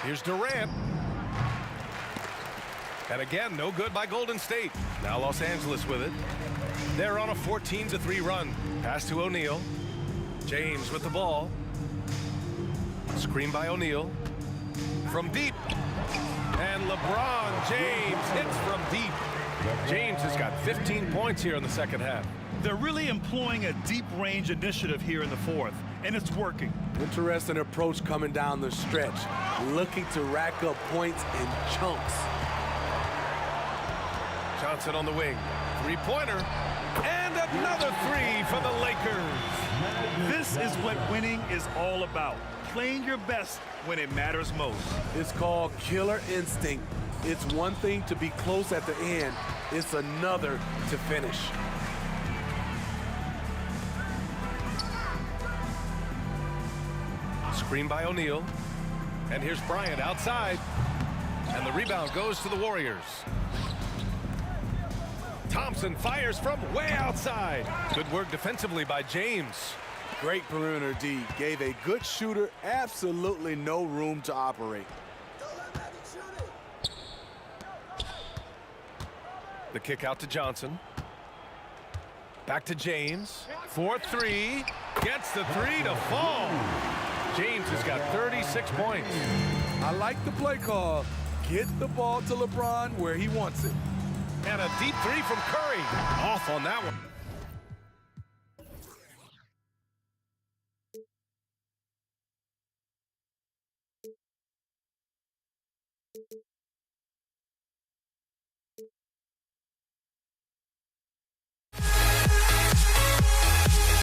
Here's Durant. And again, no good by Golden State. Now Los Angeles with it. They're on a 14-3 run. Pass to O'Neal. James with the ball. Screen by O'Neal. From deep. And LeBron James hits from deep. James has got 15 points here in the second half. They're really employing a deep range initiative here in the 4th, and it's working. Interesting approach coming down the stretch, looking to rack up points in chunks. Johnson on the wing. Three-pointer. And another three for the Lakers. This is what winning is all about. Playing your best when it matters most. It's called killer instinct. It's one thing to be close at the end. It's another to finish. Screen by O'Neal. And here's Bryant outside. And the rebound goes to the Warriors. Thompson fires from way outside. Good work defensively by James. Great perimeter D. Gave a good shooter absolutely no room to operate. The kick out to Johnson. Back to James. 4-3. Gets the three to fall. James has got 36 points. I like the play call. Get the ball to LeBron where he wants it. And a deep three from Curry. Off on that one.